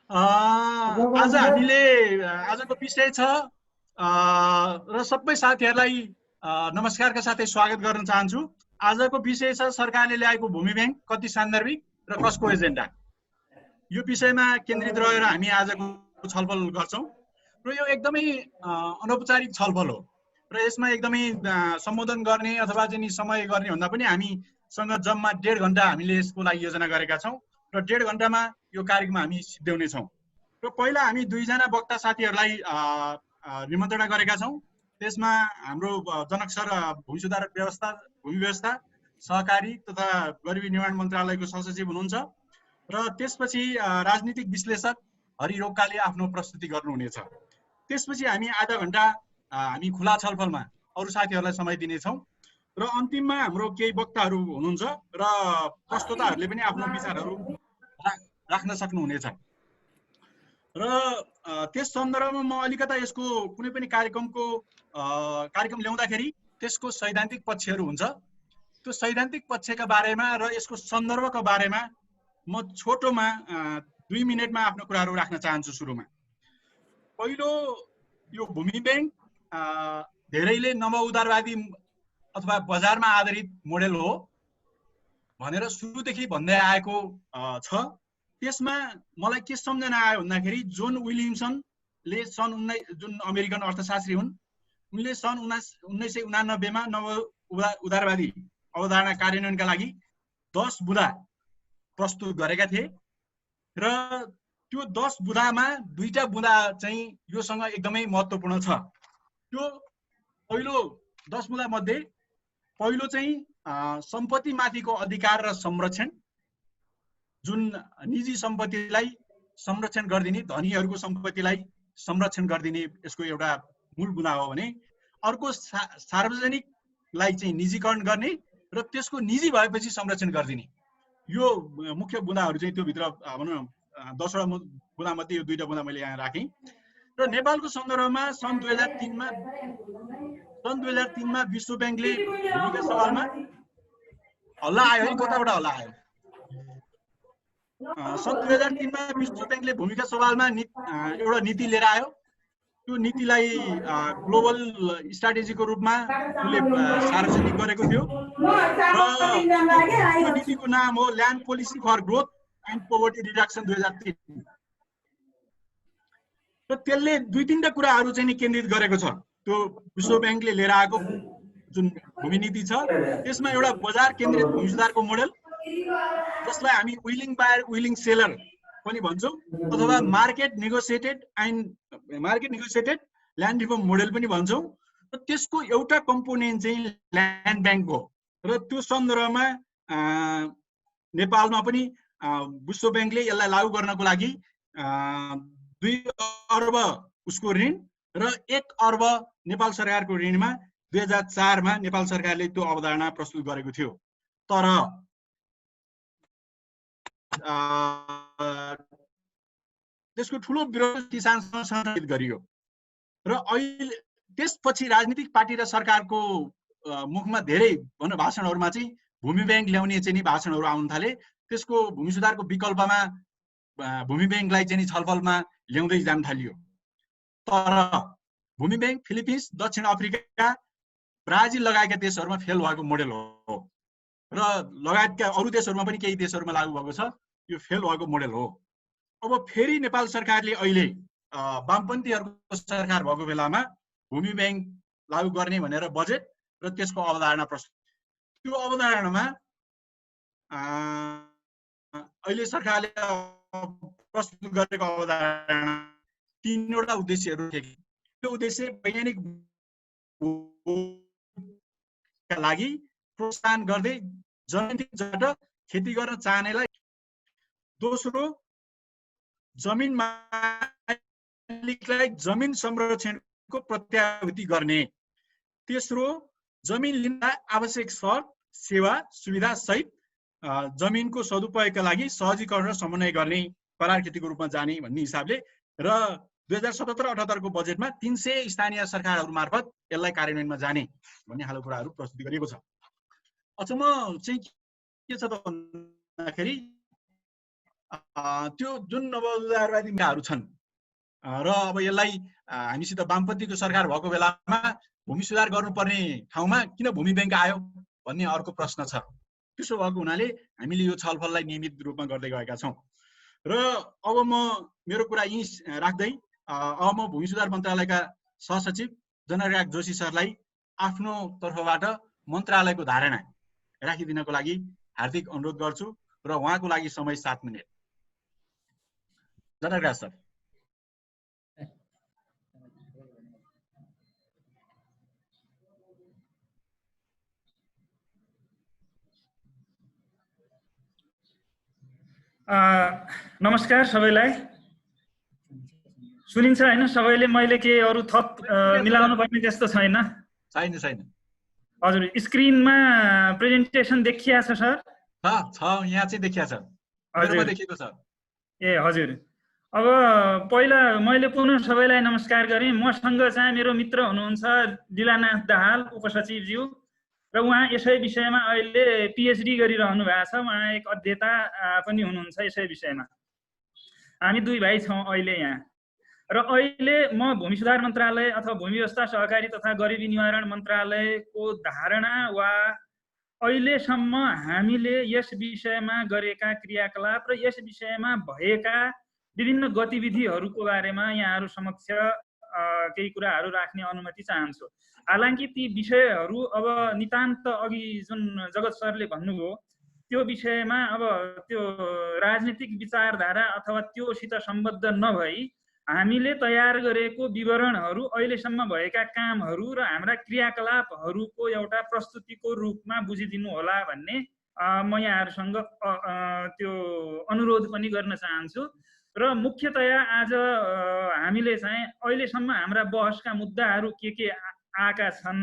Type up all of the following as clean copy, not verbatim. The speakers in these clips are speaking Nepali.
आज हामीले आजको विषय छ र सबै साथीहरूलाई नमस्कारका साथै स्वागत गर्न चाहन्छु। आजको विषय छ सरकारले ल्याएको भूमि बैंक कति सान्दर्भिक र कसको एजेन्डा। यो विषयमा केन्द्रित रहेर हामी आजको छलफल गर्छौं र यो एकदमै अनौपचारिक छलफल हो र यसमा एकदमै सम्बोधन गर्ने अथवा चाहिँ समय गर्ने भन्दा पनि हामीसँग जम्मा 1.5 घण्टा हामीले यसको लागि योजना गरेका छौं र 1.5 घण्टामा यो कार्यक्रम हामी सिद्ध्याउने छौं। र पहिला हामी दुईजना वक्ता साथीहरूलाई निमन्त्रणा गरेका छौं। त्यसमा हाम्रो जनक सर भूमि सुधार व्यवस्था, भूमि व्यवस्था, सहकारी तथा गरिबी निर्माण मन्त्रालयको सहसचिव हुनुहुन्छ र त्यसपछि राजनीतिक विश्लेषक हरि रोकाले आफ्नो प्रस्तुति गर्नुहुनेछ। त्यसपछि हामी आधा घण्टा हामी खुला छलफलमा अरू साथीहरूलाई समय दिनेछौँ र अन्तिममा हाम्रो केही वक्ताहरू हुनुहुन्छ र प्रस्तोताहरूले पनि आफ्नो विचारहरू राख्न सक्नुहुनेछ। र त्यस सन्दर्भमा म अलिकता यसको कुनै पनि कार्यक्रम ल्याउँदाखेरि त्यसको सैद्धान्तिक पक्षहरू हुन्छ। त्यो सैद्धान्तिक पक्षका बारेमा र यसको सन्दर्भको बारेमा म छोटोमा 2 मिनेटमा आफ्नो कुराहरू राख्न चाहन्छु। सुरुमा पहिलो, यो भूमि बैंक धेरैले नवउदारवादी अथवा बजारमा आधारित मोडेल हो भनेर सुरुदेखि भन्दै आएको छ। त्यसमा मलाई के सम्झना आयो भन्दाखेरि जोन विलियमसनले जुन अमेरिकन अर्थशास्त्री हुन्, उनले सन् 1989 मा नव उदारवादी अवधारणा कार्यान्वयनका लागि 10 बुँदा प्रस्तुत गरेका थिए र त्यो 10 बुँदामा 2टा बुँदा चाहिँ योसँग एकदमै महत्त्वपूर्ण छ। त्यो पहिलो 10 बुँदा मध्ये पहिलो चाहिँ सम्पत्ति माथिको अधिकार र संरक्षण, जुन निजी सम्पत्तिलाई संरक्षण गरिदिने, धनीहरूको सम्पत्तिलाई संरक्षण गरिदिने यसको एउटा मूल बुँदा हो भने अर्को सार्वजनिकलाई चाहिँ निजीकरण गर्ने र त्यसको निजी भएपछि संरक्षण गरिदिने। यो मुख्य बुँदाहरू चाहिँ त्यो भित्र भनौँ 10 वटा बुँदा मध्ये यो 2टा बुँदा मैले यहाँ राखेँ। र नेपालको सन्दर्भमा सन् 2003 मा विश्व बैंकले भूमिका सवालमा हल्ला आयो है, कताबाट हल्ला आयो? सन् 2003 मा विश्व बैंकले भूमिका सवालमा एउटा नीति लिएर आयो। त्यो नीतिलाई ग्लोबल स्ट्राटेजीको रूपमा उसले सार्वजनिक गरेको थियो र त्यो नीतिको नाम हो land policy for growth and poverty reduction 2003। र त्यसले 2-3टा कुराहरू चाहिँ केन्द्रित गरेको छ। त्यो विश्व बैंकले लिएर आएको जुन भूमि नीति छ त्यसमा एउटा बजार केन्द्रित भूमि सुधारको मोडेल, जसलाई हामी विलिङ बायर विलिङ सेलर पनि भन्छौँ अथवा market negotiated land reform model पनि भन्छौँ। र त्यसको एउटा कम्पोनेन्ट चाहिँ ल्यान्ड बैंक हो र त्यो सन्दर्भमा नेपालमा पनि विश्व बैंकले यसलाई लागू गर्नको लागि 2 अर्ब उसको ऋण र 1 अर्ब नेपाल सरकारको ऋणमा 2004 मा नेपाल सरकारले त्यो अवधारणा प्रस्तुत गरेको थियो। तर त्यसको ठुलो विरोध किसानसँग सञ्चालित गरियो र अहिले त्यसपछि राजनीतिक पार्टी र सरकारको मुखमा धेरै भाषणहरूमा चाहिँ भूमि बैंक ल्याउने चाहिँ भाषणहरू आउन थाले। त्यसको भूमि सुधारको विकल्पमा भूमि बैंकलाई चाहिँ छलफलमा ल्याउँदै जान थालियो। तर भूमि बैंक फिलिपिन्स, दक्षिण अफ्रिका, ब्राजिल लगायतका देशहरूमा फेल भएको मोडेल हो र लगायतका अरू देशहरूमा पनि केही देशहरूमा लागू भएको छ। यो फेल भएको मोडेल हो। अब फेरि नेपाल सरकारले अहिले वामपन्थीहरूको सरकार भएको बेलामा भूमि बैंक लागू गर्ने भनेर बजेट र त्यसको अवधारणा प्रस्तुत। त्यो अवधारणामा अहिले सरकारले प्रस्तुत गरेको अवधारणा 3वटा उद्देश्यहरू थिए। त्यो उद्देश्य वैज्ञानिक लागि प्रोत्साहन गर्दै जमिनबाट खेती गर्न चाहनेलाई, दोस्रो जमिन मालिकलाई जमिन संरक्षणको प्रत्याभूति गर्ने, तेस्रो जमिन लिनलाई आवश्यक शर्त, सेवा, सुविधा सहित जमिनको सदुपयोगका लागि सहजीकरण र समन्वय गर्ने, करार खेतीको रूपमा जाने भन्ने हिसाबले र 2077-78 को बजेटमा 300 स्थानीय सरकारहरू मार्फत यसलाई कार्यान्वयनमा जाने भन्ने खालको कुराहरू प्रस्तुत गरिएको छ। अचम्म चाहिँ के छ त भन्दाखेरि त्यो जुन अब उदारवादी मुद्दाहरू छन् र अब यसलाई हामीसित वामपन्थीको सरकार भएको बेलामा भूमि सुधार गर्नुपर्ने ठाउँमा किन भूमि बैंक आयो भन्ने अर्को प्रश्न छ। त्यसो भएको हुनाले हामीले यो छलफललाई नियमित रूपमा गर्दै गएका छौँ। र अब म मेरो कुरा यहीँ राख्दै अब म भूमि सुधार मन्त्रालयका सहसचिव जनराग जोशी सरलाई आफ्नो तर्फबाट मन्त्रालयको धारणा राखिदिनको लागि हार्दिक अनुरोध गर्छु र उहाँको लागि समय 7 मिनेट। जनराज सर। नमस्कार सबैलाई। सुनिन्छ हैन सबैले? मैले के अरु थप मिलाउनु पर्ने त्यस्तो छैन? छैन छैन। हजुर, स्क्रिनमा प्रेजेन्टेसन देखिया छ सर? छ, यहाँ चाहिँ देखिया छ। मेरोमा देखिएको छ। ए हजुर। अब पहिला मैले पुनः सबैलाई नमस्कार गरेँ। मसँग चाहिँ मेरो मित्र हुनुहुन्छ दिलानाथ दाहाल, उपसचिवज्यू, र उहाँ यसै विषयमा अहिले पीएचडी गरिरहनु भएको छ। उहाँ एक अध्येता पनि हुनुहुन्छ यसै विषयमा। हामी दुई भाइ छौँ अहिले यहाँ। र अहिले म भूमि सुधार मन्त्रालय अथवा भूमि व्यवस्था सहकारी तथा गरिबी निवारण मन्त्रालयको धारणा वा अहिलेसम्म हामीले यस विषयमा गरेका क्रियाकलाप र यस विषयमा भएका विभिन्न गतिविधिहरूको बारेमा यहाँहरू समक्ष केही कुराहरू राख्ने अनुमति चाहन्छु। हालांकि ती विषयहरू अब नितान्त अघि जुन जगत सरले भन्नुभयो त्यो विषयमा अब त्यो राजनीतिक विचारधारा अथवा त्योसित सम्बद्ध नभई हामीले तयार गरेको विवरणहरू अहिलेसम्म भएका कामहरू र हाम्रा क्रियाकलापहरूको एउटा प्रस्तुतिको रूपमा बुझिदिनु होला भन्ने म यहाँहरूसँग त्यो अनुरोध पनि गर्न चाहन्छु। र मुख्यतया आज हामीले चाहिँ अहिलेसम्म हाम्रा बहसका मुद्दाहरू के आएका छन्,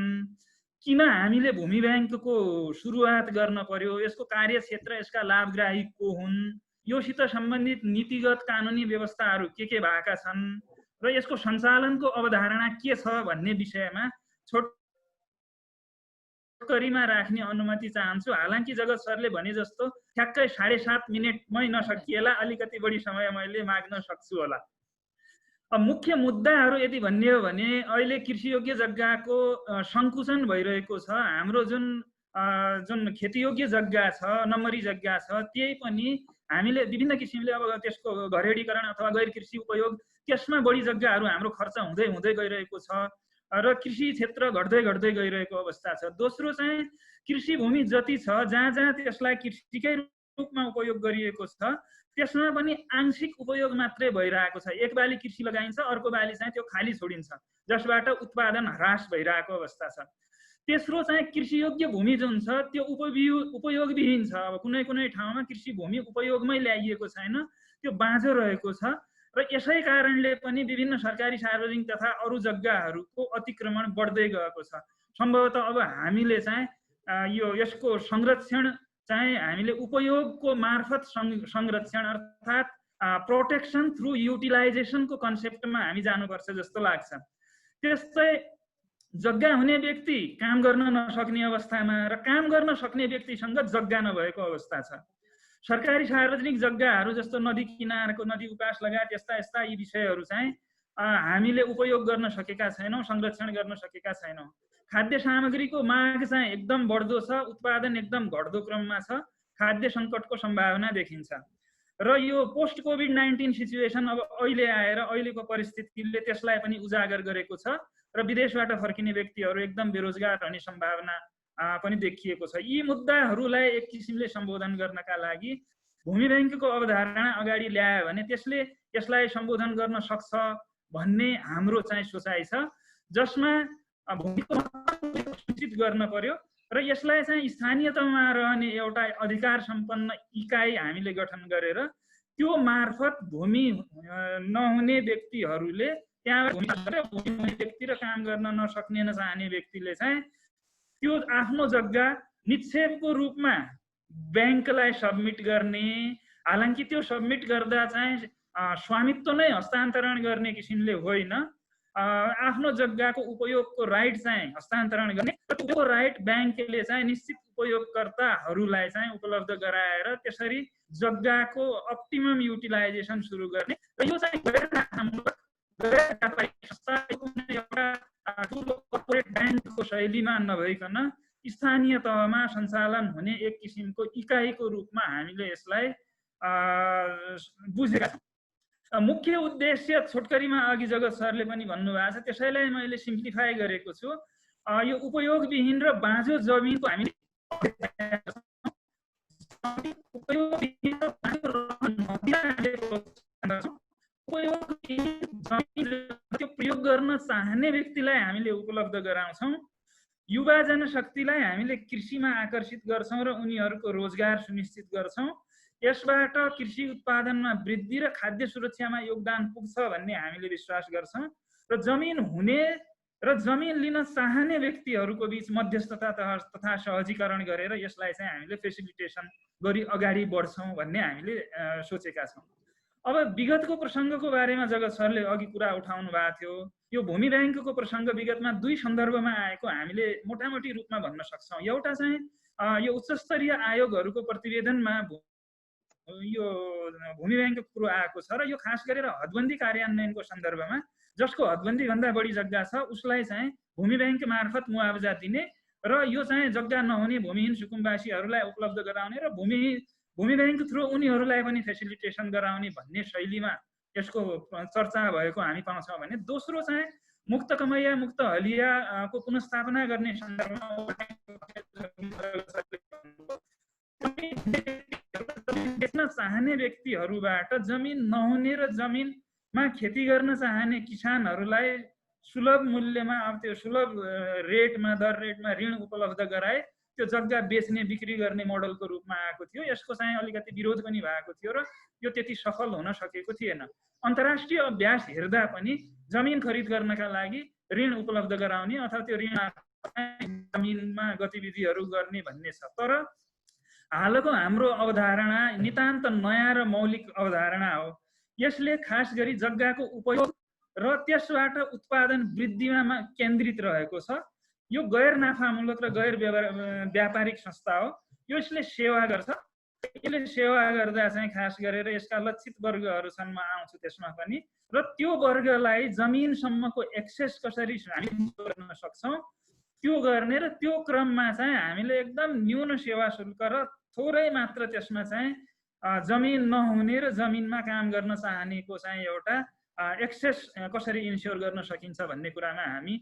किन हामीले भूमि ब्याङ्कको सुरुवात गर्न पर्यो, यसको कार्यक्षेत्र, यसका लाभग्राही को हुन्, योसित सम्बन्धित नीतिगत कानुनी व्यवस्थाहरू के भएका छन् र यसको सञ्चालनको अवधारणा के छ भन्ने विषयमा छोटकरीमा राख्ने अनुमति चाहन्छु। हालांकि जगत सरले भने जस्तो ठ्याक्कै 7.5 मिनेटमै नसकिएला, अलिकति बढी समय मैले माग्न सक्छु होला। मुख्य मुद्दाहरू यदि भन्ने हो भने अहिले कृषियोग्य जग्गाको सङ्कुचन भइरहेको छ। हाम्रो जुन खेतीयोग्य जग्गा छ, नम्बरी जग्गा छ, त्यही पनि हामीले विभिन्न किसिमले अब त्यसको घरेडीकरण अथवा गैर कृषि उपयोग, त्यसमा बढी जग्गाहरू हाम्रो खर्च हुँदै गइरहेको छ र कृषि क्षेत्र घट्दै गइरहेको अवस्था छ। दोस्रो चाहिँ कृषि भूमि जति छ जहाँ त्यसलाई कृषिकै रूपमा उपयोग गरिएको छ त्यसमा पनि आंशिक उपयोग मात्रै भइरहेको छ। एक बाली कृषि लगाइन्छ, अर्को बाली चाहिँ त्यो खाली छोडिन्छ, जसबाट उत्पादन ह्रास भइरहेको अवस्था छ। तेस्रो चाहिँ कृषियोग्य भूमि जुन छ त्यो उपयोगविहीन छ। अब कुनै ठाउँमा कृषि भूमि उपयोगमै ल्याइएको छैन, त्यो बाँझो रहेको छ र यसै कारणले पनि विभिन्न सरकारी सार्वजनिक तथा अरू जग्गाहरूको अतिक्रमण बढ्दै गएको छ। सम्भवतः अब हामीले चाहिँ यसको संरक्षण चाहिँ हामीले उपयोगको मार्फत संरक्षण अर्थात् प्रोटेक्सन थ्रु युटिलाइजेसनको कन्सेप्टमा हामी जानुपर्छ जस्तो लाग्छ। त्यस्तै जग्गा हुने व्यक्ति काम गर्न नसक्ने अवस्थामा र काम गर्न सक्ने व्यक्तिसँग जग्गा नभएको अवस्था छ। सरकारी सार्वजनिक जग्गाहरू जस्तो नदी किनारको नदी उकास लगायत यस्ता यी विषयहरू चाहिँ हामीले उपयोग गर्न सकेका छैनौँ, संरक्षण गर्न सकेका छैनौँ। खाद्य सामग्रीको माग चाहिँ एकदम बढ्दो छ, उत्पादन एकदम घट्दो क्रममा छ, खाद्य सङ्कटको सम्भावना देखिन्छ र यो पोस्ट कोभिड-19 सिचुएसन अब अहिले आएर अहिलेको परिस्थितिले त्यसलाई पनि उजागर गरेको छ र विदेशबाट फर्किने व्यक्तिहरू एकदम बेरोजगार रहने सम्भावना पनि देखिएको छ। यी मुद्दाहरूलाई एक किसिमले सम्बोधन गर्नका लागि भूमि ब्याङ्कको अवधारणा अगाडि ल्यायो भने त्यसले यसलाई सम्बोधन गर्न सक्छ भन्ने हाम्रो चाहिँ सोचाइ छ, जसमा भूमिको सूचित गर्न पर्यो र यसलाई चाहिँ स्थानीय तहमा रहने एउटा अधिकार सम्पन्न इकाइ हामीले गठन गरेर त्यो मार्फत भूमि नहुने व्यक्तिहरूले त्यहाँ भूमि व्यक्ति र काम गर्न नसक्ने नचाहने व्यक्तिले चाहिँ त्यो आफ्नो जग्गा निक्षेपको रूपमा ब्याङ्कलाई सबमिट गर्ने। हालांकि त्यो सबमिट गर्दा चाहिँ स्वामित्व नै हस्तान्तरण गर्ने किसिमले होइन, आफ्नो जग्गाको उपयोगको राइट चाहिँ हस्तान्तरण गर्ने, त्यो राइट ब्याङ्कले चाहिँ निश्चित उपयोगकर्ताहरूलाई चाहिँ उपलब्ध गराएर त्यसरी जग्गाको अप्टिमम युटिलाइजेसन सुरु गर्ने र यो चाहिँ एउटा ठुलो कर्पोरेट ब्याङ्कको शैलीमा नभइकन स्थानीय तहमा सञ्चालन हुने एक किसिमको इकाइको रूपमा हामीले यसलाई बुझेका छौँ। मुख्य उद्देश्य छोटकरीमा अघि जगत सरले पनि भन्नुभएको छ, त्यसैलाई मैले सिम्प्लिफाई गरेको छु। यो उपयोगविहीन र बाँझो जमिनको हामीले त्यो प्रयोग गर्न चाहने व्यक्तिलाई हामीले उपलब्ध गराउँछौँ। युवा जनशक्तिलाई हामीले कृषिमा आकर्षित गर्छौँ र उनीहरूको रोजगार सुनिश्चित गर्छौँ। यसबाट कृषि उत्पादनमा वृद्धि र खाद्य सुरक्षामा योगदान पुग्छ भन्ने हामीले विश्वास गर्छौँ र जमिन हुने र जमिन लिन चाहने व्यक्तिहरूको बीच मध्यस्थता तथा सहजीकरण गरेर यसलाई चाहिँ हामीले फेसिलिटेसन गरी अगाडि बढ्छौँ भन्ने हामीले सोचेका छौँ। अब विगतको प्रसङ्गको बारेमा जगत सरले अघि कुरा उठाउनु भएको थियो। यो भूमि ब्याङ्कको प्रसङ्ग विगतमा दुई सन्दर्भमा आएको हामीले मोटामोटी रूपमा भन्न सक्छौँ। एउटा चाहिँ यो उच्चस्तरीय आयोगहरूको प्रतिवेदनमा यो भूमि ब्याङ्कको कुरो आएको छ र यो खास गरेर हदबन्दी कार्यान्वयनको सन्दर्भमा जसको हदबन्दी भन्दा बढी जग्गा छ उसलाई चाहिँ भूमि ब्याङ्क मार्फत मुआवजा दिने र यो चाहिँ जग्गा नहुने भूमिहीन सुकुम्बासीहरूलाई उपलब्ध गराउने र भूमि ब्याङ्क थ्रु उनीहरूलाई पनि फेसिलिटेसन गराउने भन्ने शैलीमा यसको चर्चा भएको हामी पाउँछौँ भने दोस्रो चाहिँ मुक्त कमैया मुक्त हलियाको पुनस्थापना गर्ने सन्दर्भमा बेच्न चाहने व्यक्तिहरूबाट जमिन नहुने र जमिनमा खेती गर्न चाहने किसानहरूलाई सुलभ मूल्यमा अब त्यो सुलभ रेटमा दर रेटमा ऋण उपलब्ध गराए त्यो जग्गा बेच्ने बिक्री गर्ने मोडलको रूपमा आएको थियो। यसको चाहिँ अलिकति विरोध पनि भएको थियो र यो त्यति सफल हुन सकेको थिएन। अन्तर्राष्ट्रिय अभ्यास हेर्दा पनि जमिन खरिद गर्नका लागि ऋण उपलब्ध गराउने अथवा त्यो ऋण जमिनमा गतिविधिहरू गर्ने भन्ने छ। तर हालको हाम्रो अवधारणा नितान्त नयाँ र मौलिक अवधारणा हो। यसले खास गरी जग्गाको उपयोग र त्यसबाट उत्पादन वृद्धिमा केन्द्रित रहेको छ। यो गैर नाफामूलक र गैर व्यापारिक संस्था हो। यसले सेवा गर्छ। यसले सेवा गर्दा चाहिँ खास गरेर यसका लक्षित वर्गहरू छन्, म आउँछु त्यसमा पनि, र त्यो वर्गलाई जमिनसम्मको एक्सेस कसरी हामी गर्न सक्छौँ त्यो गर्ने र त्यो क्रममा चाहिँ हामीले एकदम न्यून सेवा शुल्क र थोरै मात्र त्यसमा चाहिँ जमिन नहुने र जमिनमा काम गर्न चाहनेको चाहिँ एउटा एक्सेस कसरी इन्स्योर गर्न सकिन्छ भन्ने कुरामा हामी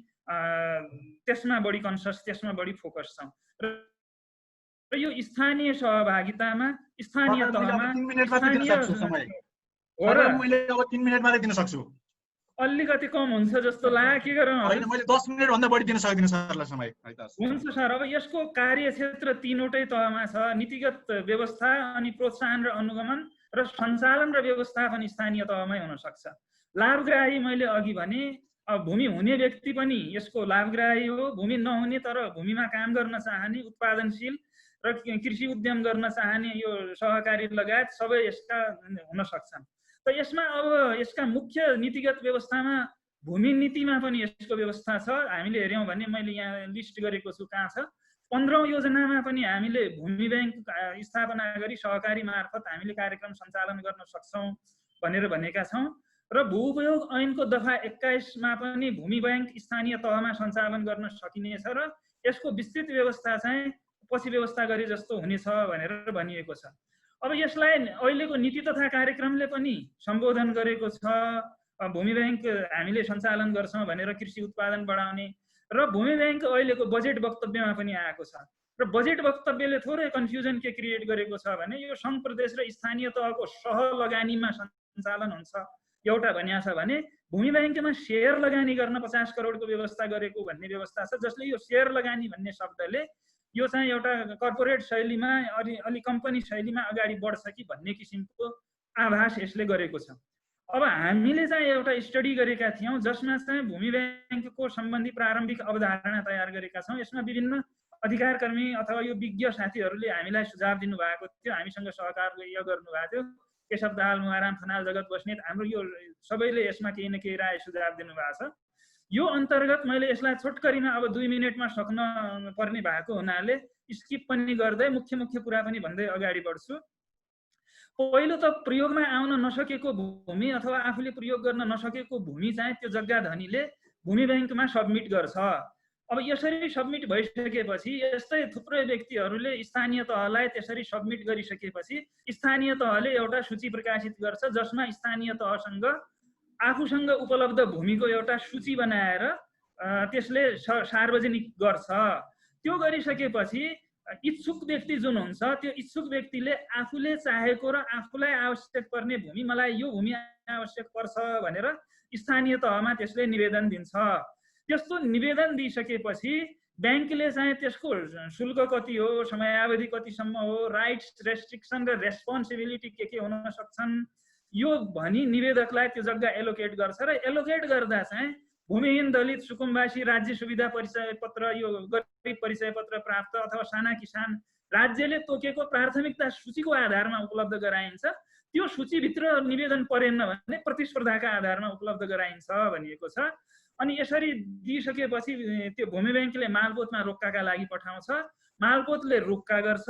त्यसमा बढी कन्सियस, त्यसमा बढी फोकस छौँ। र यो स्थानीय सहभागितामा स्थानीय तहमा अलिकति कम हुन्छ जस्तो लाग्यो। के गरौँ? मैले 10 मिनेट भन्दा बढी दिन सक्दिनँ सरलाई समय। हुन्छ सर। अब यसको कार्यक्षेत्र तीनवटै तहमा छ, नीतिगत व्यवस्था, अनि प्रोत्साहन र अनुगमन र सञ्चालन र व्यवस्थापन स्थानीय तहमै हुन सक्छ। लाभग्राही मैले अघि भने भूमि हुने व्यक्ति पनि यसको लाभग्राही हो, भूमि नहुने तर भूमिमा काम गर्न चाहने, उत्पादनशील र कृषि उद्यम गर्न चाहने यो सहकारी लगायत सबै यसका हुन सक्छन्। त यसमा अब यसका मुख्य नीतिगत व्यवस्थामा भूमि नीतिमा पनि यसको व्यवस्था छ। हामीले हेऱ्यौँ भने मैले यहाँ लिस्ट गरेको छु कहाँ छ। 15औं योजनामा पनि हामीले भूमि ब्याङ्क स्थापना गरी सहकारी मार्फत हामीले कार्यक्रम सञ्चालन गर्न सक्छौँ भनेर भनेका छौँ। र भू उपयोग ऐनको दफा 21 मा पनि भूमि ब्याङ्क स्थानीय तहमा सञ्चालन गर्न सकिनेछ र यसको विस्तृत व्यवस्था चाहिँ पछि व्यवस्था गरे जस्तो हुनेछ भनेर भनिएको छ। अब यसलाई अहिलेको नीति तथा कार्यक्रमले पनि सम्बोधन गरेको छ। भूमि ब्याङ्क हामीले सञ्चालन गर्छौँ भनेर कृषि उत्पादन बढाउने र भूमि ब्याङ्क अहिलेको बजेट वक्तव्यमा पनि आएको छ। र बजेट वक्तव्यले थोरै कन्फ्युजन के क्रिएट गरेको छ भने यो सङ्घ प्रदेश र स्थानीय तहको सह लगानीमा सञ्चालन हुन्छ एउटा भनिया छ भने भूमि ब्याङ्कमा सेयर लगानी गर्न 50 करोडको व्यवस्था गरेको भन्ने व्यवस्था छ, जसले यो सेयर लगानी भन्ने शब्दले यो चाहिँ एउटा कर्पोरेट शैलीमा अलि कम्पनी शैलीमा अगाडि बढ्छ कि भन्ने किसिमको आभास यसले गरेको छ। अब हामीले चाहिँ एउटा स्टडी गरेका थियौँ जसमा चाहिँ भूमि ब्याङ्कको सम्बन्धी प्रारम्भिक अवधारणा तयार गरेका छौँ। यसमा विभिन्न अधिकारकर्मी अथवा यो विज्ञ साथीहरूले हामीलाई सुझाव दिनुभएको थियो, हामीसँग सहकार गर्नुभएको थियो। केशव दाहाल, मुहाराम खनाल, जगत बस्नेत, हाम्रो यो सबैले यसमा केही न केही राय सुझाव दिनुभएको छ। यो अन्तर्गत मैले यसलाई छोटकरीमा अब 2 मिनेटमा सक्न पर्ने भएको हुनाले स्किप पनि गर्दै मुख्य मुख्य कुरा पनि भन्दै अगाडि बढ्छु। पहिलो त प्रयोगमा आउन नसकेको भूमि अथवा आफूले प्रयोग गर्न नसकेको भूमि चाहिँ त्यो जग्गा धनीले भूमि बैंकमा सबमिट गर्छ। अब यसरी सबमिट भइसकेपछि यस्तै थुप्रै व्यक्तिहरूले स्थानीय तहलाई त्यसरी सबमिट गरिसकेपछि स्थानीय तहले एउटा सूची प्रकाशित गर्छ जसमा स्थानीय तहसँग आफूसँग उपलब्ध भूमिको एउटा सूची बनाएर त्यसले सार्वजनिक गर्छ। त्यो गरिसकेपछि इच्छुक व्यक्ति जुन हुन्छ त्यो इच्छुक व्यक्तिले आफूले चाहेको र आफूलाई आवश्यक पर्ने भूमि मलाई यो भूमि आवश्यक पर्छ भनेर स्थानीय तहमा त्यसले निवेदन दिन्छ। त्यस्तो निवेदन दिइसकेपछि बैंकले चाहिँ त्यसको शुल्क कति हो, समयावधि कतिसम्म हो, राइट्स, रेस्ट्रिक्सन र रेस्पोन्सिबिलिटी के हुन सक्छन् यो भनी निवेदकलाई त्यो जग्गा एलोकेट गर्छ र एलोकेट गर्दा चाहिँ भूमिहीन दलित सुकुम्बासी राज्य सुविधा परिचय पत्र यो गरिब परिचय पत्र प्राप्त अथवा साना किसान राज्यले तोकेको प्राथमिकता सूचीको आधारमा उपलब्ध गराइन्छ। त्यो सूचीभित्र निवेदन परेन भने प्रतिस्पर्धाका आधारमा उपलब्ध गराइन्छ भनिएको छ। अनि यसरी दिइसकेपछि त्यो भूमि बैंकले मालपोतमा रोक्काका लागि पठाउँछ, मालपोतले रोक्का गर्छ।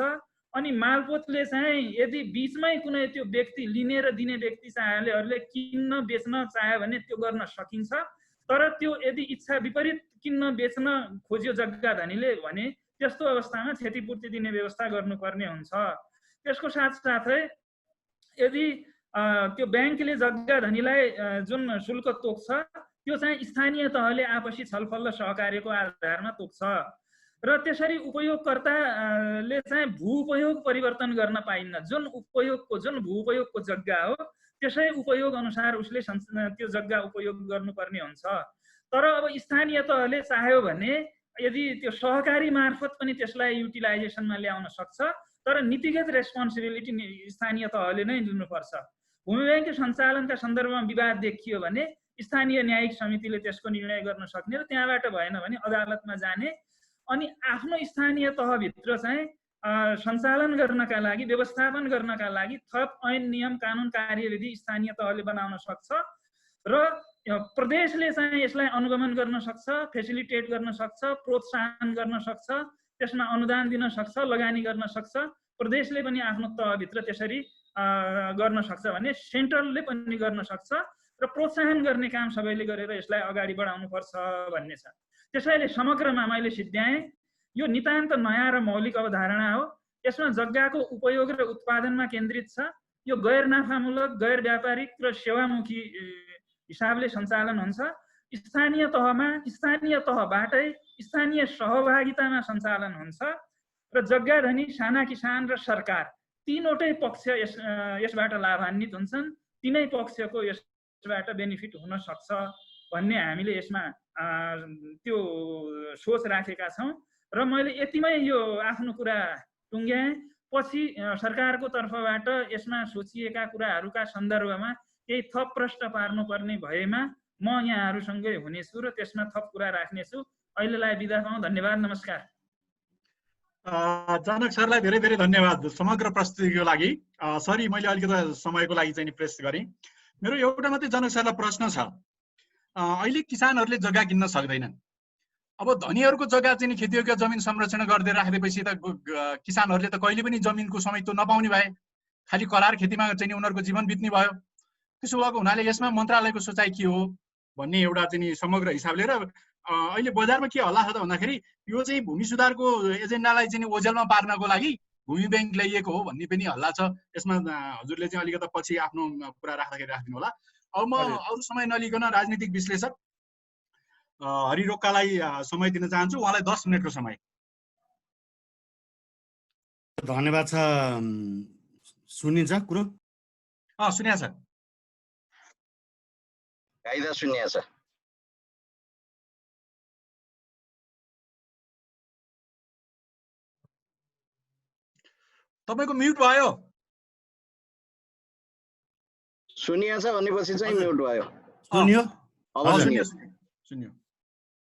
अनि मालपोतले चाहिँ यदि बीचमै कुनै त्यो व्यक्ति लिने र दिने व्यक्ति चाहेले किन्न बेच्न चाह्यो भने त्यो गर्न सकिन्छ। तर त्यो यदि इच्छा विपरीत किन्न बेच्न खोज्यो जग्गा धनीले भने त्यस्तो अवस्थामा क्षतिपूर्ति दिने व्यवस्था गर्नुपर्ने हुन्छ। त्यसको साथसाथै यदि त्यो बैंकले जग्गा धनीलाई जुन शुल्क तोक्छ त्यो चाहिँ स्थानीय तहले आपसी छलफल र सहकार्यको आधारमा तोक्छ र त्यसरी उपयोगकर्ताले चाहिँ भूउपयोग परिवर्तन गर्न पाइन्न। जुन भूउपयोगको जग्गा हो त्यसै उपयोग अनुसार उसले त्यो जग्गा उपयोग गर्नुपर्ने हुन्छ। तर अब स्थानीय तहले चाह्यो भने यदि त्यो सहकारी मार्फत पनि त्यसलाई युटिलाइजेसनमा ल्याउन सक्छ, तर नीतिगत रेस्पोन्सिबिलिटी स्थानीय तहले नै लिनुपर्छ। भूमि बैंक सञ्चालनका सन्दर्भमा विवाद देखियो भने स्थानीय न्यायिक समितिले त्यसको निर्णय गर्न सक्ने र त्यहाँबाट भएन भने अदालतमा जाने। अनि आफ्नो स्थानीय तहभित्र चाहिँ सञ्चालन गर्नका लागि व्यवस्थापन गर्नका लागि थप ऐन नियम कानुन कार्यविधि स्थानीय तहले बनाउन सक्छ र प्रदेशले चाहिँ यसलाई अनुगमन गर्न सक्छ, फेसिलिटेट गर्न सक्छ, प्रोत्साहन गर्न सक्छ, त्यसमा अनुदान दिन सक्छ, लगानी गर्न सक्छ। प्रदेशले पनि आफ्नो तहभित्र त्यसरी गर्न सक्छ भने सेन्ट्रलले पनि गर्न सक्छ र प्रोत्साहन गर्ने काम सबैले गरेर यसलाई अगाडि बढाउनु पर्छ भन्ने छ। त्यसैले समग्रमा मैले सिद्ध्याएँ यो नितान्त नयाँ र मौलिक अवधारणा हो। यसमा जग्गाको उपयोग र उत्पादनमा केन्द्रित छ। यो गैर नाफामूलक, गैर व्यापारिक र सेवामुखी हिसाबले सञ्चालन हुन्छ। स्थानीय तहबाटै स्थानीय सहभागितामा सञ्चालन हुन्छ र जग्गा धनी, साना किसान र सरकार तीनवटै पक्ष यसबाट लाभान्वित हुन्छन्। तीनै पक्षको यसबाट बेनिफिट हुन सक्छ भन्ने हामीले यसमा त्यो सोच राखेका छौँ र मैले यतिमै यो आफ्नो कुरा टुङ्ग्याएँ। पछि सरकारको तर्फबाट यसमा सोचिएका कुराहरूका सन्दर्भमा केही थप प्रश्न पार्नुपर्ने भएमा म यहाँहरूसँगै हुनेछु र त्यसमा थप कुरा राख्नेछु। अहिलेलाई बिदा पाऊँ। धन्यवाद, नमस्कार। जनक सरलाई धेरै धेरै धन्यवाद समग्र प्रस्तुतिको लागि। सरी मैले अलिकति समयको लागि चाहिँ प्रेस गरेँ। मेरो एउटा मात्रै जनक सरलाई प्रश्न छ। अहिले किसानहरूले जग्गा किन्न सक्दैनन्। अब धनीहरूको जग्गा चाहिँ खेतीयोग्य जमिन संरक्षण गर्दै राख्दैपछि त किसानहरूले त कहिले पनि जमिनको स्वामित्व नपाउने भए, खालि करार खेतीमा चाहिँ उनीहरूको जीवन बित्ने भयो। त्यसो भएको हुनाले यसमा मन्त्रालयको सोचाइ के हो भन्ने एउटा चाहिँ समग्र हिसाबले र अहिले बजारमा के हल्ला छ त भन्दाखेरि यो चाहिँ भूमि सुधारको एजेन्डालाई चाहिँ ओझेलमा पार्नको लागि भूमि बैंक ल्याइएको हो भन्ने पनि हल्ला छ। यसमा हजुरले चाहिँ अलिकति पछि आफ्नो कुरा राख्दाखेरि राखिदिनु होला। अब म अरू समय नलिकन राजनीतिक विश्लेषक हरि रोक्कालाई समय दिन चाहन्छु। उहाँलाई 10 मिनटको समय। धन्यवाद छ। सुनिन्छ कुरो? सुनिया छ। कायदा सुनिया छ। तपाईको म्युट भयो। सुनिया छ भनेपछि चाहिँ म्युट भयो। सुनियो? सुनियो।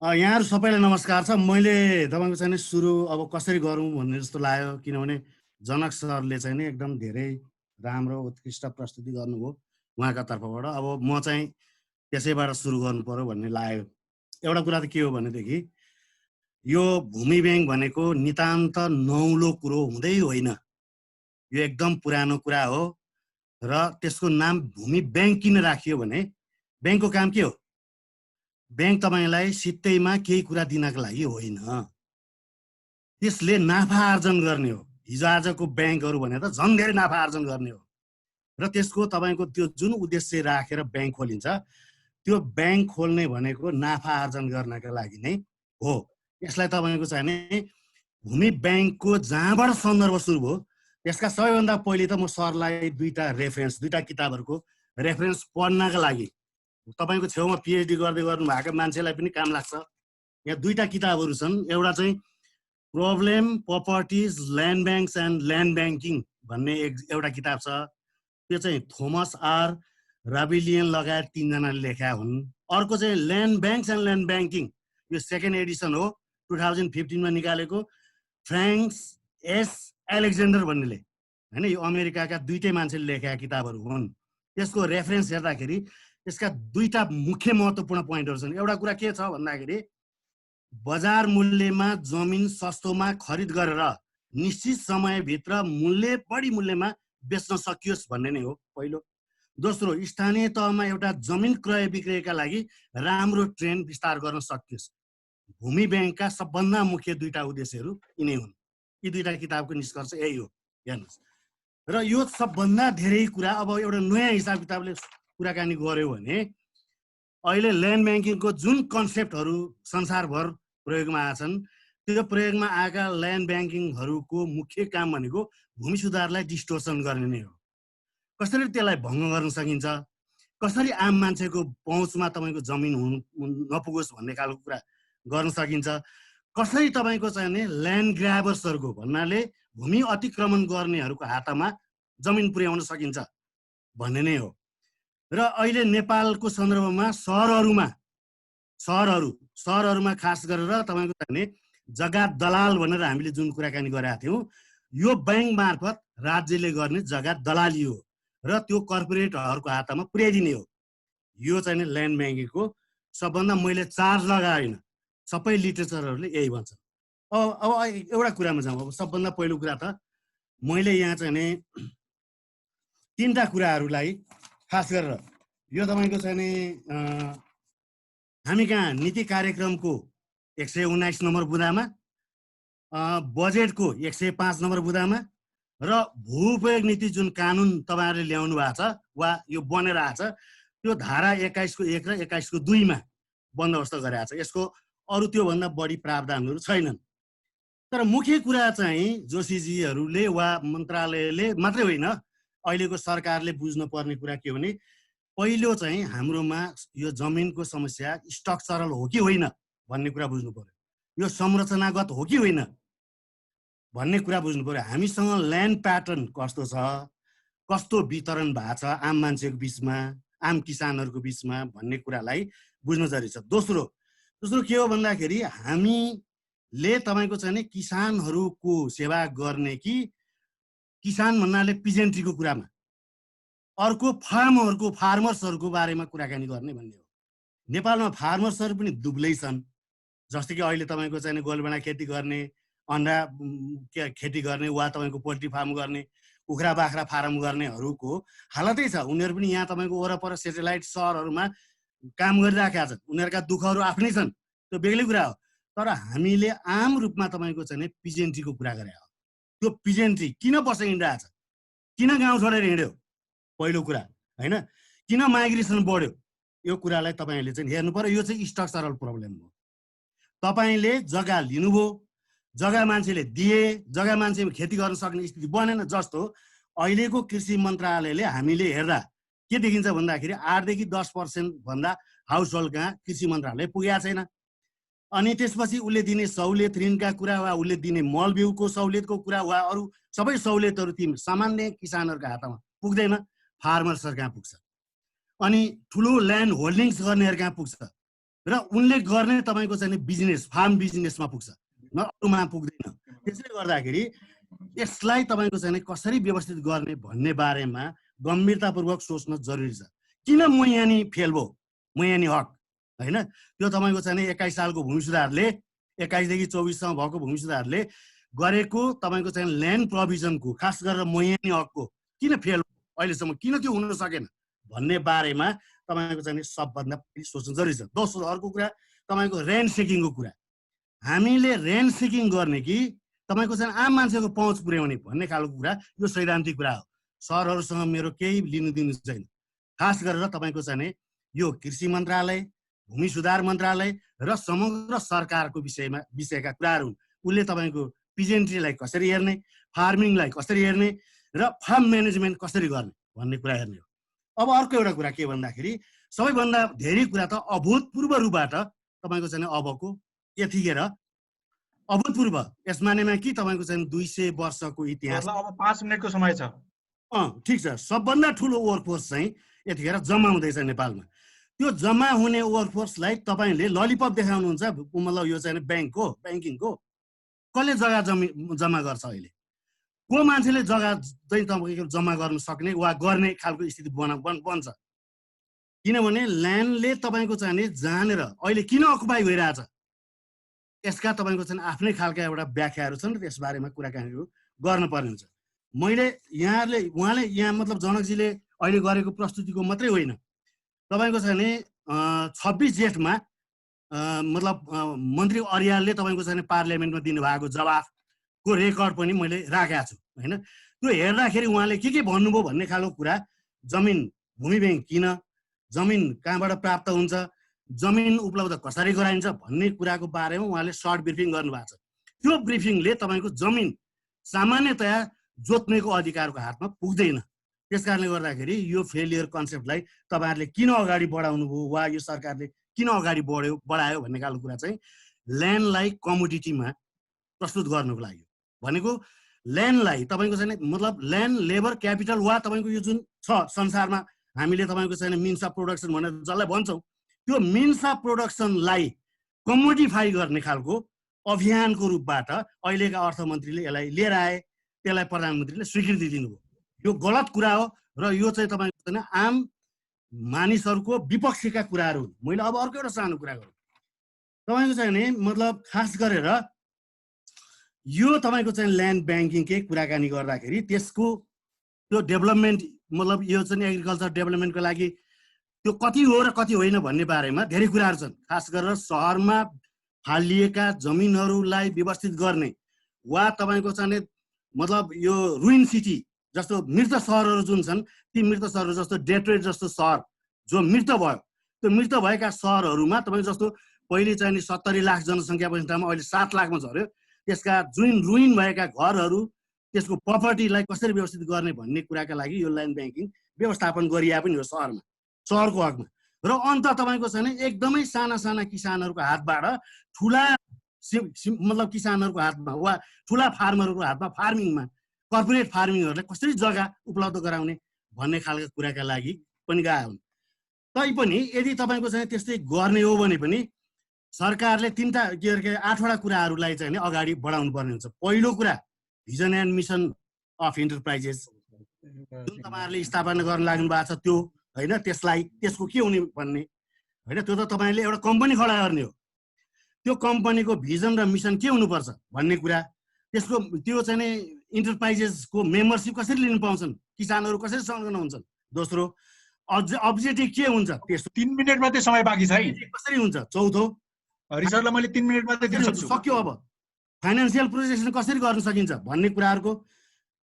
यहाँहरू सबैलाई नमस्कार छ। मैले तपाईँको चाहिँ सुरु अब कसरी गरौँ भन्ने जस्तो लाग्यो, किनभने जनक सरले चाहिँ नि एकदम धेरै राम्रो उत्कृष्ट प्रस्तुति गर्नुभयो उहाँका तर्फबाट। अब म चाहिँ त्यसैबाट सुरु गर्नु पर्यो भन्ने लाग्यो। एउटा कुरा त के हो भनेदेखि यो भूमि ब्याङ्क भनेको नितान्त नौलो कुरो हुँदै होइन, यो एकदम पुरानो कुरा हो। र त्यसको नाम भूमि ब्याङ्क किन राखियो भने ब्याङ्कको काम के हो? ब्याङ्क तपाईँलाई सित्तैमा केही कुरा दिनको लागि होइन, त्यसले नाफा आर्जन गर्ने हो। हिजो आजको ब्याङ्कहरू भने त झन् धेरै नाफा आर्जन गर्ने हो र त्यसको तपाईँको त्यो जुन उद्देश्य राखेर ब्याङ्क खोलिन्छ त्यो ब्याङ्क खोल्ने भनेको नाफा आर्जन गर्नका लागि नै हो। यसलाई तपाईँको चाहिँ नि भूमि ब्याङ्कको जहाँबाट सन्दर्भ सुरु भयो त्यसका सबैभन्दा पहिले त म सरलाई दुईटा किताबहरूको रेफरेन्स पढ्नका लागि, तपाईँको छेउमा पिएचडी गर्दै गर्नु भएको मान्छेलाई पनि काम लाग्छ। यहाँ दुईटा किताबहरू छन्। एउटा चाहिँ problem properties land banks and land banking भन्ने एउटा किताब छ, त्यो चाहिँ थोमस आर राबिलियन लगायत 3 जनाले लेखा हुन्। अर्को चाहिँ land banks and land banking, यो सेकेन्ड एडिसन हो 2015 मा निकालेको फ्राङ्क्स एस एलेक्जेन्डर भन्नेले, हैन? यो अमेरिकाका दुईटै मान्छेले लेखेका किताबहरू हुन्। त्यसको रेफरेन्स हेर्दाखेरि त्यसका दुईटा मुख्य महत्त्वपूर्ण पोइन्टहरू छन्। एउटा कुरा के छ भन्दाखेरि बजार मूल्यमा जमिन सस्तोमा खरिद गरेर निश्चित समयभित्र बढी मूल्यमा बेच्न सकियोस् भन्ने नै हो पहिलो। दोस्रो, स्थानीय तहमा एउटा जमिन क्रय विक्रयका लागि राम्रो ट्रेन्ड विस्तार गर्न सकियोस्। भूमि ब्याङ्कका सबभन्दा मुख्य दुईटा उद्देश्यहरू यिनै हुन्। यी दुईटा किताबको निष्कर्ष यही हो, हेर्नुहोस्। र यो सबभन्दा धेरै कुरा अब एउटा नयाँ हिसाब किताबले कुराकानी गर्यो भने अहिले ल्यान्ड ब्याङ्किङको जुन कन्सेप्टहरू संसारभर प्रयोगमा आछन् त्यो प्रयोगमा आएका ल्यान्ड ब्याङ्किङहरूको मुख्य काम भनेको भूमि सुधारलाई डिस्टोर्सन गर्ने नै हो। कसरी त्यसलाई भङ्ग गर्न सकिन्छ, कसरी आम मान्छेको पहुँचमा तपाईँको जमिन नपुगोस् भन्ने खालको कुरा गर्न सकिन्छ, कसरी तपाईँको चाहिँ नि ल्यान्ड ग्राबर्सहरूको भन्नाले भूमि अतिक्रमण गर्नेहरूको हातमा जमिन पुर्याउन सकिन्छ भन्ने नै हो। र अहिले नेपालको सन्दर्भमा सहरहरूमा खास गरेर तपाईँको चाहिँ नि जग्गा दलाल भनेर हामीले जुन कुराकानी गरेका थियौँ, यो ब्याङ्क मार्फत राज्यले गर्ने जग्गा दलाली हो र त्यो कर्पोरेटहरूको हातमा पुर्याइदिने हो। यो चाहिँ नि ल्यान्ड ब्याङ्किङको सबभन्दा मैले चार्ज लगाएन, सबै लिटरेचरहरूले यही भन्छन्। अब एउटा कुरामा जाउँ। अब सबभन्दा पहिलो कुरा त मैले यहाँ चाहिँ नि 3टा कुराहरूलाई खास गरेर यो तपाईँको चाहिँ नि हामी कहाँ नीति कार्यक्रमको 119 नम्बर बुँदामा, बजेटको 105 नम्बर बुँदामा र भूउपयोग नीति जुन कानुन तपाईँहरूले ल्याउनु भएको छ वा यो बनेर आएको छ त्यो धारा 21 को 1 र 21 को 2 मा बन्दोबस्त गरेको छ। यसको अरू त्योभन्दा बढी प्रावधानहरू छैनन्। तर मुख्य कुरा चाहिँ जोशीजीहरूले वा मन्त्रालयले मात्रै होइन, अहिलेको सरकारले बुझ्नुपर्ने कुरा के हो भने पहिलो चाहिँ हाम्रोमा यो जमिनको समस्या स्ट्रक्चरल हो कि होइन भन्ने कुरा बुझ्नु पर्यो, यो संरचनागत हो कि होइन भन्ने कुरा बुझ्नु पर्यो। हामीसँग ल्यान्ड प्याटर्न कस्तो छ, कस्तो वितरण भएको छ आम मान्छेको बिचमा, आम किसानहरूको बिचमा भन्ने कुरालाई बुझ्नु जरुरी छ। दोस्रो के हो भन्दाखेरि हामीले तपाईँको चाहिँ नि किसानहरूको सेवा गर्ने कि किसान भन्नाले पिजेन्ट्रीको कुरामा, अर्को फार्मर्सहरूको बारेमा कुराकानी गर्ने भन्ने हो। नेपालमा फार्मर्सहरू पनि दुब्लै छन्। जस्तै कि अहिले तपाईँको चाहिँ गोलबेडा खेती गर्ने, अन्डा खेती गर्ने वा तपाईँको पोल्ट्री फार्म गर्ने, कुखुरा बाख्रा फार्म गर्नेहरूको हालतै छ। उनीहरू पनि यहाँ तपाईँको वरपर सेटेलाइट सहरहरूमा काम गरिराखेका छन्। उनीहरूका दुःखहरू आफ्नै छन्, त्यो बेग्लै कुरा हो। तर हामीले आम रूपमा तपाईँको चाहिँ पिजेन्ट्रीको कुरा गरे हो। त्यो पिजेन्ट्री किन बसेर हिँडिरहेको छ, किन गाउँ छोडेर हिँड्यो, पहिलो कुरा होइन, किन माइग्रेसन बढ्यो, यो कुरालाई तपाईँहरूले चाहिँ हेर्नु पर्यो। यो चाहिँ स्ट्रक्चरल प्रब्लम हो। तपाईँले जग्गा लिनुभयो, जग्गा मान्छेले दिए, जग्गा मान्छे खेती गर्न सक्ने स्थिति बनेन। जस्तो अहिलेको कृषि मन्त्रालयले हामीले हेर्दा के देखिन्छ भन्दाखेरि 8 देखि 10% भन्दा हाउस होल्ड कहाँ कृषि मन्त्रालय पुगेको छैन। अनि त्यसपछि उसले दिने सहुलियत ऋणका कुरा वा उसले दिने मल बिउको सहुलियतको कुरा वा अरू सबै सहुलियतहरू ती सामान्य किसानहरूको हातमा पुग्दैन, फार्मर्सहरू कहाँ पुग्छ। अनि ठुलो ल्यान्ड होल्डिङ्स गर्नेहरू कहाँ पुग्छ र उनले गर्ने तपाईँको चाहिँ बिजनेस, फार्म बिजनेसमा पुग्छ, न अरूमा पुग्दैन। त्यसले गर्दाखेरि यसलाई तपाईँको चाहिँ कसरी व्यवस्थित गर्ने भन्ने बारेमा गम्भीरतापूर्वक सोच्न जरुरी छ। किन मैयानी फेल भयो, मैयानी हक हैन। त्यो तपाईँको चाहिँ नि 21 सालको भूमि सुधारले 21 देखि 24 सम्म भएको भूमि सुधारले गरेको तपाईँको चाहिँ ल्यान्ड प्रोभिजनको खास गरेर मैयानी हकको किन फेल अहिलेसम्म किन त्यो हुन सकेन भन्ने बारेमा तपाईँको चाहिँ नि सबभन्दा पहिला सोच्नु जरुरी छ। दोस्रो अर्को कुरा तपाईँको ऱ्यान्ड सेकिङको कुरा। हामीले ऱ्यान्ड सेकिङ गर्ने कि तपाईँको चाहिँ आम मान्छेको पहुँच पुर्याउने भन्ने खालको कुरा यो सैद्धान्तिक कुरा हो। सहरहरूसँग मेरो केही लिनु दिनु छैन। खास गरेर तपाईँको चाहिँ नि यो कृषि मन्त्रालय, भूमि सुधार मन्त्रालय र समग्र सरकारको विषयका कुराहरू हुन्। उसले तपाईँको पिजेन्ट्रीलाई कसरी हेर्ने, फार्मिङलाई कसरी हेर्ने र फार्म म्यानेजमेन्ट कसरी गर्ने भन्ने कुरा हेर्ने हो। अब अर्को एउटा कुरा के भन्दाखेरि सबैभन्दा धेरै कुरा त अभूतपूर्व रूपबाट तपाईँको चाहिँ अबको यतिखेर अभूतपूर्व यस मानेमा कि तपाईँको चाहिँ 200 वर्षको इतिहास। अब 5 मिनेटको समय छ। ठिक छ। सबभन्दा ठुलो वर्कफोर्स चाहिँ यतिखेर जम्मा हुँदैछ नेपालमा। त्यो जम्मा हुने वर्कफोर्सलाई तपाईँले ललिपप देखाउनुहुन्छ, मतलब यो चाहिँ ब्याङ्किङको कसले जग्गा जम्मा गर्छ अहिले? को मान्छेले जग्गा चाहिँ तपाईँको जम्मा गर्न सक्ने वा गर्ने खालको स्थिति बन्छ? किनभने ल्यान्डले तपाईँको चाहिँ जानेर अहिले किन अकुपाई भइरहेछ यसका तपाईँको चाहिँ आफ्नै खालका एउटा व्याख्याहरू छन् र त्यस बारेमा कुराकानीहरू गर्नुपर्ने हुन्छ। मैले उहाँले यहाँ मतलब जनकजीले अहिले गरेको प्रस्तुतिको मात्रै होइन, तपाईँको चाहिँ नि 26 जेठमा मतलब मन्त्री अर्यालले तपाईँको चाहिँ पार्लियामेन्टमा दिनुभएको जवाफको रेकर्ड पनि मैले राखेको छु होइन। त्यो हेर्दाखेरि उहाँले के भन्नुभयो भन्ने खालको कुरा, जमिन भूमि ब्याङ्क किन, जमिन कहाँबाट प्राप्त हुन्छ, जमिन उपलब्ध कसरी गराइन्छ भन्ने कुराको बारेमा उहाँले सर्ट ब्रिफिङ गर्नुभएको छ। त्यो ब्रिफिङले तपाईँको जमिन सामान्यतया जोत्नेको अधिकारको हातमा पुग्दैन। त्यस कारणले गर्दाखेरि यो फेलियर कन्सेप्टलाई तपाईँहरूले किन अगाडि बढाउनु भयो वा यो सरकारले किन अगाडि बढायो भन्ने खालको कुरा चाहिँ ल्यान्डलाई कमोडिटीमा प्रस्तुत गर्नुको लागि भनेको ल्यान्डलाई तपाईँको चाहिँ मतलब ल्यान्ड लेबर क्यापिटल वा तपाईँको यो जुन छ संसारमा हामीले तपाईँको चाहिँ मिन्स अफ प्रोडक्सन भनेर जसलाई भन्छौँ त्यो मिन्स अफ प्रोडक्सनलाई कमोडिफाई गर्ने खालको अभियानको रूपबाट अहिलेका अर्थमन्त्रीले यसलाई लिएर आए, त्यसलाई प्रधानमन्त्रीले स्वीकृति दिनुभयो। यो गलत कुरा हो र यो चाहिँ तपाईँको चाहिँ आम मानिसहरूको विपक्षीका कुराहरू हुन्। मैले अब अर्को एउटा सानो कुरा गरौँ। तपाईँको चाहिँ नि मतलब खास गरेर यो तपाईँको चाहिँ ल्यान्ड ब्याङ्किङकै कुराकानी गर्दाखेरि त्यसको त्यो डेभलपमेन्ट मतलब यो चाहिँ एग्रिकल्चर डेभलपमेन्टको लागि त्यो कति हो र कति होइन भन्ने बारेमा धेरै कुराहरू छन्। खास गरेर सहरमा फालिएका जमिनहरूलाई व्यवस्थित गर्ने वा तपाईँको चाहिँ मतलब यो रुइन सिटी जस्तो मृत सहरहरू जुन छन् ती मृत सहरहरू जस्तो डेट्रोइट जस्तो सहर जो मृत भयो, त्यो मृत भएका सहरहरूमा तपाईँ जस्तो पहिले चाहिँ 70 लाख जनसङ्ख्या भएको ठाउँमा अहिले 7 लाखमा झऱ्यो। त्यसका जुन रुइन भएका घरहरू त्यसको प्रपर्टीलाई कसरी व्यवस्थित गर्ने भन्ने कुराका लागि यो ल्यान्ड ब्याङ्किङ व्यवस्थापन गरिए पनि हो सहरमा, सहरको हकमा। र अन्त तपाईँको चाहिँ एकदमै साना साना किसानहरूको हातबाट ठुला मतलब किसानहरूको हातमा वा ठुला फार्मरहरूको हातमा फार्मिङमा कर्पोरेट फार्मिङहरूलाई कसरी जग्गा उपलब्ध गराउने भन्ने खालको कुराका लागि पनि गए हुन्। तैपनि यदि तपाईँको चाहिँ त्यस्तै गर्ने हो भने पनि सरकारले 8वटा कुराहरूलाई चाहिँ अगाडि बढाउनु पर्ने हुन्छ। पहिलो कुरा vision and mission of enterprises जुन तपाईँहरूले स्थापना गर्न लाग्नु भएको छ त्यो होइन, त्यसको के हुने भन्ने होइन, त्यो त तपाईँले एउटा कम्पनी खडा गर्ने हो। त्यो कम्पनीको भिजन र मिसन के हुनुपर्छ भन्ने कुरा, त्यसको त्यो चाहिँ इन्टरप्राइजेसको मेम्बरसिप कसरी लिनु पाउँछन्, किसानहरू कसरी संलग्न हुन्छन्। दोस्रो अब्जेक्टिभ के हुन्छ, त्यसको 3 मिनेट मात्रै समय बाँकी छ है, कसरी हुन्छ। चौथो रिसर्चलाई मैले 3 मिनेट मात्रै दिन सक्छु। सक्यो। अब फाइनेन्सियल प्रोजेक्सन कसरी गर्न सकिन्छ भन्ने कुराहरूको,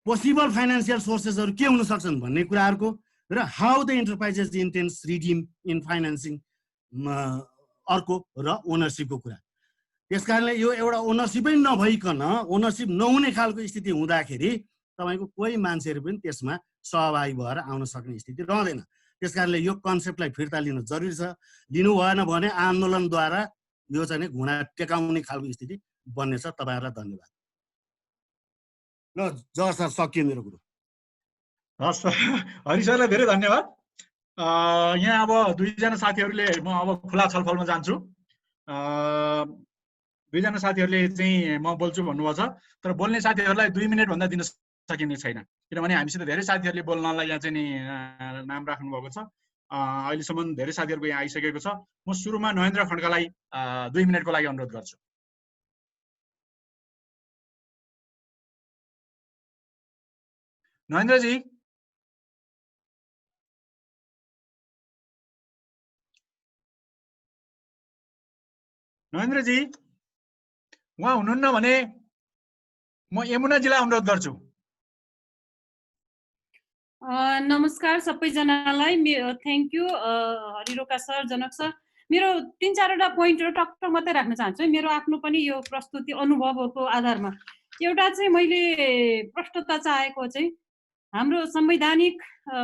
पोसिबल फाइनेन्सियल सोर्सेसहरू के हुन सक्छन् भन्ने कुराहरूको र how the enterprises intense redeem in financing अर्को र ओनरसिपको कुरा। त्यस कारणले यो एउटा ओनरसिपै नभइकन ओनरसिप नहुने खालको स्थिति हुँदाखेरि तपाईँको कोही मान्छेहरू पनि त्यसमा सहभागी भएर आउन सक्ने स्थिति रहँदैन। त्यस कारणले यो कन्सेप्टलाई फिर्ता लिनु जरुरी छ। लिनु भएन भने आन्दोलनद्वारा यो चाहिँ घुँडा टेकाउने खालको स्थिति बन्नेछ। तपाईँहरूलाई धन्यवाद। ल जस सर सकियो मेरो कुरो। हस् हरि सरलाई धेरै धन्यवाद। यहाँ अब दुईजना साथीहरूले म अब खुला छलफलमा जान्छु। दुईजना साथीहरूले चाहिँ म बोल्छु भन्नुभएको छ, तर बोल्ने साथीहरूलाई 2 मिनेट भन्दा दिन सकिने छैन, किनभने हामीसित धेरै साथीहरूले बोल्नलाई यहाँ चाहिँ नि नाम राख्नु भएको छ। अहिलेसम्म धेरै साथीहरूको यहाँ आइसकेको छ। म सुरुमा नरेन्द्र खड्कालाई 2 मिनटको लागि अनुरोध गर्छु। नरेन्द्रजी, नरेन्द्रजी उहाँ हुनुहुन्न भने म यमुनाजीलाई अनुरोध गर्छु। नमस्कार सबैजनालाई, थ्याङ्क यू हरिरोका सर, जनक सर। मेरो 3-4वटा पोइन्टहरू टकटक मात्रै राख्न चाहन्छु है, मेरो आफ्नो पनि यो प्रस्तुति अनुभवको आधारमा। एउटा चाहिँ मैले प्रष्टता चाहेको चाहिँ हाम्रो संवैधानिक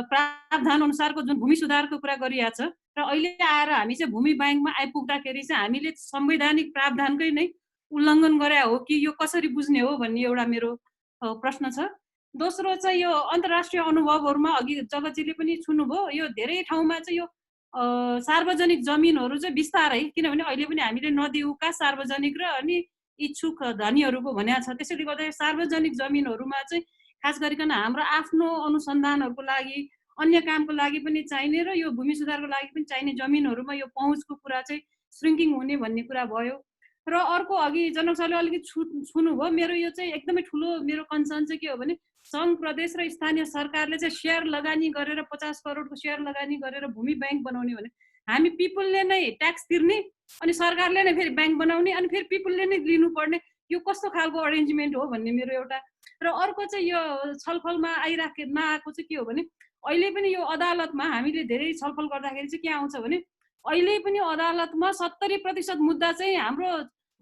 प्रावधान अनुसारको जुन भूमि सुधारको कुरा गरिएको छ र अहिले आएर हामी चाहिँ भूमि ब्याङ्कमा आइपुग्दाखेरि चाहिँ हामीले संवैधानिक प्रावधानकै नै उल्लङ्घन गरे हो कि यो कसरी बुझ्ने हो भन्ने एउटा मेरो प्रश्न छ। दोस्रो चाहिँ यो अन्तर्राष्ट्रिय अनुभवहरूमा अघि जगतजीले पनि छुनुभयो, यो धेरै ठाउँमा चाहिँ यो सार्वजनिक जमिनहरू चाहिँ बिस्तारै, किनभने अहिले पनि हामीले नदिउका सार्वजनिक र अनि इच्छुक धनीहरूको भनेको छ, त्यसैले गर्दा सार्वजनिक जमिनहरूमा चाहिँ खास गरिकन हाम्रो आफ्नो अनुसन्धानहरूको लागि अन्य कामको लागि पनि चाहिने र यो भूमि सुधारको लागि पनि चाहिने जमिनहरूमा यो पहुँचको कुरा चाहिँ श्रिङ्किङ हुने भन्ने कुरा भयो। र अर्को अघि जनक सरले अलिकति छुनुभयो, मेरो यो चाहिँ एकदमै ठुलो मेरो कन्सर्न चाहिँ के हो भने सङ्घ प्रदेश र स्थानीय सरकारले चाहिँ सेयर लगानी गरेर 50 करोडको सेयर लगानी गरेर भूमि ब्याङ्क बनाउने भने हामी पिपुलले नै ट्याक्स तिर्ने अनि सरकारले नै फेरि ब्याङ्क बनाउने अनि फेरि पिपुलले नै लिनुपर्ने, यो कस्तो खालको अरेन्जमेन्ट हो भन्ने मेरो एउटा। र अर्को चाहिँ यो छलफलमा नआएको चाहिँ के हो भने अहिले पनि यो अदालतमा हामीले धेरै छलफल गर्दाखेरि चाहिँ के आउँछ भने अहिले पनि अदालतमा 70% मुद्दा चाहिँ हाम्रो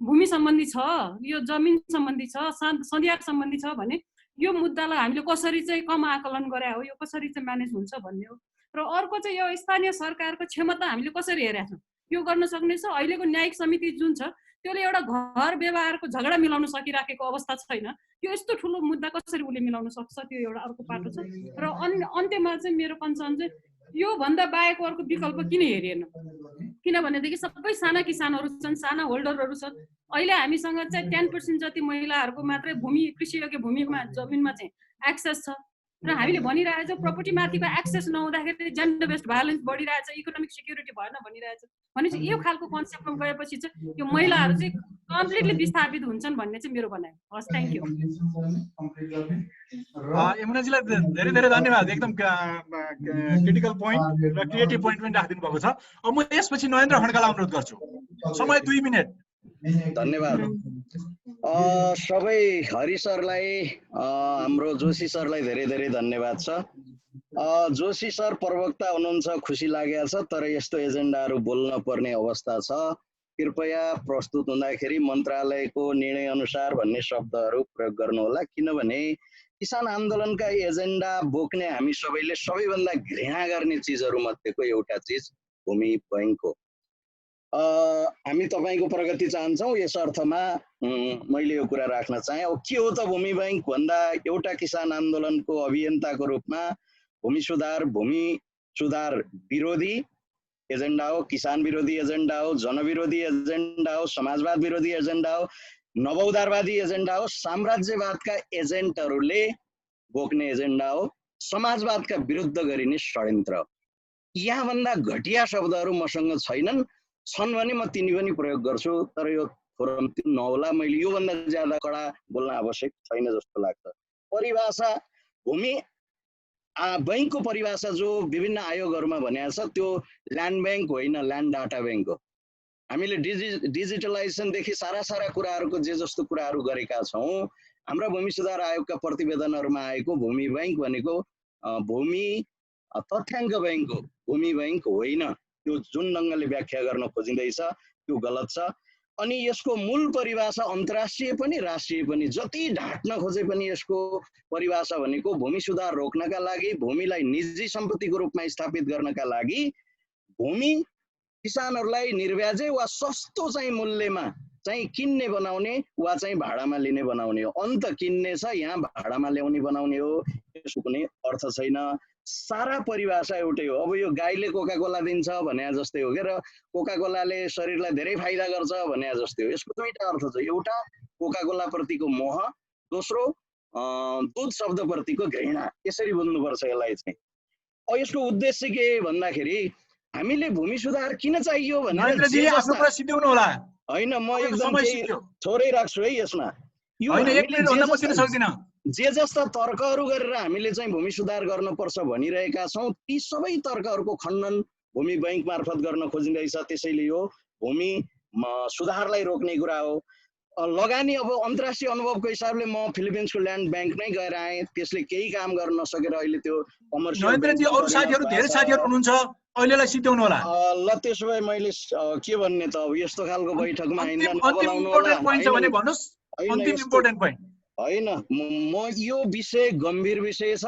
भूमि सम्बन्धी छ, यो जमिन सम्बन्धी छ, सन्धियार सम्बन्धी छ भने यो मुद्दालाई हामीले कसरी चाहिँ कम आकलन गरे हो, यो कसरी चाहिँ म्यानेज हुन्छ भन्ने हो। र अर्को चाहिँ यो स्थानीय सरकारको क्षमता हामीले कसरी हेरेका छौँ, यो गर्न सक्ने छ। अहिलेको न्यायिक समिति जुन छ त्यसले एउटा घर व्यवहारको झगडा मिलाउन सकिराखेको अवस्था छैन, यो यस्तो ठुलो मुद्दा कसरी उसले मिलाउन सक्छ, त्यो एउटा अर्को पाटो छ। र अन्त्यमा चाहिँ मेरो कन्सर्न चाहिँ यो भन्दा बाहेक अर्को विकल्प किन हेरिएन, किनभनेदेखि सबै साना किसानहरू छन्, साना होल्डरहरू छन्। अहिले हामीसँग चाहिँ 10% जति महिलाहरूको मात्रै भूमि कृषियोग्य भूमिमा जमिनमा चाहिँ एक्सेस छ र हामीले भनिरहेको छौँ प्रपर्टी माथिको एक्सेस नहुँदाखेरि जेन्डर बेस्ड भायोलेन्स बढिरहेछ, इकोनोमिक सिक्युरिटी भएन भनिरहेछ। भनेपछि यो खालको कन्सेप्टमा गएपछि चाहिँ यो महिलाहरू चाहिँ कम्प्लिटली विस्थापित हुन्छन् भन्ने चाहिँ मेरो भनाइ। हस्, थ्याङ्क यू। यमुनाजीलाई धेरै धेरै धन्यवाद, एकदम क्रिटिकल पोइन्ट र क्रिएटिभ पोइन्ट पनि राखिदिनु भएको छ। अब म यसपछि नरेन्द्र खड्कालाई अनुरोध गर्छु, समय 2 मिनट। धन्यवाद सबै हरि सरलाई, हाम्रो जोशी सरलाई धेरै धेरै धन्यवाद छ। जोशी सर प्रवक्ता हुनुहुन्छ, खुसी लागेको छ, तर यस्तो एजेन्डाहरू बोल्न पर्ने अवस्था छ। कृपया प्रस्तुत हुँदाखेरि मन्त्रालयको निर्णय अनुसार भन्ने शब्दहरू प्रयोग गर्नुहोला, किनभने किसान आन्दोलनका एजेन्डा बोक्ने हामी सबैले सबैभन्दा घृणा गर्ने चिजहरू मध्येको एउटा चिज भूमि बैङ्क हो। हामी तपाईँको प्रगति चाहन्छौँ, यस अर्थमा मैले यो कुरा राख्न चाहेँ। अब के हो त भूमि बैङ्क भन्दा, एउटा किसान आन्दोलनको अभियन्ताको रूपमा भूमि सुधार विरोधी एजेन्डा हो, किसान विरोधी एजेन्डा हो, जनविरोधी एजेन्डा हो, समाजवाद विरोधी एजेन्डा हो, नवउदारवादी एजेन्डा हो, साम्राज्यवादका एजेन्टहरूले बोक्ने एजेन्डा हो, समाजवादका विरुद्ध गरिने षड्यन्त्र। यहाँभन्दा घटिया शब्दहरू मसँग छैनन्, छन् भने म तिनी पनि प्रयोग गर्छु, तर यो फोरम नहोला। मैले योभन्दा ज्यादा कडा बोल्न आवश्यक छैन जस्तो लाग्छ। परिभाषा भूमि बैङ्कको परिभाषा जो विभिन्न आयोगहरूमा भनेको छ त्यो ल्यान्ड ब्याङ्क होइन, ल्यान्ड डाटा ब्याङ्क हो। हामीले डिजिटलाइजेसनदेखि सारा कुराहरूको जे जस्तो कुराहरू गरेका छौँ, हाम्रा भूमि सुधार आयोगका प्रतिवेदनहरूमा आएको भूमि बैङ्क भनेको भूमि तथ्याङ्क बैङ्क हो, भूमि बैङ्क होइन। त्यो जुन ढङ्गले व्याख्या गर्न खोजिँदैछ त्यो गलत छ। अनि यसको मूल परिभाषा अन्तर्राष्ट्रिय पनि राष्ट्रिय पनि जति ढाँट्न खोजे पनि यसको परिभाषा भनेको भूमि सुधार रोक्नका लागि, भूमिलाई निजी सम्पत्तिको रूपमा स्थापित गर्नका लागि, भूमि किसानहरूलाई निर्व्याजे वा सस्तो चाहिँ मूल्यमा चाहिँ किन्ने बनाउने वा चाहिँ भाडामा लिने बनाउने हो। अन्त किन्ने छ, यहाँ भाडामा ल्याउने बनाउने हो, यसको कुनै अर्थ छैन। सारा परिभाषा एउटै हो। अब यो गाईले कोका कोला दिन्छ भने जस्तै हो क्या, र कोका कोलाले शरीरलाई धेरै फाइदा गर्छ भने जस्तै हो। यसको दुईटा अर्थ छ, एउटा कोका कोला प्रतिको मोह, दोस्रो दुध शब्द प्रतिको घृणा। यसरी बुझ्नुपर्छ यसलाई चाहिँ। यसको उद्देश्य के भन्दाखेरि हामीले भूमि सुधार किन चाहियो भनेर नरेन्द्रजी आफ्नो कुरा सिध्याउनु होला। होइन, म एकदम समय केही सिध्यो। थोरै राख्छु है यसमा। यो होइन, 1 हामीले मिनेट भन्दा म दिन सक्दिनँ। जे जस्ता तर्कहरू गरेर हामीले चाहिँ भूमि सुधार गर्नुपर्छ भनिरहेका छौँ, ती सबै तर्कहरूको खण्डन भूमि बैंक मार्फत गर्न खोजिँदैछ। त्यसैले यो भूमि सुधारलाई रोक्ने कुरा हो। लगानी अब अन्तर्राष्ट्रिय अनुभवको हिसाबले म फिलिपिन्सको ल्यान्ड ब्याङ्क नै गएर आएँ, त्यसले केही काम गर्न नसकेर अहिले त्यो कमर्सियल नरेन्द्रजी अरू साथीहरू धेरै साथीहरू हुनुहुन्छ, अहिलेलाई सिध्याउनु होला। ल त्यसो भए मैले के भन्ने त अब यस्तो खालको बैठकमा आइन्दा अन्तिम नबोलाउनु होला। इम्पोर्टेन्ट पोइन्ट छ भने भन्नुहोस्। अन्तिम इम्पोर्टेन्ट पोइन्ट होइन, म यो विषय गम्भीर विषय छ,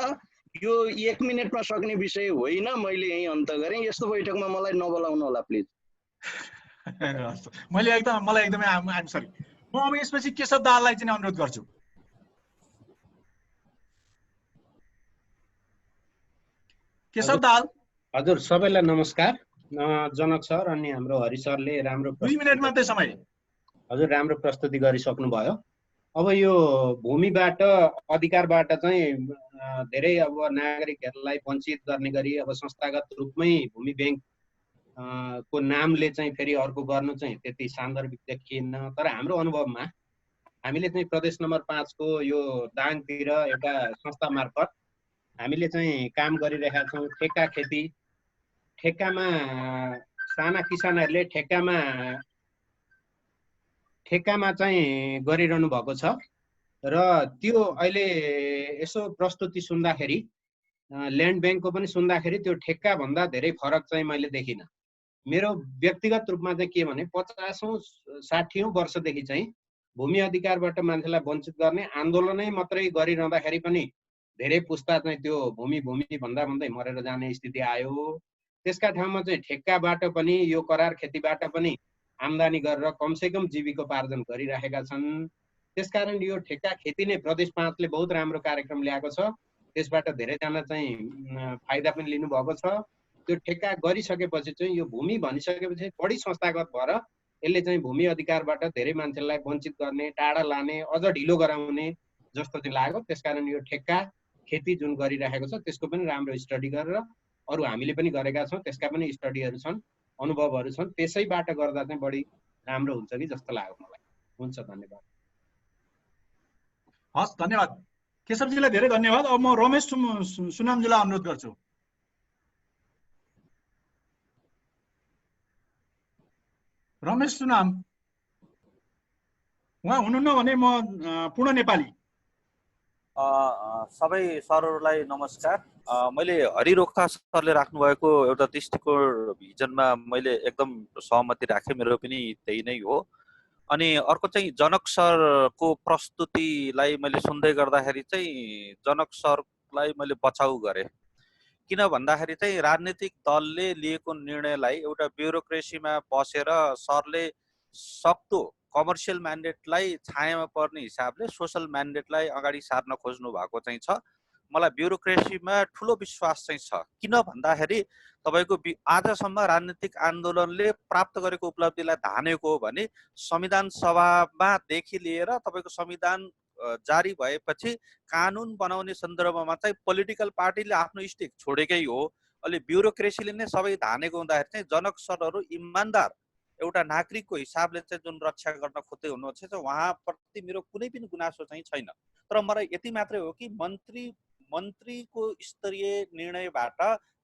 यो 1 मिनेटमा सक्ने विषय होइन। मैले यही अन्त गरेँ। यस्तो बैठकमा मलाई नबोलाउनु होला प्लिज। मलाई एकदमै आइम सरी। म अब यसपछि केशव दाहाललाई चाहिँ अनुरोध गर्छु। केशव दाहाल। हजुर, सबैलाई नमस्कार। जनक सर अनि हाम्रो हरि सरले राम्रो 2 मिनेट मात्रै समय। हजुर, राम्रो प्रस्तुति गरिसक्नु भयो। अब यो भूमिबाट अधिकारबाट चाहिँ धेरै अब नागरिकहरूलाई वञ्चित गर्ने गरी अब संस्थागत रूपमै भूमि बैंक को नामले चाहिँ फेरि अर्को गर्नु चाहिँ त्यति सान्दर्भिक देखिएन। तर हाम्रो अनुभवमा हामीले चाहिँ प्रदेश नम्बर 5 को यो दाङतिर एउटा संस्था मार्फत हामीले चाहिँ काम गरिरहेका छौँ। ठेक्का खेती, ठेक्कामा साना किसानहरूले ठेक्कामा चाहिँ गरिरहनु भएको छ। र त्यो अहिले यसो प्रस्तुति सुन्दाखेरि, ल्यान्ड ब्याङ्कको पनि सुन्दाखेरि त्यो ठेक्का भन्दा धेरै फरक चाहिँ मैले देखिनँ। मेरो व्यक्तिगत रूपमा चाहिँ के भने 50औं 60औं वर्षदेखि चाहिँ भूमि अधिकारबाट मान्छेलाई वञ्चित गर्ने आन्दोलनै मात्रै गरिरहँदाखेरि पनि धेरै पुस्ता चाहिँ त्यो भूमि भन्दा भन्दै मरेर जाने स्थिति आयो। त्यसका ठाउँमा चाहिँ ठेक्काबाट पनि यो करार खेतीबाट पनि आम्दानी गरेर कमसेकम जीविकोपार्जन गरिरहेका छन्। त्यसकारण यो ठेक्का खेती नै प्रदेश 5 ले बहुत राम्रो कार्यक्रम ल्याएको छ। त्यसबाट धेरैजना चाहिँ फाइदा पनि लिनुभएको छ। त्यो ठेक्का गरिसकेपछि चाहिँ यो भूमि भनिसकेपछि बढी संस्थागत भएर यसले चाहिँ भूमि अधिकारबाट धेरै मान्छेलाई वञ्चित गर्ने, टाढा लाने, अझ ढिलो गराउने जस्तो चाहिँ लाग्यो। त्यसकारण यो ठेक्का खेती जुन गरिरहेको छ त्यसको पनि राम्रो स्टडी गरेर, अरू हामीले पनि गरेका छौँ, त्यसका पनि स्टडीहरू छन्, अनुभवहरू छन्, त्यसैबाट गर्दा चाहिँ बढी राम्रो हुन्छ कि जस्तो लाग्यो मलाई। हुन्छ, धन्यवाद। हस्, धन्यवाद केशवजीलाई, धेरै धन्यवाद। अब म रमेश सुनामजीलाई अनुरोध गर्छु। रमेश सुनाम उहाँ हुनुहुन्न भने म पूर्ण नेपाली। सबै सरहरूलाई नमस्कार। मैले हरिरोका सरले राख्नुभएको एउटा दृष्टिकोण भिजनमा मैले एकदम सहमति राखेँ, मेरो पनि त्यही नै हो। अनि अर्को चाहिँ जनक सरको प्रस्तुतिलाई मैले सुन्दै गर्दाखेरि चाहिँ जनक सरलाई मैले बचाउ गरेँ। किन भन्दाखेरि चाहिँ राजनीतिक दलले लिएको निर्णयलाई एउटा ब्युरोक्रेसीमा बसेर सरले सक्दो कमर्सियल म्यान्डेटलाई छायामा पर्ने हिसाबले सोसल म्यान्डेटलाई अगाडि सार्न खोज्नु भएको चाहिँ छ। मलाई ब्युरोक्रेसीमा ठुलो विश्वास चाहिँ छ। किन भन्दाखेरि तपाईँको आजसम्म राजनीतिक आन्दोलनले प्राप्त गरेको उपलब्धिलाई धानेको हो भने संविधान सभामा देखि लिएर तपाईँको संविधान जारी भएपछि कानुन बनाउने सन्दर्भमा चाहिँ पोलिटिकल पार्टीले आफ्नो स्टेक छोडेकै हो। अहिले ब्युरोक्रेसीले नै सबै धानेको हुँदाखेरि चाहिँ जनक सरहरू इमान्दार एउटा नागरिकको हिसाबले चाहिँ जुन रक्षा गर्न खोज्दै हुनुहुन्छ चाहिँ उहाँप्रति मेरो कुनै पनि गुनासो चाहिँ छैन। तर मलाई यति मात्रै हो कि मन्त्रीको स्तरीय निर्णयबाट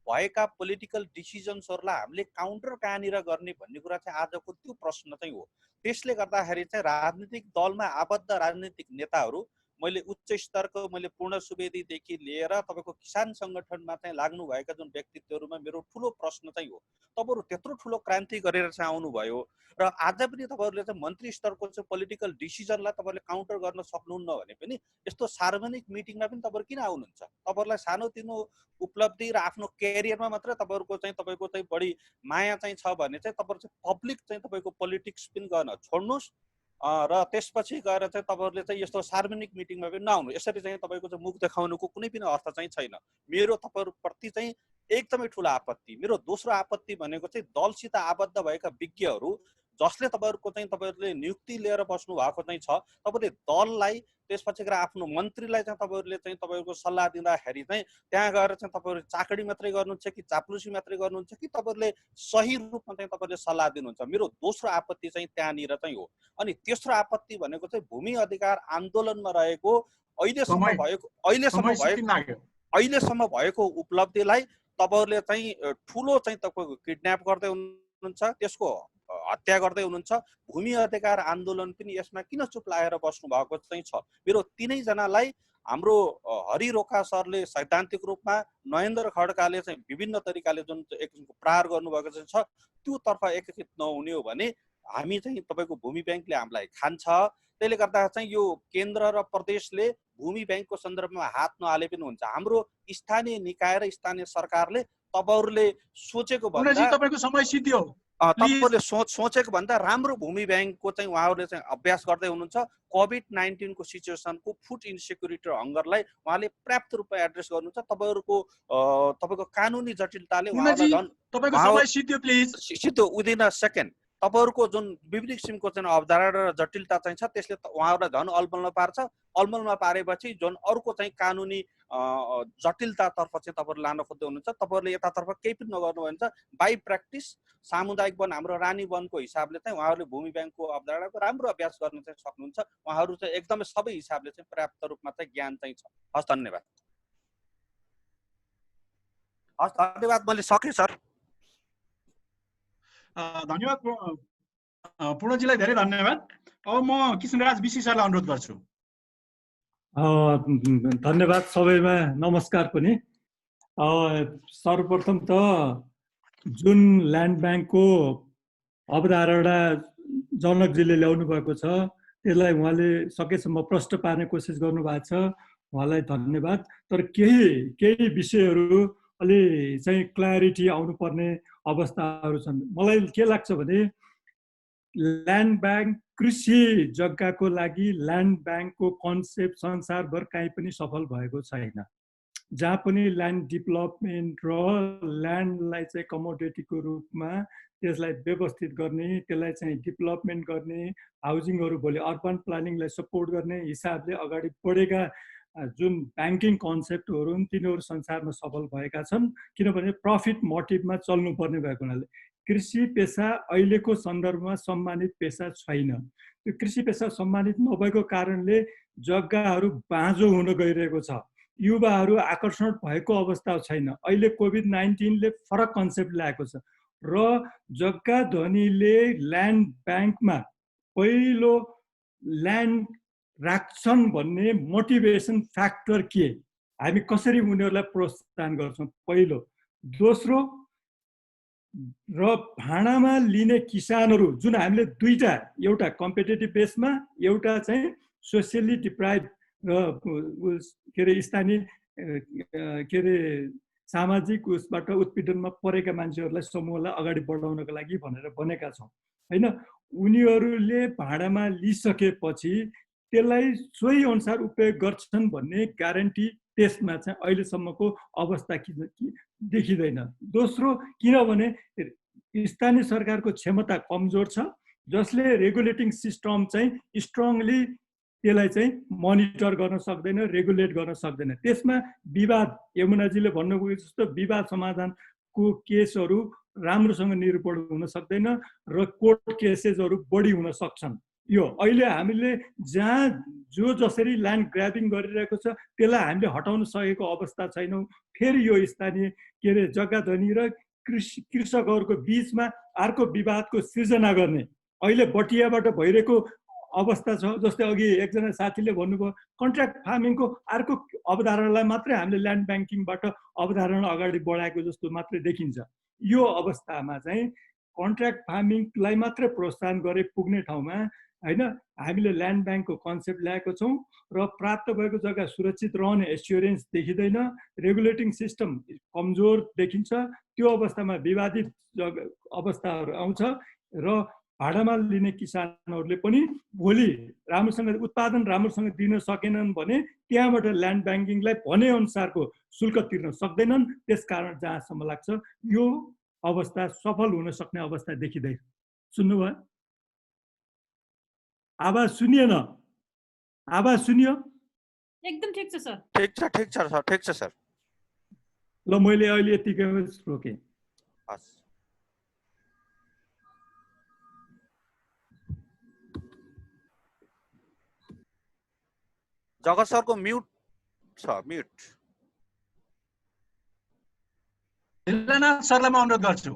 भएका पोलिटिकल डिसिजन्सहरूलाई हामीले काउन्टर कहाँनिर गर्ने भन्ने कुरा चाहिँ आजको त्यो प्रश्न चाहिँ हो। त्यसले गर्दाखेरि चाहिँ राजनीतिक दलमा आबद्ध राजनीतिक नेताहरू, मैले उच्च स्तरको मैले पूर्ण सुवेदीदेखि लिएर तपाईँको किसान सङ्गठनमा चाहिँ लाग्नुभएका जुन व्यक्तित्वहरूमा मेरो ठुलो प्रश्न चाहिँ हो, तपाईँहरू त्यत्रो ठुलो क्रान्ति गरेर चाहिँ आउनुभयो र आज पनि तपाईँहरूले चाहिँ मन्त्री स्तरको चाहिँ पोलिटिकल डिसिजनलाई तपाईँहरूले काउन्टर गर्न सक्नुहुन्न भने पनि यस्तो सार्वजनिक मिटिङमा पनि तपाईँहरू किन आउनुहुन्छ? तपाईँहरूलाई सानोतिनो उपलब्धि र आफ्नो क्यारियरमा मात्रै तपाईँहरूको चाहिँ बढी माया चाहिँ छ भने चाहिँ तपाईँहरू चाहिँ पब्लिक चाहिँ तपाईँको पोलिटिक्स पनि गर्न छोड्नुहोस् र त्यसपछि गएर चाहिँ तपाईँहरूले चाहिँ यस्तो सार्वजनिक मिटिङमा पनि नआउनु। यसरी चाहिँ तपाईँको चाहिँ मुख देखाउनुको कुनै पनि अर्थ चाहिँ छैन। मेरो तपाईँहरूप्रति चाहिँ एकदमै ठुलो आपत्ति। मेरो दोस्रो आपत्ति भनेको चाहिँ दलसित आबद्ध भएका विज्ञहरू जसले तपाईँहरूले नियुक्ति लिएर बस्नु भएको चाहिँ छ, तपाईँले दललाई त्यसपछि गएर आफ्नो मन्त्रीलाई चाहिँ तपाईँहरूले चाहिँ तपाईँहरूको सल्लाह दिँदाखेरि चाहिँ त्यहाँ गएर चाहिँ तपाईँहरू चाकडी मात्रै गर्नुहुन्छ कि चाप्लुसी मात्रै गर्नुहुन्छ कि तपाईँहरूले सही रूपमा चाहिँ तपाईँहरूले सल्लाह दिनुहुन्छ? मेरो दोस्रो आपत्ति चाहिँ त्यहाँनिर चाहिँ हो। अनि तेस्रो आपत्ति भनेको चाहिँ भूमि अधिकार आन्दोलनमा रहेको अहिलेसम्म भएको उपलब्धिलाई तपाईँहरूले चाहिँ ठुलो चाहिँ तपाईँको किडन्याप गर्दै हुनुहुन्छ, त्यसको हत्या गर्दै हुनुहुन्छ। भूमि अधिकार आन्दोलन पनि यसमा किन चुप लागेर बस्नु भएको चाहिँ छ? मेरो तीनैजनालाई हाम्रो हरि रोका सरले सैद्धान्तिक रूपमा, नरेन्द्र खड्काले चाहिँ विभिन्न तरिकाले जुन एक किसिमको प्रहार गर्नुभएको चाहिँ छ, त्यो तर्फ एकीकृत नहुने हो भने हामी चाहिँ तपाईँको भूमि ब्याङ्कले हामीलाई खान्छ। त्यसले गर्दा चाहिँ यो केन्द्र र प्रदेशले भूमि ब्याङ्कको सन्दर्भमा हात नहाले पनि हुन्छ। हाम्रो स्थानीय निकाय र स्थानीय सरकारले तपाईँहरूले सोचेको भन्दा तपाईँको समय सिद्धियो, तपाईँहरूले सोचेको भन्दा राम्रो भूमि ब्याङ्कको चाहिँ उहाँहरूले चाहिँ अभ्यास गर्दै हुनुहुन्छ। कोभिड-19 को सिचुएसनको फुड इन्सेक्युरिटी र हङ्गरलाई उहाँले पर्याप्त रूपमा एड्रेस गर्नुहुन्छ। तपाईँको कानुनी जटिलताले सिद्धो विदिन अ सेकेन्ड तपाईँहरूको जुन विभिन्न किसिमको चाहिँ अवधारणा र जटिलता चाहिँ छ त्यसले उहाँहरूलाई झन् अलमलमा पार्छ। अलमलमा पारेपछि जुन अर्को चाहिँ कानुनी जटिलतातर्फ चाहिँ तपाईँहरू लान खोज्दै हुनुहुन्छ। तपाईँहरूले यतातर्फ केही पनि नगर्नु भन्छ। बाई प्र्याक्टिस सामुदायिक वन हाम्रो रानी वनको हिसाबले चाहिँ उहाँहरूले भूमि ब्याङ्कको अवधारणाको राम्रो अभ्यास गर्न चाहिँ सक्नुहुन्छ। उहाँहरू चाहिँ एकदमै सबै हिसाबले चाहिँ पर्याप्त रूपमा चाहिँ ज्ञान चाहिँ छ। हस्, धन्यवाद। हस्, धन्यवाद। मैले सकेँ सर। धन्यवाद पूर्णजीलाई, धेरै धन्यवाद। अब म किशनराज विशी सरलाई अनुरोध गर्छु। धन्यवाद सबैमा नमस्कार पनि। सर्वप्रथम त जुन ल्यान्ड ब्याङ्कको अवधारणा जनकजीले ल्याउनु भएको छ त्यसलाई उहाँले सकेसम्म प्रष्ट पार्ने कोसिस गर्नुभएको छ, उहाँलाई धन्यवाद। तर केही विषयहरू अलि चाहिँ क्ल्यारिटी आउनुपर्ने अवस्थाहरू छन्। मलाई के लाग्छ भने ल्यान्ड ब्याङ्क कृषि जग्गाको लागि ल्यान्ड ब्याङ्कको कन्सेप्ट संसारभर कहीँ पनि सफल भएको छैन। जहाँ पनि ल्यान्ड डेभलपमेन्ट र ल्यान्डलाई चाहिँ कमोडिटीको रूपमा त्यसलाई व्यवस्थित गर्ने, त्यसलाई चाहिँ डेभलपमेन्ट गर्ने, हाउसिङहरू भोलि अर्बन प्लानिङलाई सपोर्ट गर्ने हिसाबले अगाडि बढेका जुन ब्याङ्किङ कन्सेप्टहरू तिनीहरू संसारमा सफल भएका छन्। किनभने प्रफिट मोटिभमा चल्नुपर्ने भएको हुनाले कृषि पेसा अहिलेको सन्दर्भमा सम्मानित पेसा छैन। त्यो कृषि पेसा सम्मानित नभएको कारणले जग्गाहरू बाँझो हुन गइरहेको छ, युवाहरू आकर्षण भएको अवस्था छैन। अहिले कोभिड-19ले फरक कन्सेप्ट ल्याएको छ र जग्गा धनीले ल्यान्ड ब्याङ्कमा पहिलो ल्यान्ड राख्छन् भन्ने मोटिभेसन फ्याक्टर के, हामी कसरी उनीहरूलाई प्रोत्साहन गर्छौँ पहिलो। दोस्रो, र भाडामा लिने किसानहरू जुन हामीले दुईटा, एउटा कम्पिटेटिभ बेसमा, एउटा चाहिँ सोसियली डिप्राइभ र के अरे स्थानीय के अरे सामाजिक उसबाट उत्पीडनमा परेका मान्छेहरूलाई समूहलाई अगाडि बढाउनको लागि भनेर बनेका छौँ हैन। उनीहरूले भाडामा लिइसकेपछि त्यसलाई सोही अनुसार उपयोग गर्छन् भन्ने ग्यारेन्टी त्यसमा चाहिँ अहिलेसम्मको अवस्था देखिँदैन। दोस्रो, किनभने स्थानीय सरकारको क्षमता कमजोर छ, जसले रेगुलेटिङ सिस्टम चाहिँ स्ट्रङली त्यसलाई चाहिँ मोनिटर गर्न सक्दैन, रेगुलेट गर्न सक्दैन। त्यसमा विवाद, यमुनाजीले भन्नुभयो जस्तो विवाद समाधानको केसहरू राम्रोसँग निरूपण हुन सक्दैन र कोर्ट केसेसहरू बढी हुन सक्छन्। यो अहिले हामीले जहाँ जो जसरी ल्यान्ड ग्राबिङ गरिरहेको छ त्यसलाई हामीले हटाउन सकेको अवस्था छैनौँ। फेरि यो स्थानीय के अरे जग्गा धनी र कृषकहरूको बिचमा अर्को विवादको सृजना गर्ने अहिले बटियाबाट भइरहेको अवस्था छ। जस्तै अघि एकजना साथीले भन्नुभयो कन्ट्र्याक्ट फार्मिङको अर्को अवधारणालाई मात्रै हामीले ल्यान्ड ब्याङ्किङबाट अवधारणा अगाडि बढाएको जस्तो मात्रै देखिन्छ। यो अवस्थामा चाहिँ कन्ट्र्याक्ट फार्मिङलाई मात्रै प्रोत्साहन गरे पुग्ने ठाउँमा हैन, हामीले ल्यान्ड ब्याङ्कको कन्सेप्ट ल्याएको छौँ र प्राप्त भएको जग्गा सुरक्षित रहने एस्योरेन्स देखिँदैन, रेगुलेटिङ सिस्टम कमजोर देखिन्छ। त्यो अवस्थामा विवादित अवस्थाहरू आउँछ र भाडामा लिने किसानहरूले पनि भोलि राम्रोसँग उत्पादन राम्रोसँग दिन सकेनन् भने त्यहाँबाट ल्यान्ड ब्याङ्किङलाई भने अनुसारको शुल्क तिर्न सक्दैनन्। त्यसकारण जहाँसम्म लाग्छ यो अवस्था सफल हुन सक्ने अवस्था देखिँदैन। सुन्नुभयो? आवाज सुनिएन? आवाज सुनियो? एकदम ठिक छ सर। ठिक छ सर, ठिक छ सर। ल मैले अहिले यतिकै रोकेँ। हस्। जगत सरको म्युट छ, म्युट। लीलानाथ सरलाई म अनुरोध गर्छु।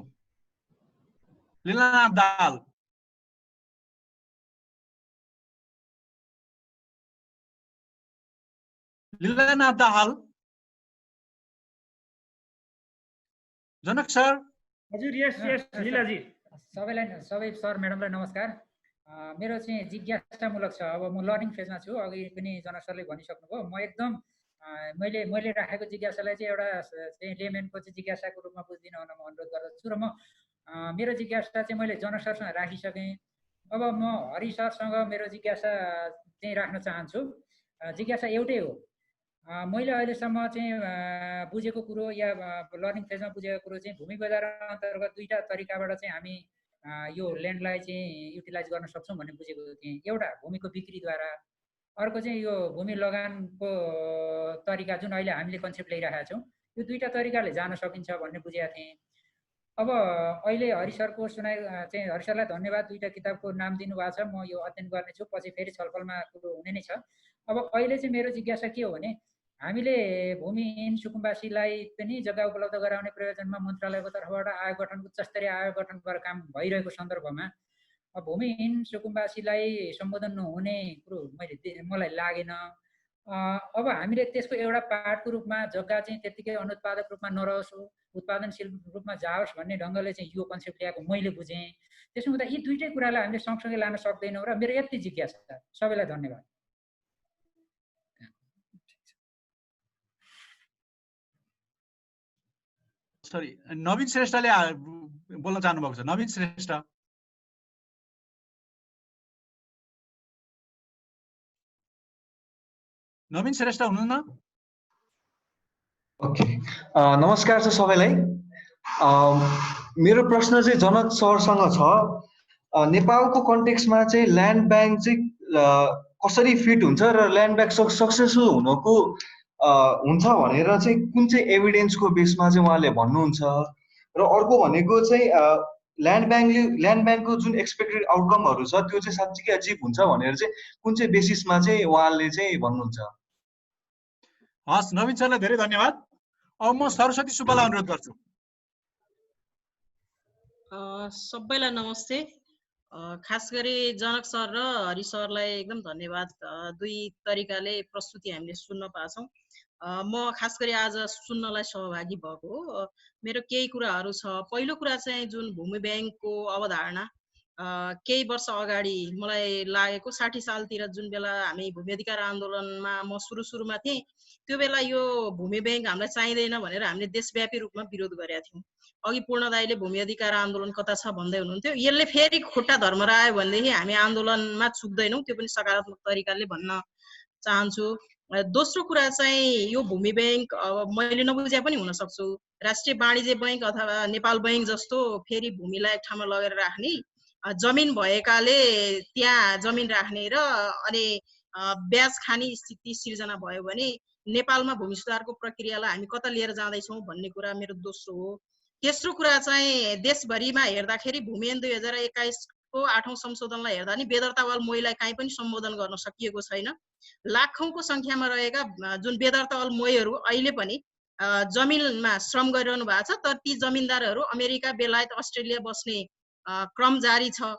लीलानाथ दाहाल। लीलानाथ दाहाल। जनक सर। हजुर, यस लीलाजी। सबै सर म्याडमलाई नमस्कार। मेरो चाहिँ जिज्ञासामूलक छ। अब म लर्निङ फेजमा छु। अघि पनि जनक सरले भनिसक्नुभयो। म एकदम मैले राखेको जिज्ञासालाई चाहिँ एउटा चाहिँ लेमेनको चाहिँ जिज्ञासाको रूपमा बुझिदिन हुन म अनुरोध गर्दछु। र म मेरो जिज्ञासा चाहिँ मैले जनक सरसँग राखिसकेँ। अब म हरि सरसँग मेरो जिज्ञासा चाहिँ राख्न चाहन्छु। जिज्ञासा एउटै हो। मैले अहिलेसम्म चाहिँ बुझेको कुरो या लर्निङ फेजमा बुझेको कुरो चाहिँ भूमि बजार अन्तर्गत दुईटा तरिकाबाट चाहिँ हामी यो ल्यान्डलाई चाहिँ युटिलाइज गर्न सक्छौँ भन्ने बुझेको थिएँ। एउटा भूमिको बिक्रीद्वारा, अर्को चाहिँ यो भूमि लगानको तरिका जुन अहिले हामीले कन्सेप्ट ल्याइरहेका छौँ, यो दुईटा तरिकाले जान सकिन्छ भन्ने बुझेका थिएँ। अब अहिले हरि सरको सुनाइ चाहिँ हरि सरलाई धन्यवाद। दुईटा किताबको नाम दिनुभएको छ, म यो अध्ययन गर्नेछु, पछि फेरि छलफलमा कुरो हुने नै छ। अब अहिले चाहिँ मेरो जिज्ञासा के हो भने, हामीले भूमिहीन सुकुम्बासीलाई पनि जग्गा उपलब्ध गराउने प्रयोजनमा मन्त्रालयको तर्फबाट आयोग गठन, उच्चस्तरीय आयोग गठन गरेर काम भइरहेको सन्दर्भमा भूमिहीन सुकुम्बासीलाई सम्बोधन नहुने कुरो मलाई लागेन। अब हामीले त्यसको एउटा पार्टको रूपमा जग्गा चाहिँ त्यत्तिकै अनुत्पादक रूपमा नरहोस्, उत्पादनशील रूपमा जाओस् भन्ने ढङ्गले चाहिँ यो कन्सेप्ट ल्याएको मैले बुझेँ। त्यसो हुँदा यी दुईटै कुरालाई हामीले सँगसँगै लान सक्दैनौँ र मेरो यति जिज्ञासा छ। सबैलाई धन्यवाद। सरी, नवीन श्रेष्ठले बोल्न चाहनुभएको छ। नवीन श्रेष्ठ। नवीन श्रेष्ठ हुनुहुन्न? ओके, नमस्कार छ सबैलाई। मेरो प्रश्न चाहिँ जनक सरसँग छ। नेपालको कन्टेक्स्टमा चाहिँ ल्यान्ड ब्याङ्क चाहिँ कसरी फिट हुन्छ र ल्यान्ड ब्याङ्क सक्सेसफुल हुनको हुन्छ भनेर चाहिँ कुन चाहिँ एभिडेन्सको बेसमा चाहिँ उहाँले भन्नुहुन्छ? र अर्को भनेको चाहिँ ल्यान्ड ब्याङ्कको जुन एक्सपेक्टेड आउटकमहरू छ त्यो चाहिँ साँच्चीकै अचिभ हुन्छ भनेर चाहिँ कुन चाहिँ बेसिसमा चाहिँ उहाँले चाहिँ भन्नुहुन्छ? हस्, नवीन सरलाई धेरै धन्यवाद। अब म सरस्वती सुब्बालाई अनुरोध गर्छु। सबैलाई नमस्ते। खास गरी जनक सर र हरि सरलाई एकदम धन्यवाद। दुई तरिकाले प्रस्तुति हामीले सुन्न पाछौँ। म खास गरी आज सुन्नलाई सहभागी भएको हो। मेरो केही कुराहरू छ। पहिलो कुरा चाहिँ जुन भूमि ब्याङ्कको अवधारणा केही वर्ष अगाडि मलाई लागेको 60 सालतिर जुन बेला हामी भूमि अधिकार आन्दोलनमा म सुरुमा थिएँ, त्यो बेला यो भूमि ब्याङ्क हामीलाई चाहिँदैन भनेर हामीले देशव्यापी रूपमा विरोध गरेका थियौँ। अघि पूर्ण दाइले भूमि अधिकार आन्दोलन कता छ भन्दै हुनुहुन्थ्यो। यसले फेरि खुट्टा धर्मरा आयो भनेदेखि हामी आन्दोलनमा चुक्दैनौँ, त्यो पनि सकारात्मक तरिकाले भन्न चाहन्छु। दोस्रो कुरा चाहिँ यो भूमि ब्याङ्क अब मैले नबुझे पनि हुन सक्छु, राष्ट्रिय वाणिज्य बैङ्क अथवा नेपाल बैङ्क जस्तो फेरि भूमिलाई एक ठाउँमा लगेर राख्ने, जमिन भएकाले त्यहाँ जमिन राख्ने र अनि ब्याज खाने स्थिति सिर्जना भयो भने नेपालमा भूमि सुधारको प्रक्रियालाई हामी कता लिएर जाँदैछौँ भन्ने कुरा मेरो दोस्रो हो। तेस्रो कुरा चाहिँ देशभरिमा हेर्दाखेरि भूमि ऐन 2021 को 8औं संशोधनलाई हेर्दा नि बेदर्तावाल मोहीलाई काहीँ पनि सम्बोधन गर्न सकिएको छैन। लाखौंको संख्यामा रहेका जुन बेदर्तावाल मोहीहरू अहिले पनि जमिनमा श्रम गरिरहनु भएको छ, तर ती जमिनदारहरू अमेरिका, बेलायत, अस्ट्रेलिया बस्ने क्रम जारी छ।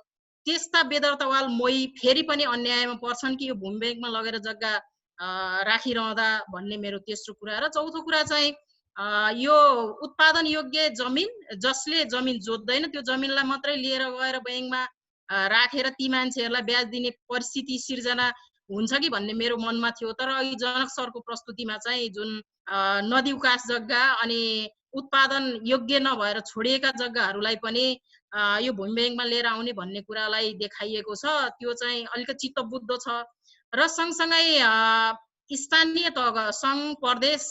त्यस्ता बेदर्तावाल मोही फेरि पनि अन्यायमा पर्छन् कि यो भूमि ब्याङ्कमा लगेर जग्गा राखिरहँदा भन्ने मेरो तेस्रो कुरा। र चौथो कुरा चाहिँ यो उत्पादन योग्य जमिन जसले जमिन जोत्दैन त्यो जमिनलाई मात्रै लिएर गएर ब्याङ्कमा राखेर ती मान्छेहरूलाई ब्याज दिने परिस्थिति सिर्जना हुन्छ कि भन्ने मेरो मनमा थियो। तर अघि जनक सरको प्रस्तुतिमा चाहिँ जुन नदी उकास जग्गा अनि उत्पादन योग्य नभएर छोडिएका जग्गाहरूलाई पनि यो भूमि ब्याङ्कमा लिएर आउने भन्ने कुरालाई देखाइएको छ। त्यो चाहिँ अलिकति चित्तबुद्ध छ। र सँगसँगै स्थानीय तह, सङ्घ प्रदेश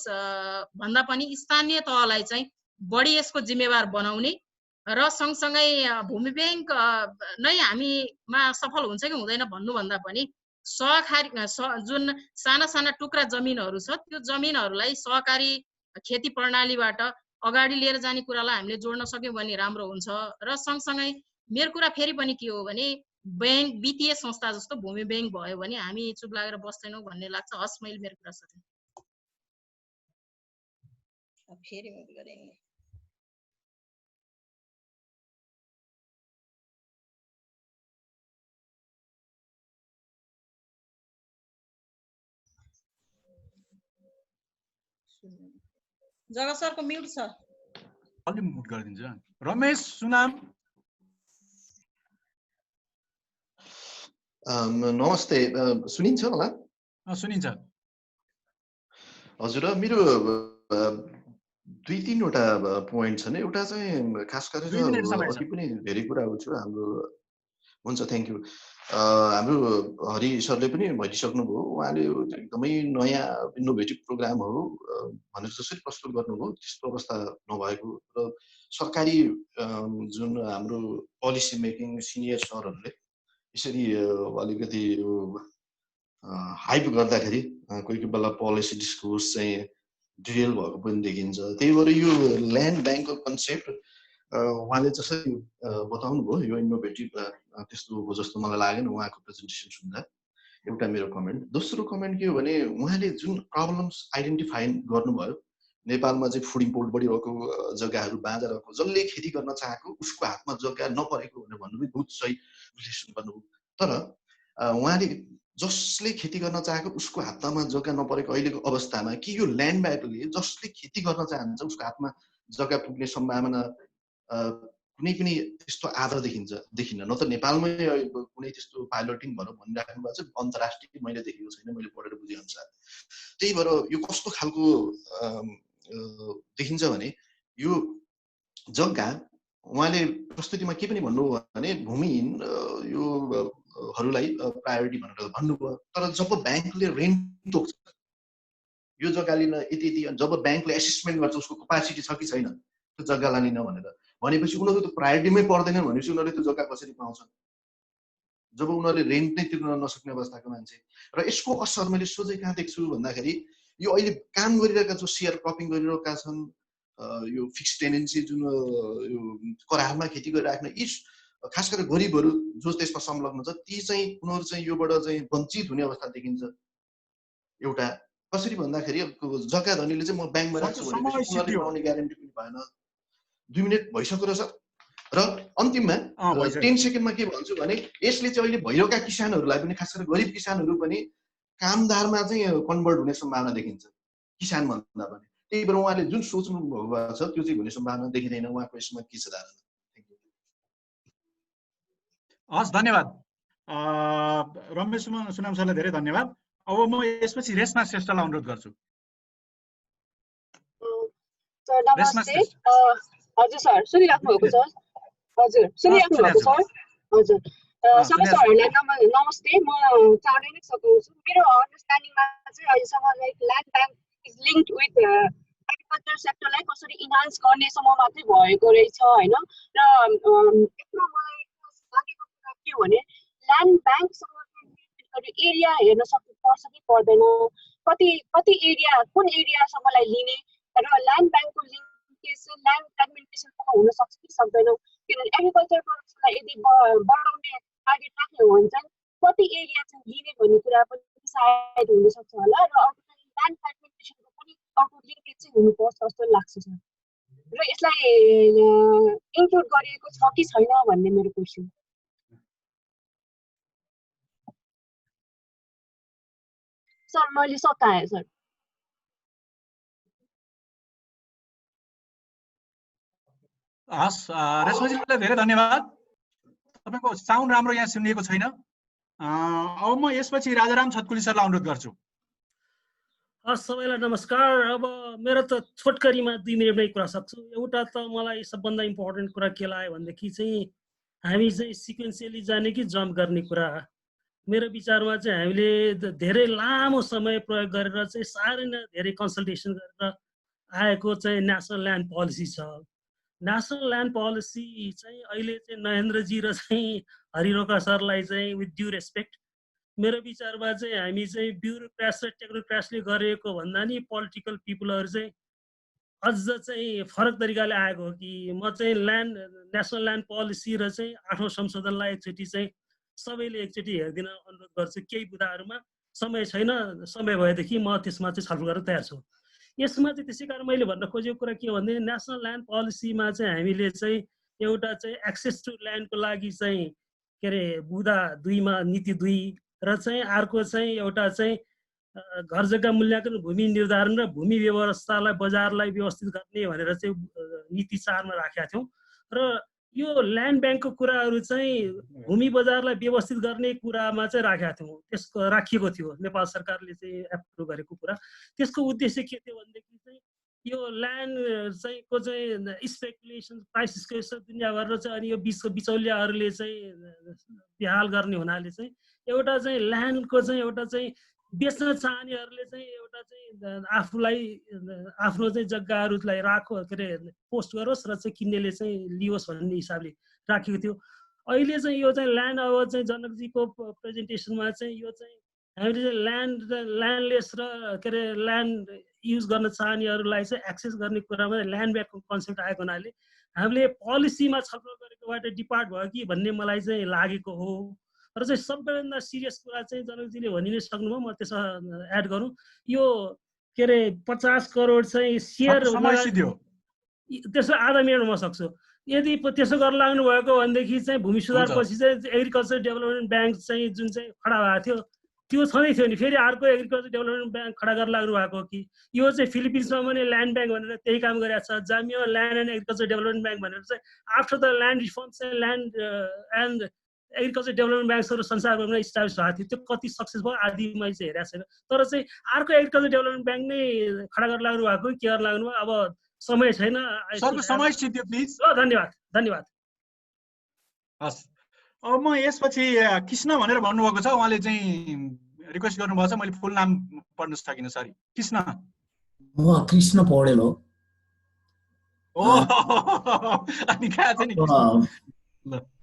भन्दा पनि स्थानीय तहलाई चाहिँ बढी यसको जिम्मेवार बनाउने र सँगसँगै भूमि ब्याङ्क नै हामीमा सफल हुन्छ कि हुँदैन भन्नुभन्दा पनि सहकारी जुन साना साना टुक्रा जमिनहरू छ त्यो जमिनहरूलाई सहकारी खेती प्रणालीबाट अगाडि लिएर जाने कुरालाई हामीले जोड्न सक्यौँ भने राम्रो हुन्छ। र सँगसँगै मेरो कुरा फेरि पनि के हो भने ब्याङ्क वित्तीय संस्था जस्तो भूमि ब्याङ्क भयो भने हामी चुप लागेर बस्दैनौँ भन्ने लाग्छ। हस्, मैले मेरो कुरा सकेँ। फेरि मैले गरेँ। जगत सरको म्युट छ। अलि म्युट गरिदिन्छु। रमेश सुनाम। नमस्ते, सुनिन्छ होला? सुनिन्छ। हजुर, मेरो 2-3वटा पोइन्ट छन्। एउटा चाहिँ खास गरेर अघि पनि धेरै कुरा छु हाम्रो। हुन्छ, थ्याङ्क यू। हाम्रो हरि सरले पनि भनिसक्नुभयो। उहाँले एकदमै नयाँ इनोभेटिभ प्रोग्रामहरू भनेर जसरी प्रस्तुत गर्नुभयो त्यस्तो अवस्था नभएको र सरकारी जुन हाम्रो पोलिसी मेकिङ सिनियर सरहरूले यसरी अलिकति हाइप गर्दाखेरि कोही कोही बेला पोलिसी डिस्कोर्स चाहिँ डिरेल भएको पनि देखिन्छ। त्यही भएर यो ल्यान्ड ब्याङ्कको कन्सेप्ट उहाँले जसरी बताउनु भयो यो इनोभेटिभ त्यस्तो हो जस्तो मलाई लागेन उहाँको प्रेजेन्टेसन सुन्दा। एउटा मेरो कमेन्ट। दोस्रो कमेन्ट के हो भने उहाँले जुन प्रब्लम्स आइडेन्टिफाई गर्नुभयो, नेपालमा चाहिँ फुड इम्पोर्ट बढिरहेको, जग्गाहरू बाँझा रहेको, जसले खेती गर्न चाहेको उसको हातमा जग्गा नपरेको भनेर भन्नु पनि बहुत सही विश्लेषण गर्नुभयो। तर उहाँले जसले खेती गर्न चाहेको उसको हातमा जग्गा नपरेको अहिलेको अवस्थामा कि यो ल्यान्ड ब्याङ्कले जसले खेती गर्न चाहन्छ उसको हातमा जग्गा पुग्ने सम्भावना कुनै पनि त्यस्तो आधार देखिन्न। न त नेपालमै कुनै त्यस्तो पाइलटिङ भएर भनिराख्नु भएको छ, अन्तर्राष्ट्रिय मैले देखेको छैन, मैले पढेर बुझे अनुसार। त्यही भएर यो कस्तो खालको देखिन्छ भने यो जग्गा उहाँले प्रस्तुतिमा के पनि भन्नुभयो भने भूमिहीन यो हरूलाई प्रायोरिटी भनेर भन्नुभयो। तर जब ब्याङ्कले रेन्ट तोक्छ यो जग्गा लिन यति जब ब्याङ्कले एसेसमेन्ट गर्छ उसको क्यापासिटी छ कि छैन त्यो जग्गालाई लिन भनेर भनेपछि उनीहरू त प्रायोरिटीमै पर्दैन भनेपछि उनीहरूले त्यो जग्गा कसरी पाउँछन् जब उनीहरूले रेन्ट नै तिर्न नसक्ने अवस्थाको मान्छे। र यसको असर मैले सोझै कहाँ देख्छु भन्दाखेरि यो अहिले काम गरिरहेका जो सेयर क्रपिङ गरिरहेका छन्, यो फिक्स टेनेन्सी जुन यो करारमा खेती गरिराख्ने यी खास गरेर गरिबहरू जो त्यसमा संलग्न छ ती चाहिँ उनीहरू चाहिँ योबाट चाहिँ वञ्चित हुने अवस्था देखिन्छ। एउटा कसरी भन्दाखेरि जग्गा धनीले चाहिँ म ब्याङ्कमा राख्छु भनेपछि उनीहरूले पाउने ग्यारेन्टी पनि भएन। 2 मिनट भइसक्यो र सर। र अन्तिममा 10 सेकेन्डमा के भन्छु भने यसले चाहिँ अहिले भइरहेका किसानहरूलाई पनि खास गरेर गरिब किसानहरू पनि कामदारमा चाहिँ कन्भर्ट हुने सम्भावना देखिन्छ किसान भन्दा पनि। त्यही भएर उहाँले जुन सोच्नु भएको छ त्यो चाहिँ हुने सम्भावना देखिँदैन। उहाँको यसमा के छ धारणा? हस्, धन्यवाद रमेश सुनाम सरलाई धेरै धन्यवाद। अब म यसपछि रेशमा श्रेष्ठलाई अनुरोध गर्छु। सर नमस्ते। हजुर सर सुनिराख्नु भएको छ? हजुर सुनिराख्नु भएको छ? हजुर सबै सरहरूलाई नमस्ते। म चाँडै नै सघाउँछु। मेरो अन्डरस्ट्यान्डिङमा चाहिँ अहिलेसम्म like land bank is linked with agriculture सेक्टरलाई कसरी इन्हान्स गर्नेसम्म मात्रै भएको रहेछ होइन। र यसमा मलाई लागेको कुरा के हो भने ल्यान्ड ब्याङ्कसँग एरिया हेर्न सक्नुपर्छ कि पर्दैन, कति एरिया कुन एरियासम्मलाई लिने र ल्यान्ड ब्याङ्कको लिङ्केज चाहिँ ल्यान्ड एडमिनिस्ट्रेसनसँग हुन सक्छ कि सक्दैन। किनभने एग्रिकल्चर प्रोडक्ट्सलाई यदि बढाउने टार्गेट राख्ने हो भने चाहिँ कति एरिया चाहिँ लिने भन्ने कुरा पनि सायद हुनसक्छ होला। र अर्को चाहिँ ल्यान्ड एडमिनिस्ट्रेसनको पनि अर्को लिङ्केज चाहिँ हुनुपर्छ जस्तो लाग्छ सर। र यसलाई इन्क्लुड गरिएको छ कि छैन भन्ने मेरो क्वेसन। सर मैले सताएँ सर। हस्, रेशमाजीलाई धेरै धन्यवाद। तपाईँको साउन्ड राम्रो यहाँ सुनिएको छैन। अब म यसपछि राजाराम छतकुली सरलाई अनुरोध गर्छु। हस्, सबैलाई नमस्कार। अब मेरो त छोटकरीमा 2 मिनटमै कुरा सक्छु। एउटा त मलाई सबभन्दा इम्पोर्टेन्ट कुरा के लाग्यो भनेदेखि चाहिँ हामी चाहिँ सिक्वेन्सियली जाने कि जम्प गर्ने कुरा। मेरो विचारमा चाहिँ हामीले धेरै लामो समय प्रयोग गरेर चाहिँ साह्रै नै धेरै कन्सल्टेसन गरेर आएको चाहिँ नेसनल ल्यान्ड पोलिसी छ। नेसनल ल्यान्ड पोलिसी चाहिँ अहिले चाहिँ नहेन्द्रजी र चाहिँ हरिरोका सरलाई चाहिँ विथ ड्यु रेस्पेक्ट मेरो विचारमा चाहिँ हामी चाहिँ ब्युरोक्राट्स र टेक्नोक्राट्सले गरेको भन्दा नि पोलिटिकल पिपुलहरू चाहिँ अझ चाहिँ फरक तरिकाले आएको हो कि म चाहिँ नेसनल ल्यान्ड पोलिसी र चाहिँ 8औं संशोधनलाई एकचोटि चाहिँ सबैले एकचोटि हेरिदिन अनुरोध गर्छु। केही बुदाहरूमा समय छैन, समय भएदेखि म त्यसमा चाहिँ छलफल गर्न तयार छु। यसमा चाहिँ त्यसै कारण मैले भन्न खोजेको कुरा के हो भने नेसनल ल्यान्ड पोलिसीमा चाहिँ हामीले चाहिँ एउटा चाहिँ एक्सेस टु ल्यान्डको लागि चाहिँ के अरे बुदा 2मा नीति 2 र चाहिँ अर्को चाहिँ एउटा चाहिँ घर जग्गा मूल्याङ्कन भूमि निर्धारण र भूमि व्यवस्थालाई बजारलाई व्यवस्थित गर्ने भनेर चाहिँ नीति 4मा राखेका थियौँ र यो ल्यान्ड ब्याङ्कको कुराहरू चाहिँ भूमि बजारलाई व्यवस्थित गर्ने कुरामा चाहिँ राखेका थियौँ। त्यसको राखिएको थियो नेपाल सरकारले चाहिँ एप्रुभ गरेको कुरा। त्यसको उद्देश्य के थियो भनेदेखि चाहिँ यो ल्यान्ड चाहिँ को चाहिँ स्पेकुलेसन प्राइस स्पेकुलेसन दुनियाँभर चाहिँ अनि यो बिचौलियाहरूले चाहिँ बेहाल गर्ने हुनाले चाहिँ एउटा चाहिँ ल्यान्डको चाहिँ एउटा चाहिँ बेच्न चाहनेहरूले चाहिँ एउटा चाहिँ आफूलाई आफ्नो चाहिँ जग्गाहरूलाई राखो के अरे पोस्ट गरोस् र चाहिँ किन्नेले चाहिँ लियोस् भन्ने हिसाबले राखेको थियो। अहिले चाहिँ यो चाहिँ ल्यान्ड अब चाहिँ जनकजीको प्रेजेन्टेसनमा चाहिँ यो चाहिँ हामीले चाहिँ ल्यान्डलेस र के अरे ल्यान्ड युज गर्न चाहनेहरूलाई चाहिँ एक्सेस गर्ने कुरामा ल्यान्ड ब्याङ्कको कन्सेप्ट आएको हुनाले हामीले पोलिसीमा छलफल गरेकोबाट डिपार्ट भयो कि भन्ने मलाई चाहिँ लागेको हो। र चाहिँ सबैभन्दा सिरियस कुरा चाहिँ जनकजीले भनि नै सक्नुभयो, म त्यसमा एड गरौँ। यो के अरे 50 करोड चाहिँ सेयर त्यसो आधा मिनट म सक्छु। यदि त्यसो गर्न लाग्नु भएको भनेदेखि चाहिँ भूमि सुधारपछि चाहिँ एग्रिकल्चर डेभलपमेन्ट ब्याङ्क चाहिँ जुन चाहिँ खडा भएको थियो त्यो छँदै थियो नि, फेरि अर्को एग्रिकल्चर डेभलपमेन्ट ब्याङ्क खडा गर्न लाग्नु भएको कि यो चाहिँ फिलिपिन्समा पनि ल्यान्ड ब्याङ्क भनेर त्यही काम गरिरहेको छ। जामिया land and agriculture development bank भनेर चाहिँ आफ्टर द ल्यान्ड रिफर्म चाहिँ ल्यान्ड एन्ड एग्रिकल्चर डेभलपमेन्ट ब्याङ्क्सहरू संसारभरमा इस्टाब्लिस भएको थियो। त्यो कति सक्सेस भयो आदि मैले चाहिँ हेरेको छैन, तर चाहिँ अर्को एग्रिकल्चर डेभलपमेन्ट ब्याङ्क नै खडा गर्न लाग्नु भएको के गर्न लाग्नु भयो। अब समय छैन, समय सिद्धियो प्लिज। ल धन्यवाद धन्यवाद। हस्, अब म यसपछि कृष्ण भनेर भन्नुभएको छ, उहाँले चाहिँ रिक्वेस्ट गर्नुभएको छ, मैले फुल नाम पढ्न सकिनँ, सरी। कृष्ण कृष्ण पौडेल हो। अनि कहाँ छ नि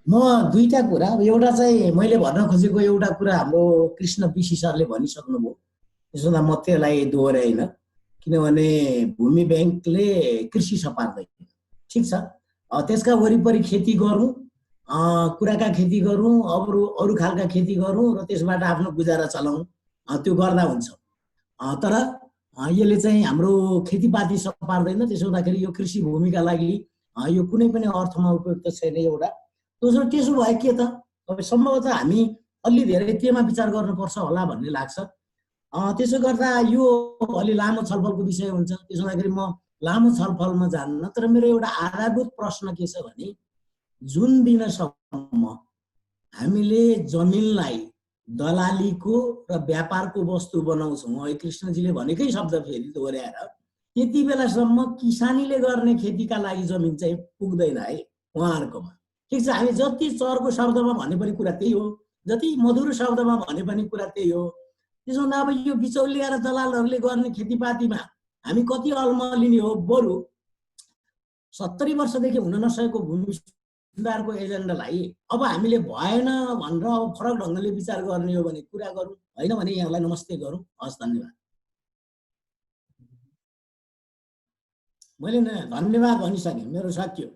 म दुईटा कुरा, एउटा चाहिँ मैले भन्न खोजेको एउटा कुरा हाम्रो कृष्ण बिसी सरले भनिसक्नुभयो, त्यसमा म त्यसलाई दोहोऱ्याइन, किनभने भूमि ब्याङ्कले कृषि सपार्दैन, ठिक छ। त्यसका वरिपरि खेती गरौँ, कुराका खेती गरौँ, अरू खालका खेती गरौँ र त्यसबाट आफ्नो गुजारा चलाउँ, त्यो गर्दा हुन्छ। तर यसले चाहिँ हाम्रो खेतीपाती सपार्दैन। त्यसो हुँदाखेरि यो कृषि भूमिका लागि यो कुनै पनि अर्थमा उपयुक्त छैन एउटा। त्यसो भए के त, अब सम्भवतः हामी अलि धेरै त्यसमा विचार गर्नुपर्छ होला भन्ने लाग्छ। त्यसो गर्दा यो अलि लामो छलफलको विषय हुन्छ, त्यसो हुँदाखेरि म लामो छलफलमा जान्न। तर मेरो एउटा आधारभूत प्रश्न के छ भने जुन दिनसम्म हामीले जमिनलाई दलालीको र व्यापारको वस्तु बनाउँछौँ, अहिले कृष्णजीले भनेकै शब्द फेरि दोहोऱ्याएर, त्यति बेलासम्म किसानीले गर्ने खेतीका लागि जमिन चाहिँ पुग्दैन है उहाँहरूकोमा, ठिक छ। हामी जति चरको शब्दमा भने पनि कुरा त्यही हो, जति मधुर शब्दमा भने पनि कुरा त्यही हो। त्यसो हुँदा अब यो बिचौलिया र दलालहरूले गर्ने खेतीपातीमा हामी कति अल्मलिने हो। बरु 70 वर्षदेखि हुन नसकेको भूमि सुधारको एजेन्डालाई अब हामीले भएन भनेर अब फरक ढङ्गले विचार गर्ने हो भने कुरा गरौँ, होइन भने यहाँलाई नमस्ते गरौँ। हस्, धन्यवाद। मैले धन्यवाद भनिसकेँ, मेरो सकियो।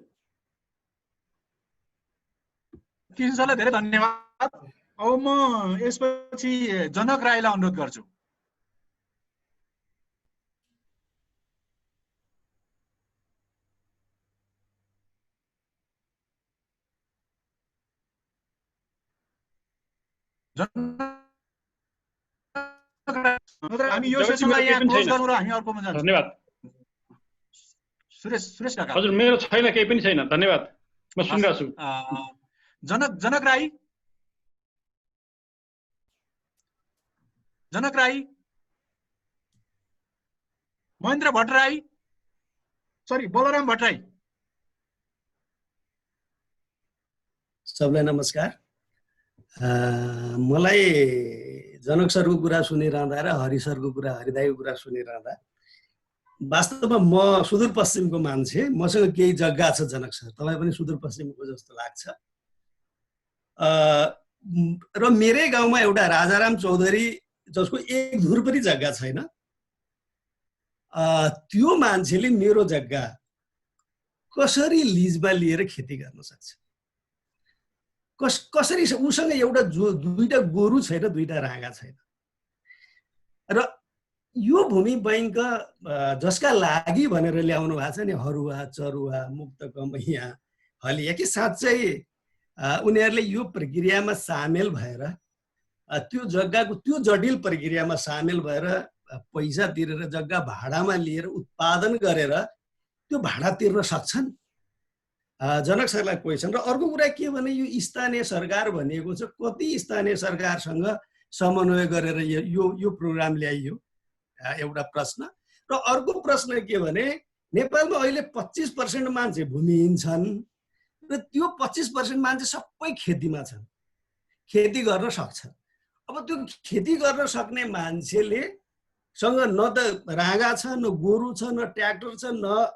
कृष्ण सरलाई धेरै धन्यवाद। अब म यसपछि जनक राईलाई अनुरोध गर्छु। हामी यो सेसनलाई यहाँ क्लोज गरौँ र हामी अर्कोमा जान्छौँ। धन्यवाद। सुरेश काका। हजुर, मेरो छैन, केही पनि छैन, धन्यवाद, म सुनिरहेको छु। जनक राई, जनक राई, महेन्द्र भट्टराई, सरी बलराम भट्टराई। सबलाई नमस्कार। मलाई जनक सरको कुरा सुनिरहँदा र हरि सरको कुरा, हरिदाईको कुरा सुनिरहँदा वास्तवमा म सुदूरपश्चिमको मान्छे, मसँग केही जग्गा छ जनक सर, तपाईँ पनि सुदूरपश्चिमको जस्तो लाग्छ। र मेरै गाउँमा एउटा राजाराम चौधरी जसको एक धुर पनि जग्गा छैन, त्यो मान्छेले मेरो जग्गा कसरी लिजमा लिएर खेती गर्न सक्छ? कसरी उसँग एउटा दुईटा गोरु छैन, दुईटा राँगा छैन। र यो भूमि बैंक जसका लागि भनेर ल्याउनु भएको छ नि, हरुवा, चरुवा, मुक्तकमैया, हलिया, कि साँच्चै उनीहरूले यो प्रक्रियामा सामेल भएर त्यो जग्गाको त्यो जटिल प्रक्रियामा सामेल भएर पैसा तिरेर जग्गा भाडामा लिएर उत्पादन गरेर त्यो भाडा तिर्न सक्छन्? जनक सरलाई क्वेसन। र अर्को कुरा के भने यो स्थानीय सरकार भनिएको छ, कति स्थानीय सरकारसँग समन्वय गरेर यो प्रोग्राम ल्याइयो? एउटा प्रश्न। र अर्को प्रश्न के भने नेपालमा अहिले 25% मान्छे भूमिहीन छन् र त्यो 25% मान्छे सबै खेतीमा छन्, खेती गर्न सक्छन्। अब त्यो खेती गर्न सक्ने मान्छेले सँग न त राँगा छ, न गोरु छ, न ट्र्याक्टर छ, न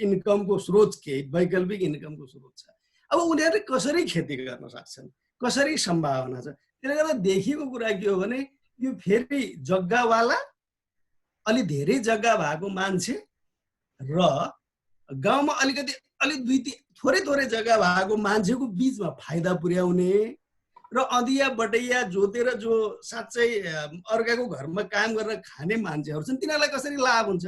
इन्कमको स्रोत, केही वैकल्पिक इन्कमको स्रोत छ। अब उनीहरूले कसरी खेती गर्न सक्छन्? कसरी सम्भावना छ? त्यसले गर्दा देखिएको कुरा के हो भने यो फेरि जग्गावाला, अलि धेरै जग्गा भएको मान्छे र गाउँमा अलिकति थोरै जग्गा भएको मान्छेको बिचमा फाइदा पुर्याउने र अधिया बटैया जोतेर जो साँच्चै अर्काको घरमा काम गरेर खाने मान्छेहरू छन्, तिनीहरूलाई कसरी लाभ हुन्छ?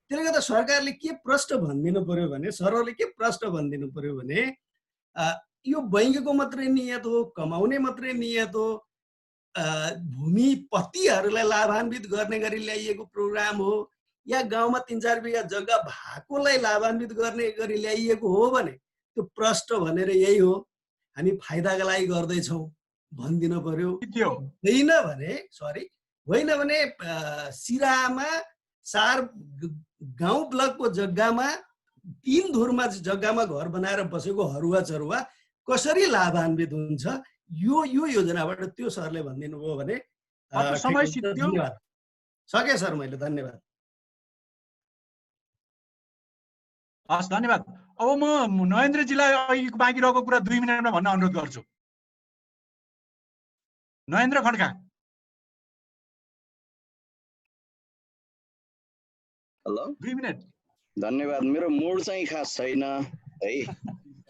त्यसले गर्दा सरकारले के प्रश्न भनिदिनु पर्यो भने, सरकारले के प्रश्न भनिदिनु पर्यो भने यो बैंकको मात्रै नियत हो, कमाउने मात्रै नियत हो, भूमिपतिहरूलाई लाभान्वित गर्ने गरी ल्याइएको प्रोग्राम हो, या गाउँमा 3-4 बिघा जग्गा भएकोलाई लाभान्वित गर्ने गरी ल्याइएको हो भने त्यो प्रश्न भनेर यही हो, हामी फाइदाका लागि गर्दैछौँ भनिदिनु पर्यो। होइन भने सिराहामा 4 गाउँ ब्लकको जग्गामा 3 धुरमा जग्गामा घर बनाएर बसेको हरुवा चरुवा कसरी लाभान्वित हुन्छ, यो योजनाबाट त्यो सरले भनिदिनु भयो भने समय सिद्धियो। सके सर, मैले धन्यवाद। हस्, धन्यवाद। अब म नरेन्द्रजीलाई अहिलेको बाँकी रहेको कुरा 2 मिनटमा भन्न अनुरोध गर्छु। नरेन्द्र खड्का। Hello, 2 minute. धन्यवाद। मेरो मोड चाहिँ खास छैन है,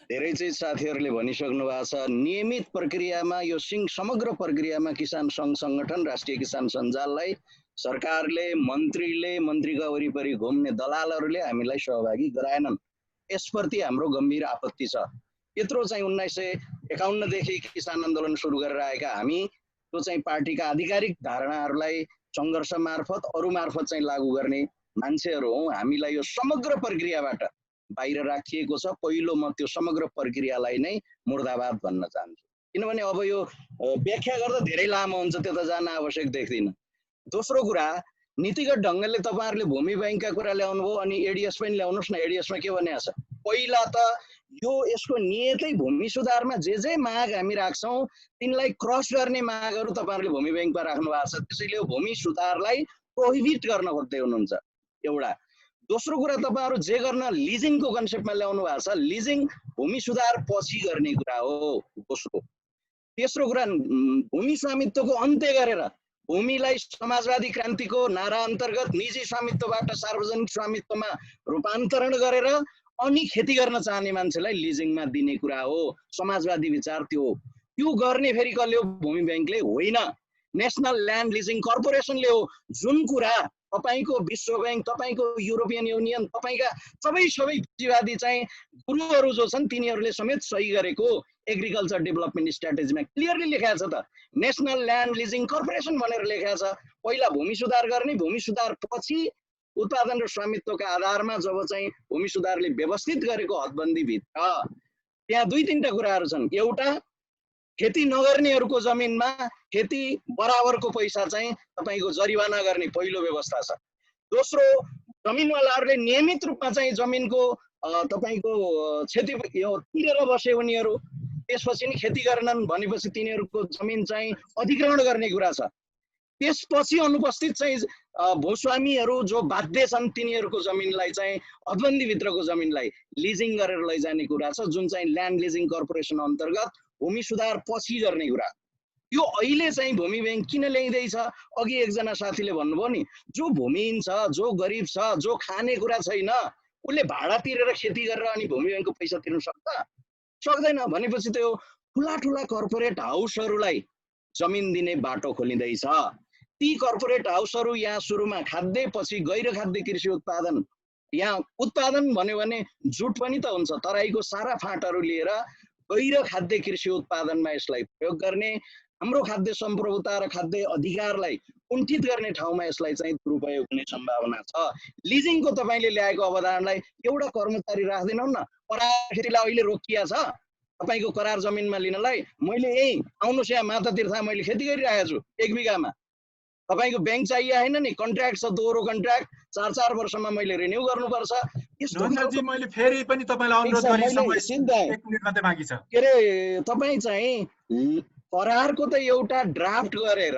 धेरै चाहिँ साथीहरूले भनिसक्नु भएको छ। नियमित प्रक्रियामा यो समग्र प्रक्रियामा किसान सङ्घ सङ्गठन, राष्ट्रिय किसान सञ्जाललाई सरकारले, मन्त्रीका वरिपरि घुम्ने दलालहरूले हामीलाई सहभागी गराएनन्। यसप्रति हाम्रो गम्भीर आपत्ति छ। यत्रो चाहिँ 1951 देखि किसान आन्दोलन सुरु गरेर आएका हामी त्यो चाहिँ पार्टीका आधिकारिक धारणाहरूलाई सङ्घर्ष मार्फत, अरू मार्फत चाहिँ लागू गर्ने मान्छेहरू हौँ। हामीलाई यो समग्र प्रक्रियाबाट बाहिर राखिएको छ। पहिलो म त्यो समग्र प्रक्रियालाई नै मुर्दाबाद भन्न चाहन्छु, किनभने अब यो व्याख्या गर्दा धेरै लामो हुन्छ, त्यो त जान आवश्यक देख्दिनँ। दोस्रो कुरा, नीतिगत ढङ्गले तपाईँहरूले भूमि बैंकका कुरा ल्याउनु भयो, अनि एडिएस पनि ल्याउनुहोस् न। एडिएसमा के भनेको छ? पहिला त यसको नियतै भूमि सुधारमा जे माग हामी राख्छौँ तिनलाई क्रस गर्ने मागहरू तपाईँहरूले भूमि बैंकमा राख्नु भएको छ। त्यसैले यो भूमि सुधारलाई प्रोहिबिट गर्न खोज्दै हुनुहुन्छ, एउटा। दोस्रो कुरा, तपाईँहरू जे गर्न लिजिङको कन्सेप्टमा ल्याउनु भएको छ, लिजिङ भूमि सुधार पछि गर्ने कुरा हो, दोस्रो। तेस्रो कुरा, भूमि स्वामित्वको अन्त्य गरेर भूमिलाई समाजवादी क्रान्तिको नारा अन्तर्गत निजी स्वामित्वबाट सार्वजनिक स्वामित्वमा रूपान्तरण गरेर अनि खेती गर्न चाहने मान्छेलाई लिजिङमा दिने कुरा हो। समाजवादी विचार त्यो गर्ने फेरि कसले हो? भूमि बैंकले होइन, नेसनल ल्यान्ड लिजिङ कर्पोरेसनले हो। जुन कुरा तपाईको विश्व बैंक, तपाईको युरोपियन युनियन, तपाईका सबै पुँजीवादी चाहिँ गुरुहरू जो छन् तिनीहरूले समेत सही गरेको एग्रिकल्चर डेभलपमेन्ट स्ट्राटेजीमा क्लियरली लेखेको छ त, नेसनल ल्यान्ड लिजिङ कर्पोरेसन भनेर लेखेको छ। पहिला भूमि सुधार गर्ने, भूमि सुधार पछि उत्पादन र स्वामित्वका आधारमा जब चाहिँ भूमि सुधारले व्यवस्थित गरेको हदबन्दी भित्र त्यहाँ 2-3टा कुराहरू छन्। एउटा, खेती नगर्नेहरूको जमिनमा खेती बराबरको पैसा चाहिँ तपाईको जरिवाना गर्ने पहिलो व्यवस्था छ। दोस्रो, जमिनवालाहरूले नियमित रूपमा चाहिँ जमिनको तपाईको क्षति तिरेर बसे उनीहरू त्यसपछि नि खेती गर्नन् भनेपछि तिनीहरूको जमिन चाहिँ अधिग्रहण गर्ने कुरा छ। त्यसपछि अनुपस्थित चाहिँ भूस्वामीहरू जो बाध्य छन् तिनीहरूको जमिनलाई चाहिँ हदबन्दीभित्रको जमिनलाई लिजिङ गरेर लैजाने कुरा छ, जुन चाहिँ ल्यान्ड लिजिङ कर्पोरेसन अन्तर्गत भूमि सुधार पछि गर्ने कुरा। यो अहिले चाहिँ भूमि ब्याङ्क किन ल्याइँदैछ? अघि एकजना साथीले भन्नुभयो नि, जो भूमिहीन छ, जो गरिब छ, जो खाने कुरा छैन, उसले भाडा तिरेर खेती गरेर अनि भूमि ब्याङ्कको पैसा तिर्न सक्छ? सक्दैन। भनेपछि त्यो ठुला ठुला कर्पोरेट हाउसहरूलाई जमिन दिने बाटो खोलिँदैछ। ती कर्पोरेट हाउसहरू यहाँ सुरुमा खाद्य, पछि गैर खाद्य कृषि उत्पादन, यहाँ उत्पादन भन्यो भने जुट पनि त हुन्छ, तराईको सारा फाँटहरू लिएर गैर खाद्य कृषि उत्पादनमा यसलाई प्रयोग गर्ने, हाम्रो खाद्य सम्प्रभुता र खाद्य अधिकारलाई कुण्ठित गर्ने ठाउँमा यसलाई चाहिँ दुरुपयोग हुने सम्भावना छ। लिजिङको तपाईँले ल्याएको अवधारणालाई एउटा कर्मचारी राख्दैनौ न, करार खेतीलाई अहिले रोकिया छ तपाईँको करार जमिनमा लिनलाई। मैले यही आउनुहोस् यहाँ माता तीर्थ मैले खेती गरिरहेको छु 1 बिघामा, तपाईँको ब्याङ्क चाहिए होइन नि, कन्ट्र्याक्ट छ, दोहोरो कन्ट्र्याक्ट, 4-4 वर्षमा मैले रिन्यू गर्नुपर्छ। यस्तो मैले फेरि पनि तपाईँलाई अनुरोध गरेँ, समय 1 मिनेट मात्रै बाँकी छ। के अरे तपाईँ चाहिँ करारको त एउटा ड्राफ्ट गरेर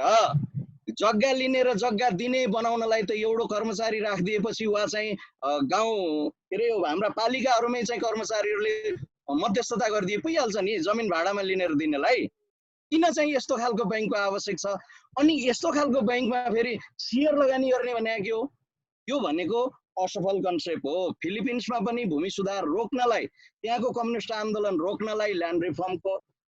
जग्गा लिने र जग्गा दिने बनाउनलाई त एउटा कर्मचारी राखिदिएपछि वा चाहिँ गाउँ के अरे हाम्रा पालिकाहरूमै चाहिँ कर्मचारीहरूले मध्यस्थता गरिदिए पुगिहाल्छ नि जमिन भाडामा लिनेर दिनेलाई। किन चाहिँ यस्तो खालको ब्याङ्कको आवश्यक छ? अनि यस्तो खालको ब्याङ्कमा फेरि सेयर लगानी गर्ने भनेको के हो? यो भनेको असफल कन्सेप्ट हो। फिलिपिन्समा पनि भूमि सुधार रोक्नलाई, त्यहाँको कम्युनिस्ट आन्दोलन रोक्नलाई ल्यान्ड रिफर्मको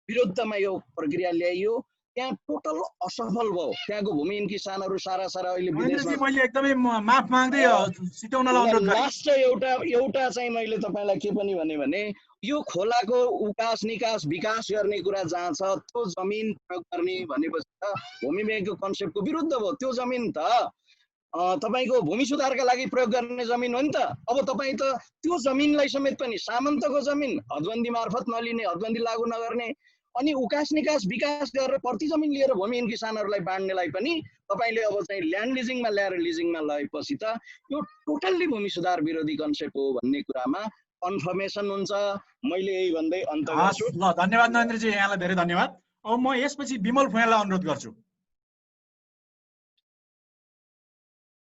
विरुद्धमा यो प्रक्रिया ल्याइयो, त्यहाँ टोटल असफल भयो। त्यहाँको भूमिहीन किसानहरू सारा अहिले विदेशमा। मैले एकदमै माफ माग्दै सिटाउनलाई अनुरोध गरेँ। लास्ट एउटा चाहिँ मैले तपाईँलाई के पनि भने यो खोलाको उकास निकास विकास गर्ने कुरा जहाँ छ त्यो जमिन प्रयोग गर्ने भनेपछि त भूमि ब्याङ्कको कन्सेप्टको विरुद्ध भयो। त्यो जमिन त तपाईँको भूमि सुधारका लागि प्रयोग गर्ने जमिन हो नि त। अब तपाईँ त त्यो जमिनलाई समेत पनि सामन्तको जमिन हदबन्दी मार्फत नलिने, हदबन्दी लागू नगर्ने, अनि उकास निकास विकास गरेर प्रति जमिन लिएर भूमिहीन किसानहरूलाई बाँड्नेलाई पनि तपाईँले अब चाहिँ ल्यान्ड लिजिङमा ल्याएर लिजिङमा लगेपछि त यो टोटल्ली भूमि सुधार विरोधी कन्सेप्ट हो भन्ने कुरामा कन्फर्मेसन हुन्छ। मैले यही भन्दै अन्त गर्छु। ल धन्यवाद नरेन्द्रजी, यहाँलाई धेरै धन्यवाद। अब म यसपछि विमल फुयाललाई अनुरोध गर्छु।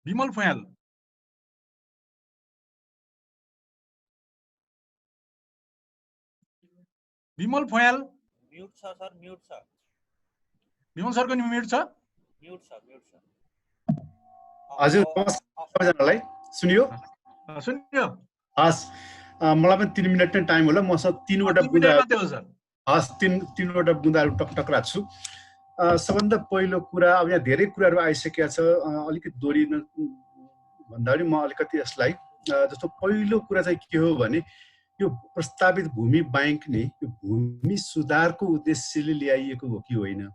विमल फुयाल। विमल फुयाल। म्युट छ सर, म्युट छ। विमल सरको नि म्युट छ? म्युट छ, म्युट छ। हजुर नमस्कार सबैजनालाई। सुनियो? सुनियो। हस्, मलाई पनि 3 मिनट नै टाइम होला। मसँग 3वटा बुँदा, हस् 3वटा बुँदाहरू टकटक राख्छु। सबभन्दा पहिलो कुरा, अब यहाँ धेरै कुराहरू आइसकेका छ, अलिकति दोहोरिन भन्दाखेरि म अलिकति यसलाई जस्तो पहिलो कुरा चाहिँ के हो भने यो प्रस्तावित भूमि ब्याङ्क नै यो भूमि सुधारको उद्देश्यले ल्याइएको हो कि होइन,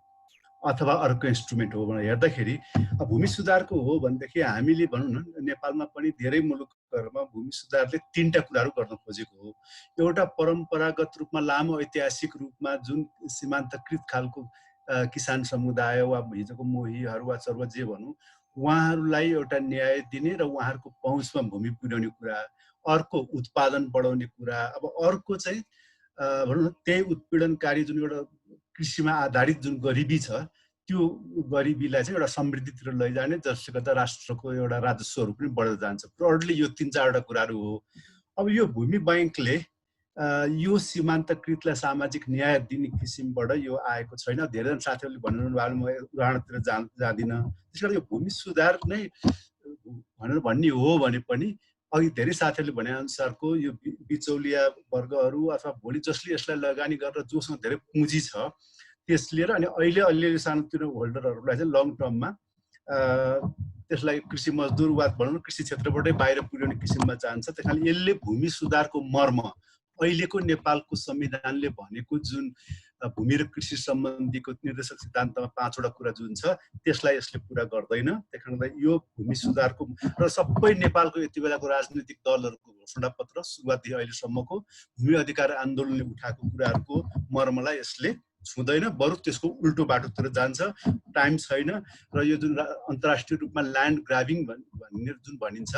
अथवा अर्को इन्स्ट्रुमेन्ट हो भनेर हेर्दाखेरि भूमि सुधारको हो भनेदेखि हामीले भनौँ न नेपालमा पनि धेरै मुलुकहरूमा भूमि सुधारले 3टा कुराहरू गर्न खोजेको हो। एउटा परम्परागत रूपमा लामो ऐतिहासिक रूपमा जुन सीमान्तकृत खालको किसान समुदाय वा हिजोको मोहीहरू वा चरुवा जे भनौँ उहाँहरूलाई एउटा न्याय दिने र उहाँहरूको पहुँचमा भूमि पुर्याउने कुरा, अर्को उत्पादन बढाउने कुरा, अब अर्को चाहिँ भनौँ न त्यही उत्पीडनकारी जुन एउटा कृषिमा आधारित जुन गरिबी छ त्यो गरिबीलाई चाहिँ एउटा समृद्धितिर लैजाने, जसले गर्दा राष्ट्रको एउटा राजस्वहरू पनि बढेर जान्छ। ब्रोडली यो 3-4वटा कुराहरू हो। अब यो भूमि ब्याङ्कले यो सीमान्तकृतलाई सामाजिक न्याय दिने किसिमबाट यो आएको छैन। धेरैजना साथीहरूले भन्नुभयो, म उदाहरणतिर जाँदिनँ। त्यसकारण यो भूमि सुधार नै भनेर भन्ने हो भने पनि अघि धेरै साथीहरूले भने अनुसारको यो बिचौलिया वर्गहरू अथवा भोलि जसले यसलाई लगानी गरेर जोसँग धेरै पुँजी छ त्यसले र अनि अहिले सानोतिनो होल्डरहरूलाई चाहिँ लङ टर्ममा त्यसलाई कृषि मजदुर वा भनौँ न कृषि क्षेत्रबाटै बाहिर पुर्याउने किसिममा जान्छ। त्यस कारण यसले भूमि सुधारको मर्म अहिलेको नेपालको संविधानले भनेको जुन भूमि र कृषि सम्बन्धीको निर्देशक सिद्धान्तमा 5वटा कुरा जुन छ त्यसलाई यसले पुरा गर्दैन। त्यस कारण यो भूमि सुधारको र सबै नेपालको यति बेलाको राजनीतिक दलहरूको घोषणापत्र सुरुवातदेखि अहिलेसम्मको भूमि अधिकार आन्दोलनले उठाएको कुराहरूको मर्मलाई यसले छुँदैन, बरु त्यसको उल्टो बाटोतिर जान्छ। टाइम छैन र यो जुन अन्तर्राष्ट्रिय रूपमा ल्यान्ड ग्राबिङ भन्ने जुन भनिन्छ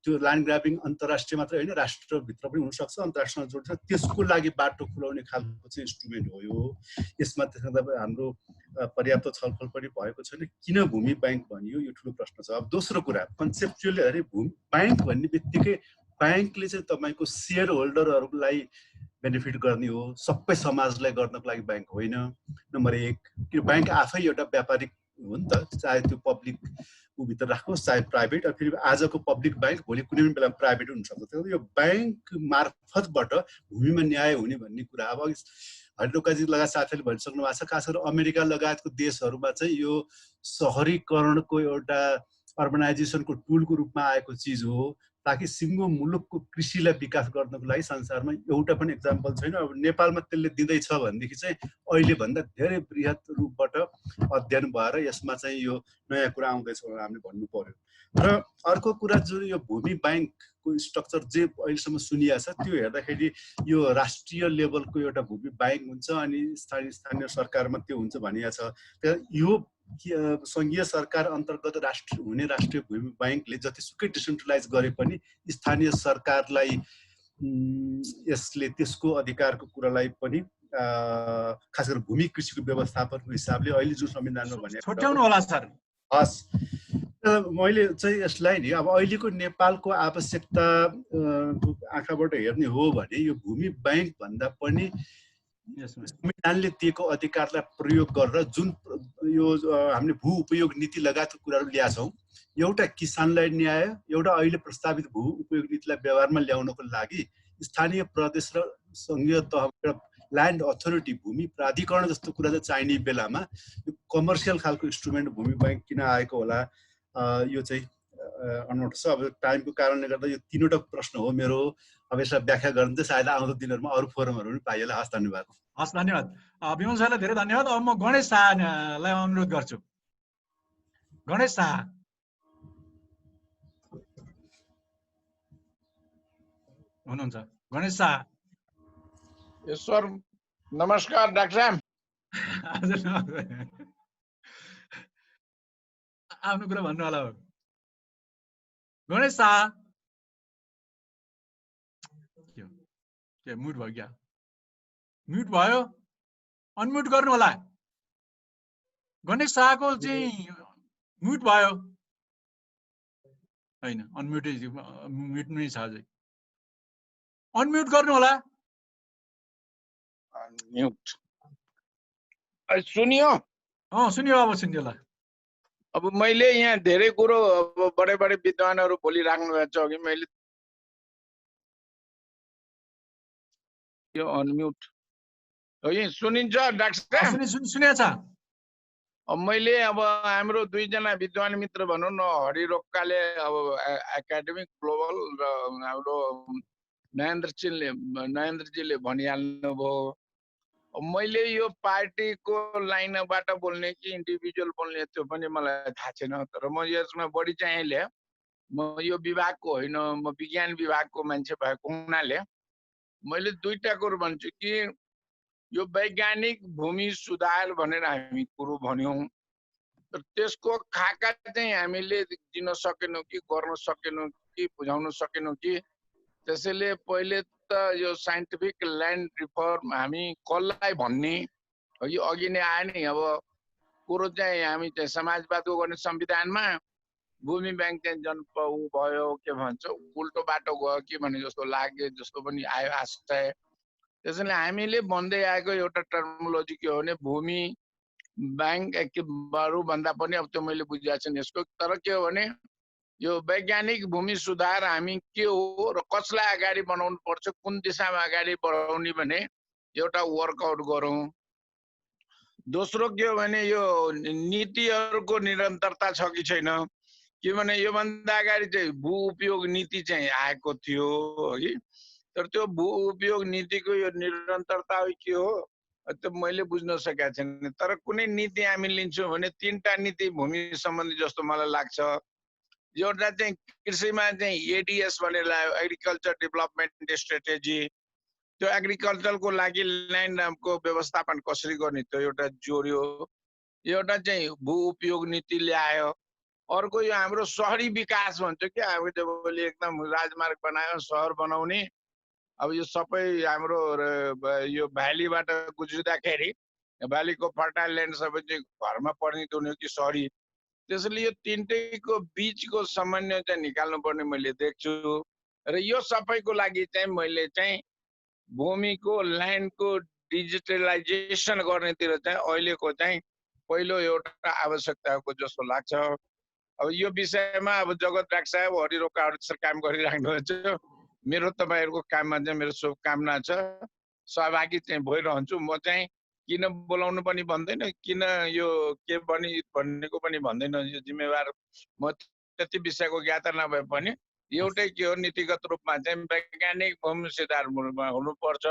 त्यो ल्यान्ड ग्राबिङ अन्तर्राष्ट्रिय मात्रै होइन राष्ट्रभित्र पनि हुनसक्छ, अन्तर्राष्ट्रियमा जोड्छ, त्यसको लागि बाटो खुलाउने खालको चाहिँ इन्स्ट्रुमेन्ट हो यो। यसमा हाम्रो पर्याप्त छलफल पनि भएको छैन। किन भूमि बैंक भनियो यो ठुलो प्रश्न छ। अब दोस्रो कुरा कन्सेप्चुअली अरे भूमि बैंक भन्ने बित्तिकै बैंकले चाहिँ तपाईँको सेयर होल्डरहरूलाई बेनिफिट गर्ने हो, सबै समाजलाई गर्नको लागि बैंक होइन। नम्बर 1 कि बैंक आफै एउटा व्यापारिक हो नि त, चाहे त्यो पब्लिक भित्र राखोस् चाहे प्राइभेट। फेरि आजको पब्लिक बैंक भोलि कुनै पनि बेला प्राइभेट हुनसक्छ। त्यो यो बैंक मार्फतबाट भूमिमा न्याय हुने भन्ने कुरा अब अघि हरिढोकाजी लगायत साथीहरूले भनिसक्नु भएको छ। खास गरेर अमेरिका लगायतको देशहरूमा चाहिँ यो सहरीकरणको एउटा अर्बनाइजेसनको टुलको रूपमा आएको चिज हो, ताकि सिङ्गो मुलुकको कृषिलाई विकास गर्नको लागि संसारमा एउटा पनि एक्जाम्पल छैन। अब नेपालमा त्यसले दिँदैछ भनेदेखि चाहिँ अहिले भन्दा धेरै बृहत रूपबाट अध्ययन भएर यसमा चाहिँ यो नयाँ कुरा आउँदैछ भनेर हामीले भन्नु पर्यो। र अर्को कुरा जुन यो भूमि बैंकको स्ट्रक्चर जे अहिलेसम्म सुनिया छ त्यो हेर्दाखेरि यो राष्ट्रिय लेभलको एउटा भूमि बैंक हुन्छ अनि स्थानीय सरकारमा त्यो हुन्छ भनिया छ। यो संघीय सरकार अन्तर्गत हुने राष्ट्रिय भूमि बैंकले जतिसुकै डिसेन्ट्रलाइज गरे पनि स्थानीय सरकारलाई यसले त्यसको अधिकारको कुरालाई पनि खास गरी भूमि कृषिको व्यवस्थापनको हिसाबले अहिले जुन संविधानमा भने छुट्याउनु होला सर। हस्, मैले चाहिँ यसलाई नि अब अहिलेको नेपालको आवश्यकता आँखाबाट हेर्ने हो भने यो भूमि बैंक भन्दा पनि संविधानले दिएको अधिकारलाई प्रयोग गरेर जुन यो हामीले भू उपयोग नीति लगायतको कुराहरू ल्याएको छौँ, एउटा किसानलाई न्याय, एउटा अहिले प्रस्तावित भू उपयोग नीतिलाई व्यवहारमा ल्याउनको लागि स्थानीय प्रदेश र संघीय तहबाट ल्यान्ड अथोरिटी भूमि प्राधिकरण जस्तो कुरा चाहिँ चाहिने बेलामा यो कमर्सियल खालको इन्स्ट्रुमेन्ट भूमि बैंक किन आएको होला, यो चाहिँ अनौठो छ। अब टाइमको कारणले गर्दा यो तीनवटा प्रश्न हो मेरो। अब यसलाई व्याख्या गर्न चाहिँ सायद आउँदो दिनहरूमा अरू फोरमहरू पनि पाइएला। हस्, धन्यवाद। हस्, धन्यवाद विमल सरलाई धेरै धन्यवाद। अब म गणेश शाहलाई अनुरोध गर्छु। गणेश शाह हुनुहुन्छ? गणेश शाह। सर नमस्कार डाक्टर साहब। आफ्नो कुरा भन्नु होला हो। गणेश शाह के म्युट भयो क्या? म्युट भयो, अनम्युट गर्नु होला। गणेश शाहको चाहिँ म्युट भयो होइन, अनम्युट म्युट नै छ अझै। अनम्युट गर्नु होला। म्युट सुनियो? सुनियो, अब सुनियो ल। अब मैले यहाँ धेरै कुरो अब बडे बडे विद्वानहरू बोलिराख्नु भएको छ कि मैले यो अनम्युट हो कि सुनिन्छ डाक्टर साहब? सुनेछ। अब मैले अब हाम्रो दुईजना विद्वान मित्र भनौँ न, हरिरोक्काले अब एकाडेमिक ग्लोबल र हाम्रो नयन्द्रजीले भनिहाल्नु भयो। मैले यो पार्टीको लाइनबाट बोल्ने कि इन्डिभिजुअल बोल्ने त्यो पनि मलाई थाहा छैन। तर म यसमा बढी चाहिँ म यो विभागको होइन, म विज्ञान विभागको मान्छे भएको हुनाले मैले दुईटा कुरो भन्छु कि यो वैज्ञानिक भूमि सुधार भनेर हामी कुरो भन्यौँ, तर त्यसको खाका चाहिँ हामीले दिन सकेनौँ कि गर्न सकेनौँ कि बुझाउन सकेनौँ कि। त्यसैले पहिले त यो साइन्टिफिक ल्यान्ड रिफर्म हामी कसलाई भन्ने यो अघि नै आयो नि। अब कुरो चाहिँ हामी चाहिँ समाजवादको गर्ने संविधानमा भूमि बैंक चाहिँ ऊ भयो के भन्छ उल्टो बाटो गयो कि भने जस्तो लाग्यो, जस्तो पनि आयो आशय। त्यसैले हामीले भन्दै आएको एउटा टर्मोलोजी के हो भने भूमि बैंकहरू भन्दा पनि अब त्यो मैले बुझेको छैन यसको। तर के हो भने यो वैज्ञानिक भूमि सुधार हामी के हो र कसलाई अगाडि बढाउनु पर्छ, कुन दिशामा अगाडि बढाउने भने एउटा वर्कआउट गरौँ। दोस्रो के हो भने यो नीतिहरूको निरन्तरता छ कि छैन, किनभने योभन्दा अगाडि चाहिँ भू उपयोग नीति चाहिँ आएको थियो है, तर त्यो भू उपयोग नीतिको यो निरन्तरता के हो त्यो मैले बुझ्न सकेको छैन। तर कुनै नीति हामी लिन्छौँ भने तीनटा नीति भूमि सम्बन्धी जस्तो मलाई लाग्छ। एउटा चाहिँ कृषिमा चाहिँ एडीएस भनेर एग्रिकल्चर डेभलपमेन्ट स्ट्रेटेजी, त्यो एग्रिकल्चरको लागि ल्यान्डको व्यवस्थापन कसरी गर्ने त्यो एउटा जोड्यो। एउटा चाहिँ भू उपयोग नीति ल्यायो। अर्को यो हाम्रो सहरी विकास भन्छ कि अब जबले एकदम राजमार्ग बनायो सहर बनाउने, अब यो सबै हाम्रो यो भ्यालीबाट गुज्रिँदाखेरि बालीको फर्टाइल ल्यान्ड सबै चाहिँ घरमा परिणत हुने हो कि सहरी, त्यसैले यो तिनटैको बिचको समन्वय चाहिँ निकाल्नुपर्ने मैले देख्छु। र यो सबैको लागि चाहिँ मैले चाहिँ भूमिको ल्यान्डको डिजिटलाइजेसन गर्नेतिर चाहिँ अहिलेको चाहिँ पहिलो एउटा आवश्यकता हो जस्तो लाग्छ। अब यो विषयमा अब जगत राज साहब, हरिरोकाहरू काम गरिराख्नुहुन्छ। मेरो तपाईँहरूको काममा चाहिँ मेरो शुभकामना छ, सहभागी चाहिँ भइरहन्छु। म चाहिँ किन बोलाउनु पनि भन्दैन, किन यो के पनि भन्नेको पनि भन्दैन। यो जिम्मेवार म त्यति विषयको ज्ञाता नभए पनि एउटै के हो, नीतिगत रूपमा चाहिँ वैज्ञानिक भूमि सुधार हुनुपर्छ।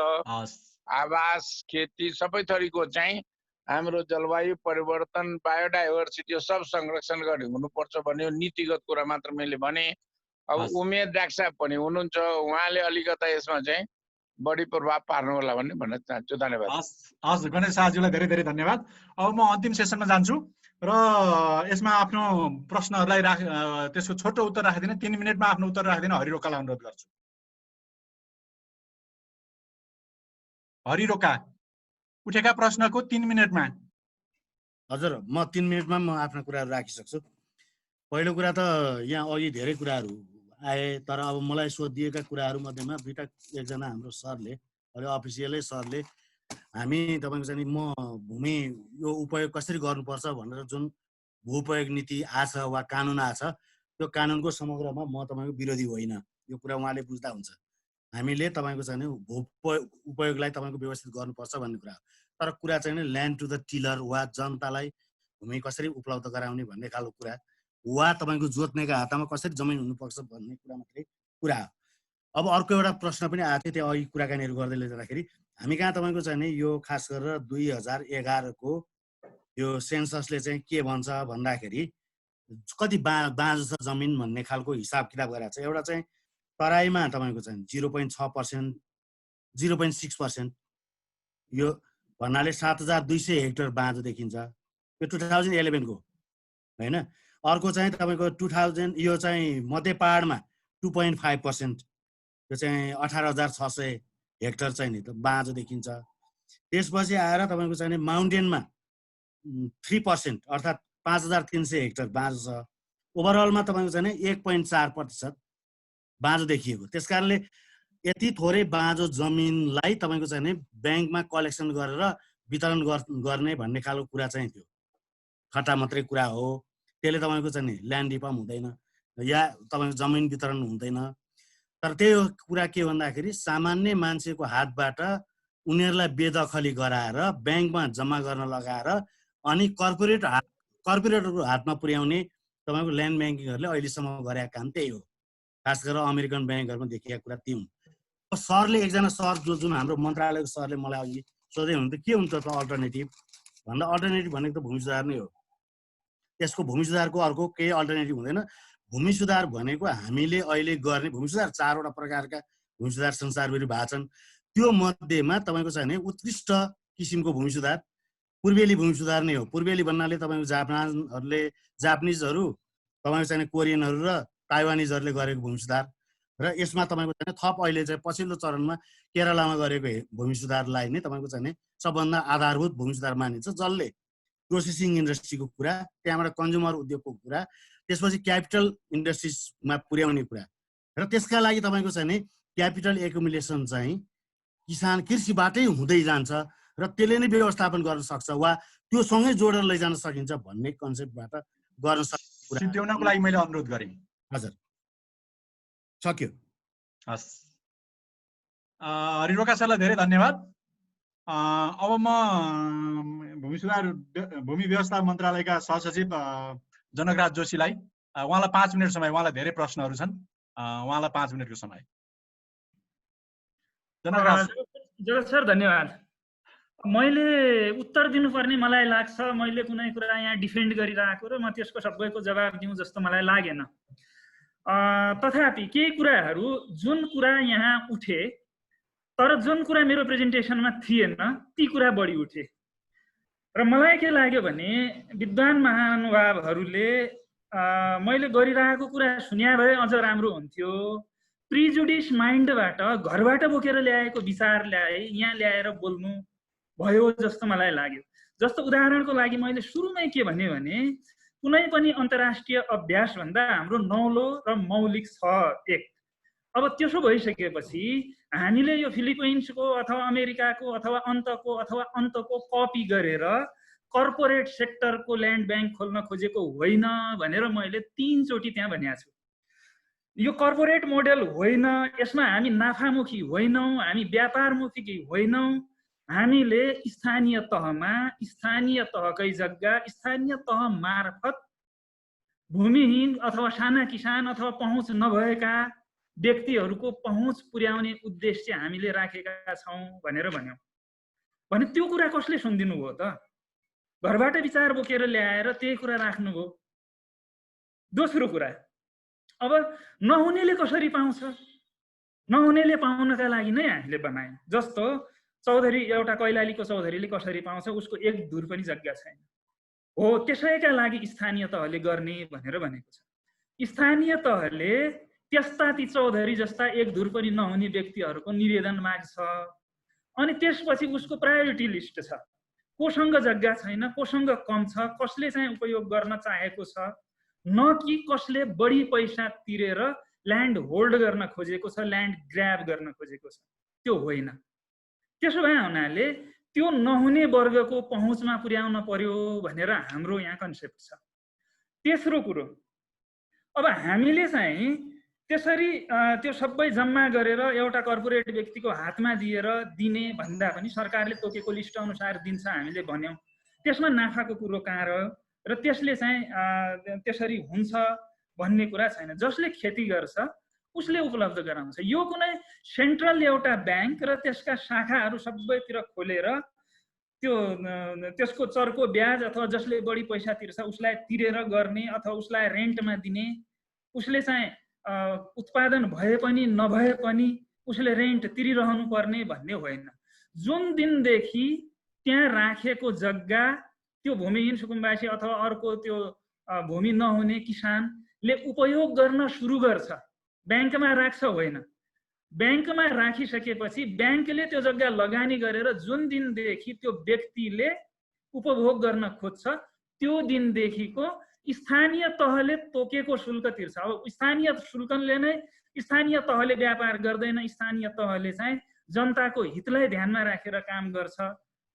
आवास, खेती सबै थरीको चाहिँ हाम्रो जलवायु परिवर्तन, बायोडाइभर्सिटी सब संरक्षण गर्ने हुनुपर्छ भन्ने नीतिगत कुरा मात्र मैले भने। अब उमेद डाक्सा पनि हुनुहुन्छ, उहाँले अलिकता यसमा चाहिँ बढी प्रभाव पार्नु होला भन्ने भन्न चाहन्छु। धन्यवाद। हस् गणेश शाहज्यूलाई धेरै धेरै धन्यवाद। अब म अन्तिम सेसनमा जान्छु र यसमा आफ्नो प्रश्नहरूलाई त्यसको छोटो उत्तर राखिदिन, 3 मिनटमा आफ्नो उत्तर राखिदिन हरिरोकालाई अनुरोध गर्छु। हरिरोका, उठेका प्रश्नको 3 मिनटमा। हजुर, म 3 मिनटमा म आफ्ना कुराहरू राखिसक्छु। पहिलो कुरा त यहाँ अघि धेरै कुराहरू आए, तर अब मलाई सोधिएका कुराहरू मध्येमा एकजना हाम्रो सरले, अहिले अफिसियलै सरले हामी तपाईँको चाहिँ म भूमि यो उपयोग कसरी गर्नुपर्छ भनेर जुन भू उपयोग नीति आछ वा कानुन आछ, त्यो कानुनको समग्रमा म तपाईँको विरोधी होइन। यो कुरा उहाँले बुझ्दा हुन्छ। हामीले तपाईँको चाहिँ भू उपयोगलाई तपाईँको व्यवस्थित गर्नुपर्छ भन्ने कुरा हो। तर कुरा चाहिँ ल्यान्ड टु द टिलर वा जनतालाई भूमि कसरी उपलब्ध गराउने भन्ने खालको कुरा, वा तपाईँको जोत्नेका हातमा कसरी जमिन हुनुपर्छ भन्ने कुरा मात्रै कुरा हो। अब अर्को एउटा प्रश्न पनि आएको थियो, त्यो अघि कुराकानीहरू गर्दै जाँदाखेरि हामी कहाँ तपाईँको चाहिँ यो खास गरेर 2011 को यो सेन्ससले चाहिँ के भन्छ भन्दाखेरि कति बाँझो छ जमिन भन्ने खालको हिसाब किताब गरेर छ। एउटा चाहिँ तराईमा तपाईँको चाहिँ 0.6%, 0.6% यो भन्नाले 7200 हेक्टर बाँझो देखिन्छ। यो 2011 को होइन। अर्को चाहिँ तपाईँको 2000 यो चाहिँ मध्य पहाडमा 2.5%, यो चाहिँ 18600 हेक्टर चाहिँ नि त बाँझो देखिन्छ। त्यसपछि आएर तपाईँको चाहिँ माउन्टेनमा 3% अर्थात् 5300 हेक्टर बाँझो छ। ओभरअलमा तपाईँको चाहिँ 1.4% बाँझो देखिएको। त्यस कारणले यति थोरै बाँझो जमिनलाई तपाईँको चाहिँ ब्याङ्कमा कलेक्सन गरेर वितरण गर्ने भन्ने खालको कुरा चाहिँ थियो, खट्टा मात्रै कुरा हो। त्यसले तपाईँको चाहिँ ल्यान्ड रिफर्म हुँदैन या तपाईँको जमिन वितरण हुँदैन। तर त्यही कुरा के भन्दाखेरि सामान्य मान्छेको हातबाट उनीहरूलाई बेदखली गराएर ब्याङ्कमा जम्मा गर्न लगाएर अनि कर्पोरेटरको हातमा पुर्याउने तपाईँको ल्यान्ड ब्याङ्किङहरूले अहिलेसम्म गरेका काम त्यही हो। खास गरेर अमेरिकन ब्याङ्कहरूमा देखिएका कुरा ती हुन्। सरले, एकजना सर जुन हाम्रो मन्त्रालयको सरले मलाई अघि सोध्दै हुनुहुन्थ्यो के हुन्छ त अल्टरनेटिभ भन्दा, अल्टरनेटिभ भनेको त भूमि सुधार नै हो। त्यसको भूमि सुधारको अर्को केही अल्टरनेटिभ हुँदैन। भूमि सुधार भनेको हामीले अहिले गर्ने भूमि सुधार 4वटा प्रकारका भूमि सुधार संसारभरि भएको छन्। त्यो मध्येमा तपाईँको चाहिँ उत्कृष्ट किसिमको भूमि सुधार पूर्वेली भूमि सुधार नै हो। पूर्वेली भन्नाले तपाईँको जापानिजहरू, तपाईँको चाहिँ कोरियनहरू र ताइवानिजहरूले गरेको भूमि सुधार, र यसमा तपाईँको चाहिँ थप अहिले चाहिँ पछिल्लो चरणमा केरलामा गरेको भूमि सुधारलाई नै तपाईँको चाहिँ सबभन्दा आधारभूत भूमि सुधार मानिन्छ, जसले प्रोसेसिङ इन्डस्ट्रीको कुरा, त्यहाँबाट कन्ज्युमर उद्योगको कुरा, त्यसपछि क्यापिटल इन्डस्ट्रिजमा पुर्याउने कुरा, र त्यसका लागि तपाईँको चाहिँ क्यापिटल एकुमुलेसन चाहिँ कृषिबाटै हुँदै जान्छ र त्यसले नै व्यवस्थापन गर्न सक्छ वा त्यो सँगै जोडेर लैजान सकिन्छ भन्ने कन्सेप्टबाट गर्न सक्छ। सिद्ध्याउनको लागि मैले अनुरोध गरेँ। हजुर, सक्यो। हस्, हरिरोका सरलाई धेरै धन्यवाद। अब म भूमि व्यवस्था मन्त्रालयका सहसचिव जनकराज जोशीलाई, उहाँलाई 5 मिनट समय, उहाँलाई धेरै प्रश्नहरू छन्, उहाँलाई 5 मिनटको समय। जनकराज सर धन्यवाद। मैले उत्तर दिनुपर्ने मलाई लाग्छ, मैले कुनै कुरा यहाँ डिफेन्ड गरिरहेको र म त्यसको सबैको जवाब दिउँ जस्तो मलाई लागेन। तथापि केही कुराहरू जुन कुरा यहाँ उठे तर जुन कुरा मेरो प्रेजेन्टेसनमा थिएन ती कुरा बढी उठे र मलाई के लाग्यो भने विद्वान महानुभावहरूले मैले गरिरहेको कुरा सुन्या भए अझ राम्रो हुन्थ्यो। प्रिजुडिस माइन्डबाट घरबाट बोकेर ल्याएको विचार यहाँ ल्याएर बोल्नु भयो जस्तो मलाई लाग्यो। जस्तो उदाहरणको लागि मैले सुरुमै के भने कुनै पनि अन्तर्राष्ट्रिय अभ्यासभन्दा हाम्रो नौलो र मौलिक छ एक। अब त्यसो भइसकेपछि हामीले यो फिलिपिन्सको अथवा अमेरिकाको अथवा अन्तको कपी गरेर कर्पोरेट सेक्टरको ल्यान्ड ब्याङ्क खोल्न खोजेको होइन भनेर मैले 3 चोटि त्यहाँ भनेको छु। यो कर्पोरेट मोडेल होइन, यसमा हामी नाफामुखी होइनौँ, हामी व्यापारमुखी होइनौँ। हामीले स्थानीय तहमा स्थानीय तहकै जग्गा स्थानीय तह मार्फत भूमिहीन अथवा साना किसान अथवा पहुँच नभएका व्यक्तिहरूको पहुँच पुर्याउने उद्देश्य हामीले राखेका छौँ भनेर भन्यौँ भने त्यो कुरा कसले सुनिदिनु भयो त? घरबाट विचार बोकेर ल्याएर त्यही कुरा राख्नुभयो। दोस्रो कुरा, अब नहुनेले कसरी पाउँछ? नहुनेले पाउनका लागि नै हामीले बनायौँ। जस्तो चौधरी, एउटा कैलालीको चौधरीले कसरी पाउँछ? उसको 1 धुर पनि जग्गा छैन हो, त्यसैका लागि स्थानीय तहले गर्ने भनेर भनेको छ। स्थानीय तहले त्यस्ता ती चौधरी जस्ता 1 धुर पनि नहुने व्यक्तिहरूको निवेदन माग्छ अनि त्यसपछि उसको प्रायोरिटी लिस्ट छ। कोसँग जग्गा छैन, कोसँग कम छ, कसले चाहिँ उपयोग गर्न चाहेको छ, न कि कसले बढी पैसा तिरेर ल्यान्ड होल्ड गर्न खोजेको छ, ल्यान्ड ग्र्याब गर्न खोजेको छ, त्यो होइन। त्यसो भए हुनाले त्यो नहुने वर्गको पहुँचमा पुर्याउन पर्यो भनेर हाम्रो यहाँ कन्सेप्ट छ। तेस्रो कुरो, अब हामीले चाहिँ त्यसरी त्यो सबै जम्मा गरेर एउटा कर्पोरेट व्यक्तिको हातमा दिने भन्दा पनि सरकारले तोकेको लिस्ट अनुसार दिन्छ हामीले भन्यौँ। त्यसमा नाफाको कुरो कहाँ रह्यो र त्यसले चाहिँ त्यसरी हुन्छ भन्ने कुरा छैन। जसले खेती गर्छ उसले उपलब्ध गराउँछ। यो कुनै सेन्ट्रल एउटा ब्याङ्क र त्यसका शाखाहरू सबैतिर खोलेर त्यसको चर्को ब्याज अथवा जसले बढी पैसा तिर्छ उसलाई तिरेर गर्ने अथवा उसलाई रेन्टमा दिने, उसले चाहिँ उत्पादन भए पनि नभए पनि उसले रेन्ट तिरिरहनु पर्ने भन्ने होइन। जुन दिनदेखि त्यहाँ राखेको जग्गा त्यो भूमिहीन सुकुम्बासी अथवा अर्को त्यो भूमि नहुने किसानले उपयोग गर्न सुरु गर्छ, ब्याङ्कमा राख्छ होइन। ब्याङ्कमा राखिसकेपछि ब्याङ्कले त्यो जग्गा लगानी गरेर जुन दिनदेखि त्यो व्यक्तिले उपभोग गर्न खोज्छ त्यो दिनदेखिको स्थानीय तहले तोकेको शुल्क तिर्छ। अब स्थानीय शुल्कले नै स्थानीय तहले व्यापार गर्दैन, स्थानीय तहले चाहिँ जनताको हितलाई ध्यानमा राखेर काम गर्छ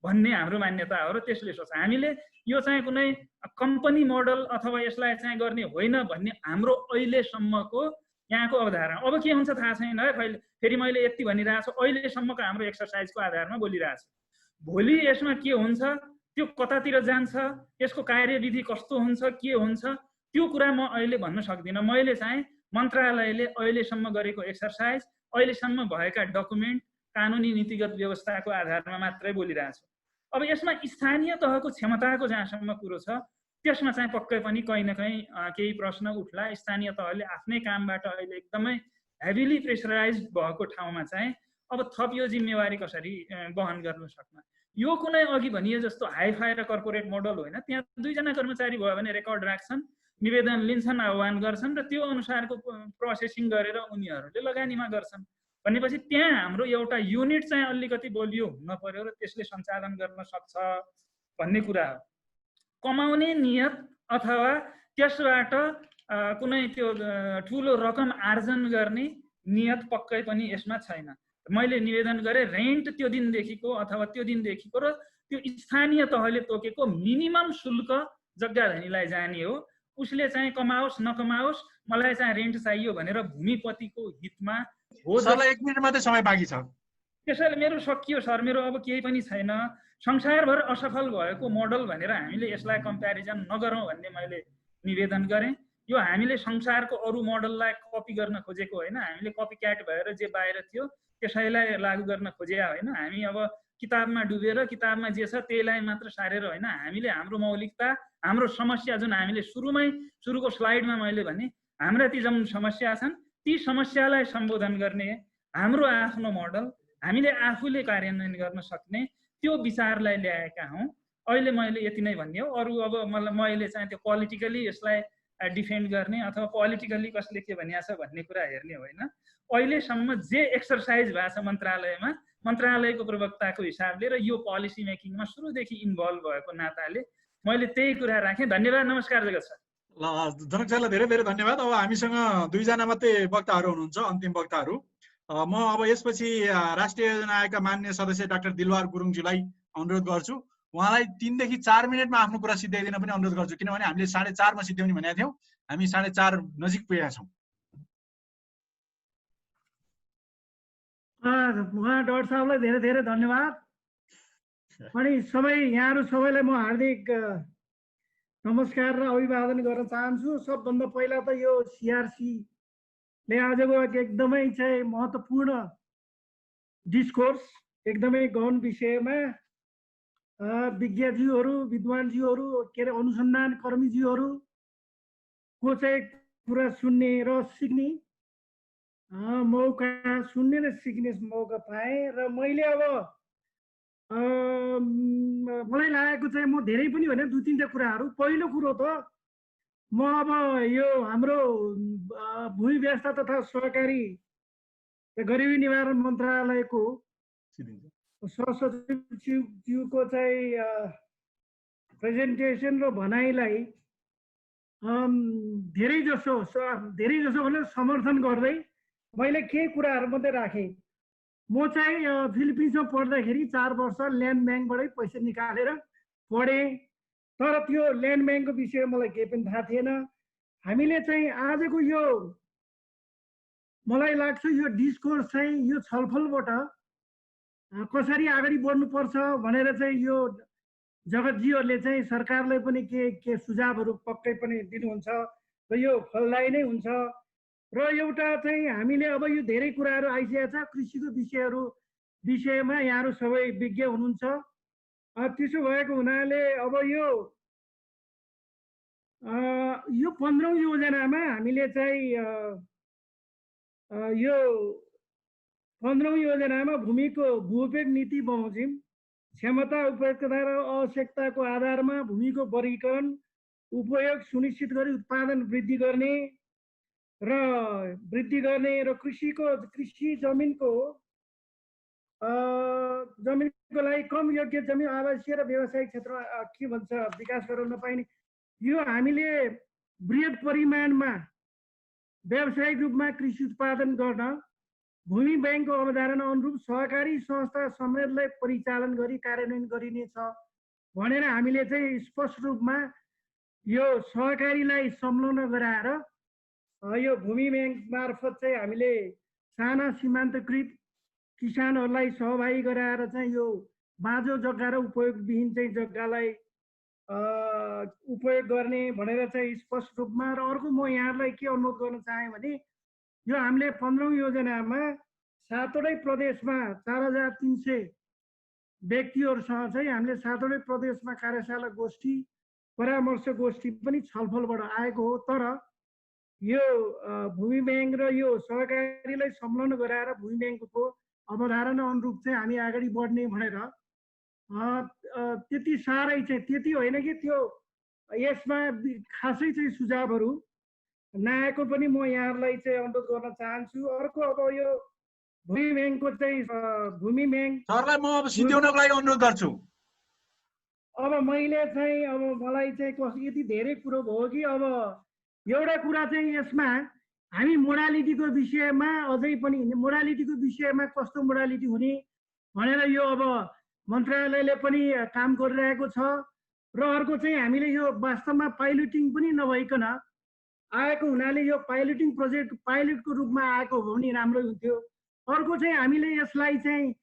भन्ने हाम्रो मान्यता हो र त्यसले सोच्छ। हामीले यो चाहिँ कुनै कम्पनी मोडल अथवा यसलाई चाहिँ गर्ने होइन भन्ने हाम्रो अहिलेसम्मको यहाँको अवधारणा। अब के हुन्छ थाहा छैन है, फेरि मैले यति भनिरहेको छु, अहिलेसम्मको हाम्रो एक्सर्साइजको आधारमा बोलिरहेको छु। भोलि यसमा के हुन्छ, त्यो कतातिर जान्छ, यसको कार्यविधि कस्तो हुन्छ, के हुन्छ, त्यो कुरा म अहिले भन्न सक्दिनँ। मैले चाहिँ मन्त्रालयले अहिलेसम्म गरेको एक्सर्साइज, अहिलेसम्म भएका डकुमेन्ट, कानुनी नीतिगत व्यवस्थाको आधारमा मात्रै बोलिरहेको छु। अब यसमा स्थानीय तहको क्षमताको जहाँसम्म कुरो छ त्यसमा चाहिँ पक्कै पनि कहीँ न कहीँ केही प्रश्न उठ्ला। स्थानीय तहले आफ्नै कामबाट अहिले एकदमै हेभिली प्रेसराइज भएको ठाउँमा चाहिँ अब थप यो जिम्मेवारी कसरी वहन गर्न सक्न। यो कुनै अघि भनिए जस्तो हाइफाई र कर्पोरेट मोडल होइन। त्यहाँ 2 जना कर्मचारी भयो भने रेकर्ड राख्छन्, निवेदन लिन्छन्, आह्वान गर्छन् र त्यो अनुसारको प्रोसेसिङ गरेर उनीहरूले लगानीमा गर्छन् भनेपछि त्यहाँ हाम्रो एउटा युनिट चाहिँ अलिकति बलियो हुन पर्यो र त्यसले सञ्चालन गर्न सक्छ भन्ने कुरा हो। कमाउने नियत अथवा त्यसबाट कुनै त्यो ठुलो रकम आर्जन गर्ने नियत पक्कै पनि यसमा छैन। मैले निवेदन गरेँ रेन्ट त्यो दिनदेखिको अथवा त्यो दिनदेखिको र त्यो स्थानीय तहले तोकेको मिनिमम शुल्क जग्गा धनीलाई जाने हो। उसले चाहिँ कमाओस् नकमाओस् मलाई चाहिँ रेन्ट चाहियो भनेर भूमिपतिको हितमा हो। सरलाई 1 मिनेट मात्रै समय बाँकी छ। त्यसैले मेरो सकियो सर, मेरो अब केही पनि छैन। संसारभर असफल भएको मोडल भनेर हामीले यसलाई कम्प्यारिजन नगरौँ भन्ने मैले निवेदन गरेँ। यो हामीले संसारको अरू मोडललाई कपी गर्न खोजेको होइन। हामीले कपी क्याट भएर जे बाहिर थियो त्यसैलाई लागू गर्न खोजेका होइन। हामी अब किताबमा डुबेर किताबमा जे छ त्यहीलाई मात्र सारेर होइन। हामीले हाम्रो मौलिकता, हाम्रो समस्या जुन हामीले सुरुको स्लाइडमा मैले भने हाम्रा ती जुन समस्या छन् ती समस्यालाई सम्बोधन गर्ने हाम्रो आफ्नो मोडल हामीले आफूले कार्यान्वयन गर्न सक्ने त्यो विचारलाई ल्याएका हौँ। अहिले मैले यति नै भन्ने हो। अरू अब मैले चाहिँ त्यो पोलिटिकली यसलाई डिफेन्ड गर्ने अथवा पोलिटिकली कसले के भनिएको छ भन्ने कुरा हेर्ने होइन। अहिलेसम्म जे एक्सर्साइज भएको छ मन्त्रालयमा मन्त्रालयको प्रवक्ताको हिसाबले र यो पोलिसी मेकिङमा सुरुदेखि इन्भल्भ भएको नाताले मैले त्यही कुरा राखेँ। धन्यवाद। नमस्कार जगत सर। ल जनक सरलाई धेरै धेरै धन्यवाद। अब हामीसँग 2 जना मात्रै वक्ताहरू हुनुहुन्छ, अन्तिम वक्ताहरू। म अब यसपछि राष्ट्रिय योजना आयोगका मान्य सदस्य डाक्टर दिलबार गुरुङज्यूलाई अनुरोध गर्छु। उहाँलाई 3 देखि 4 मिनटमा आफ्नो कुरा सिद्ध्याइदिन पनि अनुरोध गर्छु, किनभने हामीले 4:30 मा सिद्ध्याउने भनेका थियौँ, हामी 4:30 नजिक पुगेका छौँ। उहाँ डाक्टर साहबलाई धेरै धेरै धन्यवाद। अनि यहाँहरू सबैलाई म हार्दिक नमस्कार र अभिवादन गर्न चाहन्छु। सबभन्दा पहिला त यो CRC ले आजको एकदमै चाहिँ महत्त्वपूर्ण डिस्कोर्स, एकदमै गहन विषयमा विज्ञज्यूहरू, विद्वानज्यूहरू, के अरे अनुसन्धान कर्मीज्यूहरूको चाहिँ कुरा सुन्ने र सिक्ने मौका, सुन्ने र सिक्ने मौका पाएँ। र मैले अब मलाई लागेको चाहिँ म धेरै पनि होइन, 2-3टा कुराहरू। पहिलो कुरो त म अब यो हाम्रो भूमि व्यवस्था तथा सहकारी गरिबी निवारण मन्त्रालयको सहसचिवज्यूको चाहिँ प्रेजेन्टेसन र भनाइलाई धेरै जसो भनेर समर्थन गर्दै मैले केही कुराहरू मात्रै राखेँ। म चाहिँ फिलिपिन्समा पढ्दाखेरि 4 वर्ष ल्यान्ड ब्याङ्कबाटै पैसा निकालेर पढेँ, तर त्यो ल्यान्ड ब्याङ्कको विषयमा मलाई केही पनि थाहा थिएन। हामीले चाहिँ आजको यो मलाई लाग्छ यो डिस्कोर्स चाहिँ यो छलफलबाट कसरी अगाडि बढ्नुपर्छ भनेर चाहिँ यो जगतजीहरूले चाहिँ सरकारलाई पनि के सुझावहरू पक्कै पनि दिनुहुन्छ र यो फलदायी नै हुन्छ। र एउटा चाहिँ हामीले अब यो धेरै कुराहरू आइसकेको छ, कृषिको विषयमा यहाँहरू सबै विज्ञ हुनुहुन्छ। त्यसो भएको हुनाले अब यो 15औं योजनामा हामीले चाहिँ यो 15औं योजनामा भूमिको भूउपयोग नीति बमोजिम, क्षमता, उपयोगिता र आवश्यकताको आधारमा भूमिको वर्गीकरण, उपयोग सुनिश्चित गरी उत्पादन वृद्धि गर्ने र कृषि जमिनको लागि कम योग्य जमिन आवासीय र व्यावसायिक क्षेत्रमा के भन्छ विकास गर्न नपाइने, यो हामीले बृहत परिमाणमा व्यावसायिक रूपमा कृषि उत्पादन गर्न भूमि ब्याङ्कको अवधारणा अनुरूप सहकारी संस्था समेतलाई परिचालन गरी कार्यान्वयन गरिनेछ भनेर हामीले चाहिँ स्पष्ट रूपमा यो सहकारीलाई संलग्न गराएर यो भूमि ब्याङ्क मार्फत चाहिँ हामीले साना सीमान्तकृत किसानहरूलाई सहभागी गराएर चाहिँ यो बाँझो जग्गा र उपयोगविहीन चाहिँ जग्गालाई उपयोग गर्ने भनेर चाहिँ स्पष्ट रूपमा। र अर्को म यहाँहरूलाई के अनुरोध गर्न चाहेँ भने यो हामीले 15औं योजनामा 7वटै प्रदेशमा 4300 व्यक्तिहरूसँग चाहिँ हामीले 7वटै प्रदेशमा कार्यशाला गोष्ठी, परामर्श गोष्ठी पनि छलफलबाट आएको हो। तर यो भूमि ब्याङ्क र यो सहकारीलाई संलग्न गराएर भूमि ब्याङ्कको अवधारणा अनुरूप चाहिँ हामी अगाडि बढ्ने भनेर त्यति साह्रै चाहिँ त्यति होइन कि त्यो यसमा खासै चाहिँ सुझावहरू नआएको पनि म यहाँहरूलाई चाहिँ अनुरोध गर्न चाहन्छु। अर्को अब यो भूमि ब्याङ्कको चाहिँ भूमि ब्याङ्क सरलाई म अब सिध्याउनको लागि अनुरोध गर्छु। अब मैले चाहिँ अब मलाई चाहिँ यति धेरै कुरो भयो कि अब एउटा कुरा चाहिँ यसमा हामी मोडालिटीको विषयमा अझै पनि मोडालिटीको विषयमा कस्तो मोडालिटी हुने भनेर यो अब मन्त्रालयले पनि काम गरिरहेको छ। र अर्को चाहिँ हामीले यो वास्तवमा पाइलटिङ पनि नभइकन आएको हुनाले यो पाइलटिङ प्रोजेक्ट पाइलटको रूपमा आएको हो भने राम्रो हुन्थ्यो। अर्को चाहिँ हामीले यसलाई चाहिँ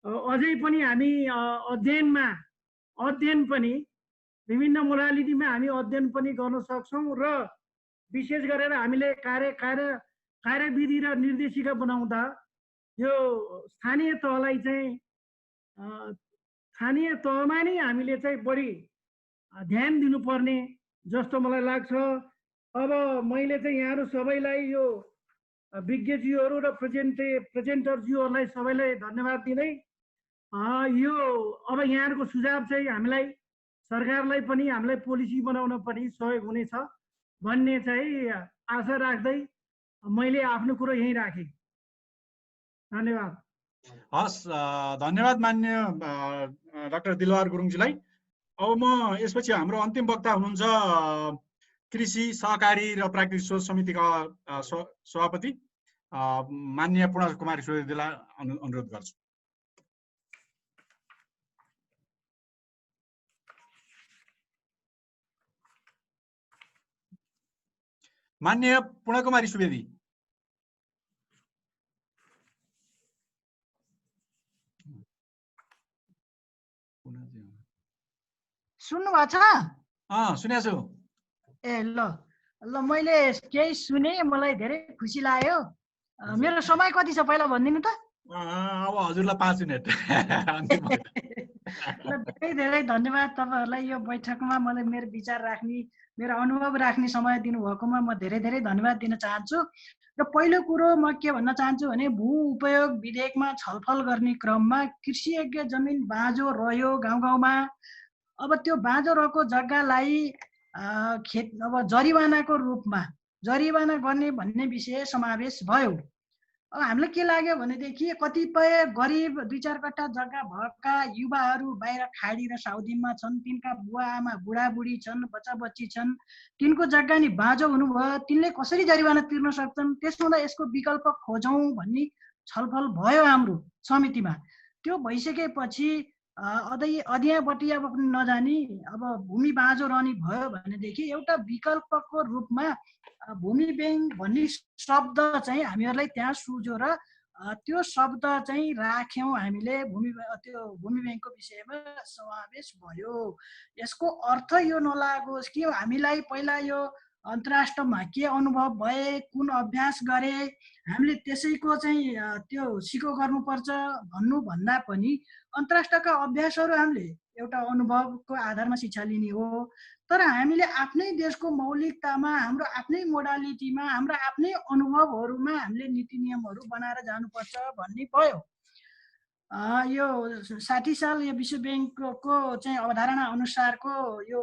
अझै पनि हामी अध्ययन पनि विभिन्न मोडालिटीमा हामी अध्ययन पनि गर्न सक्छौँ। र विशेष गरेर हामीले कार्यविधि र निर्देशिका बनाउँदा यो स्थानीय तहलाई चाहिँ स्थानीय तहमा नै हामीले चाहिँ बढी ध्यान दिनुपर्ने जस्तो मलाई लाग्छ। अब मैले चाहिँ यहाँहरू सबैलाई यो विज्ञज्यूहरू र प्रेजेन्टरज्यूहरूलाई सबैलाई धन्यवाद दिँदै यो अब यहाँहरूको सुझाव चाहिँ हामीलाई सरकारलाई पनि हामीलाई पोलिसी बनाउन पनि सहयोग हुनेछ भन्ने चाहिँ आशा राख्दै मैले आफ्नो कुरो यहीँ राखेँ। धन्यवाद। हस्, धन्यवाद मान्य डाक्टर दिलबहार गुरुङजीलाई। अब म यसपछि हाम्रो अन्तिम वक्ता हुनुहुन्छ कृषि सहकारी र प्राकृतिक स्रोत समितिका सभापति माननीय पूर्ण कुमारी सुवेदीलाई अनुरोध गर्छु। माननीय पूर्ण कुमारी सुवेदी। सुन्नु भएको छ? सुनेको छु। ए ल ल, मैले केही सुने, मलाई धेरै खुसी लाग्यो। मेरो समय कति छ पहिला भनिदिनु त? अब हजुरलाई 5 मिनेट। धेरै धेरै धन्यवाद तपाईँहरूलाई यो बैठकमा मलाई मेरो विचार राख्ने, मेरो अनुभव राख्ने समय दिनुभएकोमा म धेरै धेरै धन्यवाद दिन चाहन्छु। र पहिलो कुरो म के भन्न चाहन्छु भने भू उपयोग विधेयकमा छलफल गर्ने क्रममा कृषियोग्य जमिन बाँझो रह्यो गाउँ गाउँमा। अब त्यो बाँझो रहेको जग्गालाई अब जरिवानाको रूपमा जरिवाना गर्ने भन्ने विषय समावेश भयो। अब हामीलाई के लाग्यो भनेदेखि कतिपय गरिब 2-4 कट्ठा जग्गा भएका युवाहरू बाहिर खाडी र साउदीमा छन्, तिनका बुवा आमा बुढाबुढी छन्, बच्चा बच्ची छन्, तिनको जग्गा नि बाँझो हुनुभयो, तिनले कसरी जरिवाना तिर्न सक्छन्? त्यसमा यसको विकल्प खोजौँ भन्ने छलफल भयो हाम्रो समितिमा। त्यो भइसकेपछि अदिया बटिया पनि नजानी अब भूमि बाँझो रहने भयो भनेदेखि एउटा विकल्पको रूपमा भूमि ब्याङ्क भन्ने शब्द चाहिँ हामीहरूलाई त्यहाँ सुझ्यो र त्यो शब्द चाहिँ राख्यौँ हामीले। त्यो भूमि ब्याङ्कको विषयमा समावेश भयो। यसको अर्थ यो नलागोस् कि हामीलाई पहिला यो अन्तर्राष्ट्रमा के अनुभव भए, कुन अभ्यास गरे, हामीले त्यसैको चाहिँ त्यो सिको गर्नुपर्छ भन्नुभन्दा पनि अन्तर्राष्ट्रका अभ्यासहरू हामीले एउटा अनुभवको आधारमा शिक्षा लिने हो। तर हामीले आफ्नै देशको मौलिकतामा, हाम्रो आफ्नै मोडालिटीमा, हाम्रो आफ्नै अनुभवहरूमा हामीले नीति नियमहरू बनाएर जानुपर्छ भन्ने भयो। यो 60 साल यो विश्व ब्याङ्कको चाहिँ अवधारणा अनुसारको यो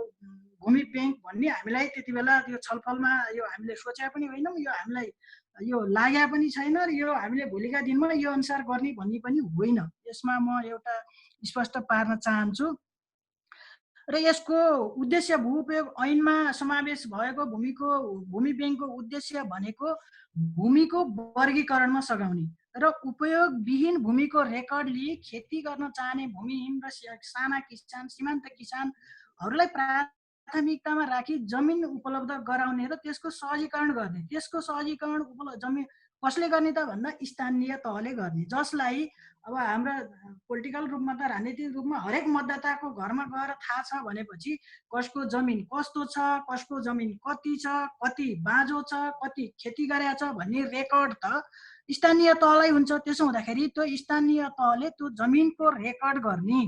भूमि ब्याङ्क भन्ने हामीलाई त्यति बेला यो छलफलमा यो हामीले सोचे पनि होइनौँ, यो हामीलाई यो लाग्या पनि छैन र यो हामीले भोलिका दिनमा यो अनुसार गर्ने भन्ने पनि होइन। यसमा म एउटा स्पष्ट पार्न चाहन्छु। र यसको उद्देश्य भू उपयोग ऐनमा समावेश भएको भूमि ब्याङ्कको उद्देश्य भनेको भूमिको वर्गीकरणमा सघाउने र उपयोगविहीन भूमिको रेकर्ड लिए खेती गर्न चाहने भूमिहीन र साना किसान, सीमान्त किसानहरूलाई प्राथमिकतामा राखी जमिन उपलब्ध गराउने र त्यसको सहजीकरण गर्ने। त्यसको सहजीकरण जमिन कसले गर्ने त भन्दा स्थानीय तहले गर्ने, जसलाई अब हाम्रो पोलिटिकल रूपमा त राजनीतिक रूपमा हरेक मतदाताको घरमा गएर थाहा छ भनेपछि कसको जमिन कस्तो छ, कसको जमिन कति छ, कति बाँझो छ, कति खेती गरेका छ भन्ने रेकर्ड त स्थानीय तहलाई हुन्छ। त्यसो हुँदाखेरि त्यो स्थानीय तहले त्यो जमिनको रेकर्ड गर्ने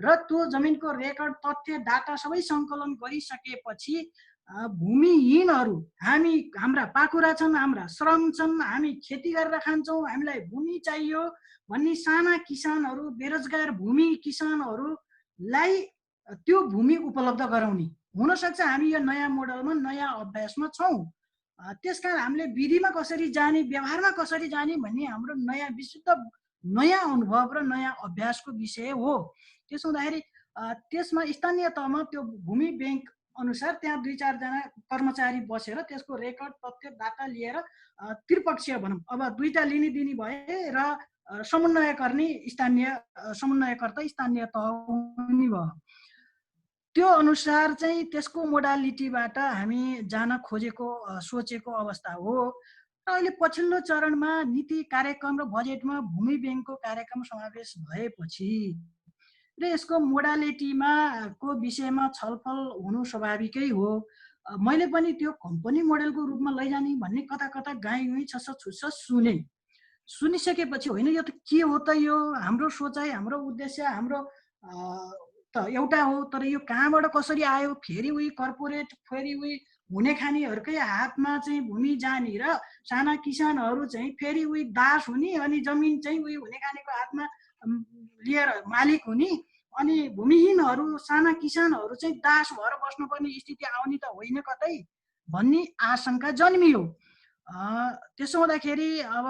र त्यो जमिनको रेकर्ड तथ्य डाटा सबै सङ्कलन गरिसकेपछि भूमिहीनहरू, हाम्रा पाखुरा छन्, हाम्रा श्रम छन्, हामी खेती गरेर खान्छौँ, हामीलाई भूमि चाहियो भन्ने साना किसानहरू, बेरोजगार भूमि किसानहरूलाई त्यो भूमि उपलब्ध गराउने। हुनसक्छ हामी यो नयाँ मोडलमा नयाँ अभ्यासमा छौँ। त्यसकारण हामीले विधिमा कसरी जाने, व्यवहारमा कसरी जाने भन्ने हाम्रो नयाँ विशुद्ध नयाँ अनुभव र नयाँ अभ्यासको विषय हो। त्यसो हुँदाखेरि त्यसमा स्थानीय तहमा त्यो भूमि ब्याङ्क अनुसार त्यहाँ 2-4 जना कर्मचारी बसेर त्यसको रेकर्ड तथ्य डाटा लिएर त्रिपक्षीय भनौँ, अब 2टा लिने दिने भए र समन्वय गर्ने समन्वयकर्ता स्थानीय तह हुने भयो। त्यो अनुसार चाहिँ त्यसको मोडालिटीबाट हामी जान खोजेको सोचेको अवस्था हो। र अहिले पछिल्लो चरणमा नीति कार्यक्रम र बजेटमा भूमि ब्याङ्कको कार्यक्रम समावेश भएपछि र यसको मोडालिटीमा को विषयमा छलफल हुनु स्वाभाविकै हो। मैले पनि त्यो कम्पनी मोडेलको रूपमा लैजाने भन्ने कता कता गाई छुस्स सुनिसकेपछि होइन यो त के हो त, यो हाम्रो सोचाइ, हाम्रो उद्देश्य, हाम्रो त एउटा हो, तर यो कहाँबाट कसरी आयो? फेरि उही कर्पोरेट, फेरि उही हुने खानेहरूकै हातमा चाहिँ भूमि जाने र साना किसानहरू चाहिँ फेरि उही दास हुने, अनि जमिन चाहिँ उही हुने खानेको हातमा लिएर मालिक हुने, अनि भूमिहीनहरू साना किसानहरू चाहिँ दास भएर बस्नुपर्ने स्थिति आउने त होइन कतै भन्ने आशंका जन्मियो। त्यसो हुँदाखेरि अब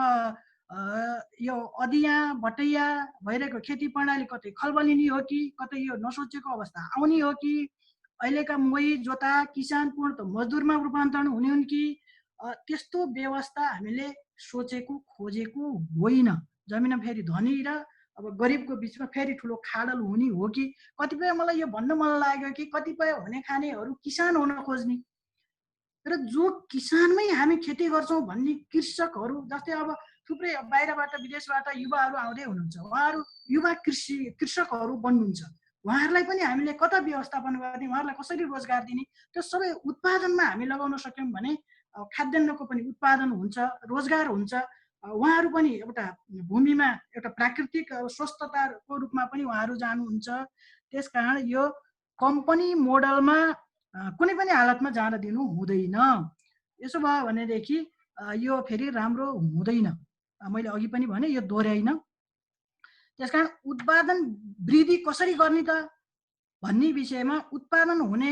यो अदिया भटैया भइरहेको खेती प्रणाली कतै खलबलिनी हो कि कतै यो नसोचेको अवस्था आउने हो कि अहिलेका मोही जोता किसान पूर्ण त मजदुरमा रूपान्तरण हुने हुन् कि त्यस्तो व्यवस्था हामीले सोचेको खोजेको होइन। जमिन फेरि धनी र अब गरिबको बिचमा फेरि ठुलो खाडल हुने हो कि कतिपय मलाई यो भन्न मन लाग्यो कि कतिपय हुने खानेहरू किसान हुन खोज्ने र जो किसानमै हामी खेती गर्छौँ भन्ने कृषकहरू जस्तै अब थुप्रै बाहिरबाट विदेशबाट युवाहरू आउँदै हुनुहुन्छ, उहाँहरू युवा कृषकहरू बन्नुहुन्छ, उहाँहरूलाई पनि हामीले कता व्यवस्थापन गर्ने, उहाँहरूलाई कसरी रोजगार दिने, त्यो सबै उत्पादनमा हामी लगाउन सक्यौँ भने खाद्यान्नको पनि उत्पादन हुन्छ, रोजगार हुन्छ। उहाँहरू पनि एउटा भूमिमा एउटा प्राकृतिक स्वस्थताको रूपमा पनि उहाँहरू जानुहुन्छ। त्यसकारण यो कम्पनी मोडलमा कुनै पनि हालतमा जान दिनु हुँदैन। यसो भयो भनेदेखि यो फेरि राम्रो हुँदैन। मैले अघि पनि भने यो दोहोऱ्याइन। त्यसकारण उत्पादन वृद्धि कसरी गर्ने त भन्ने विषयमा उत्पादन हुने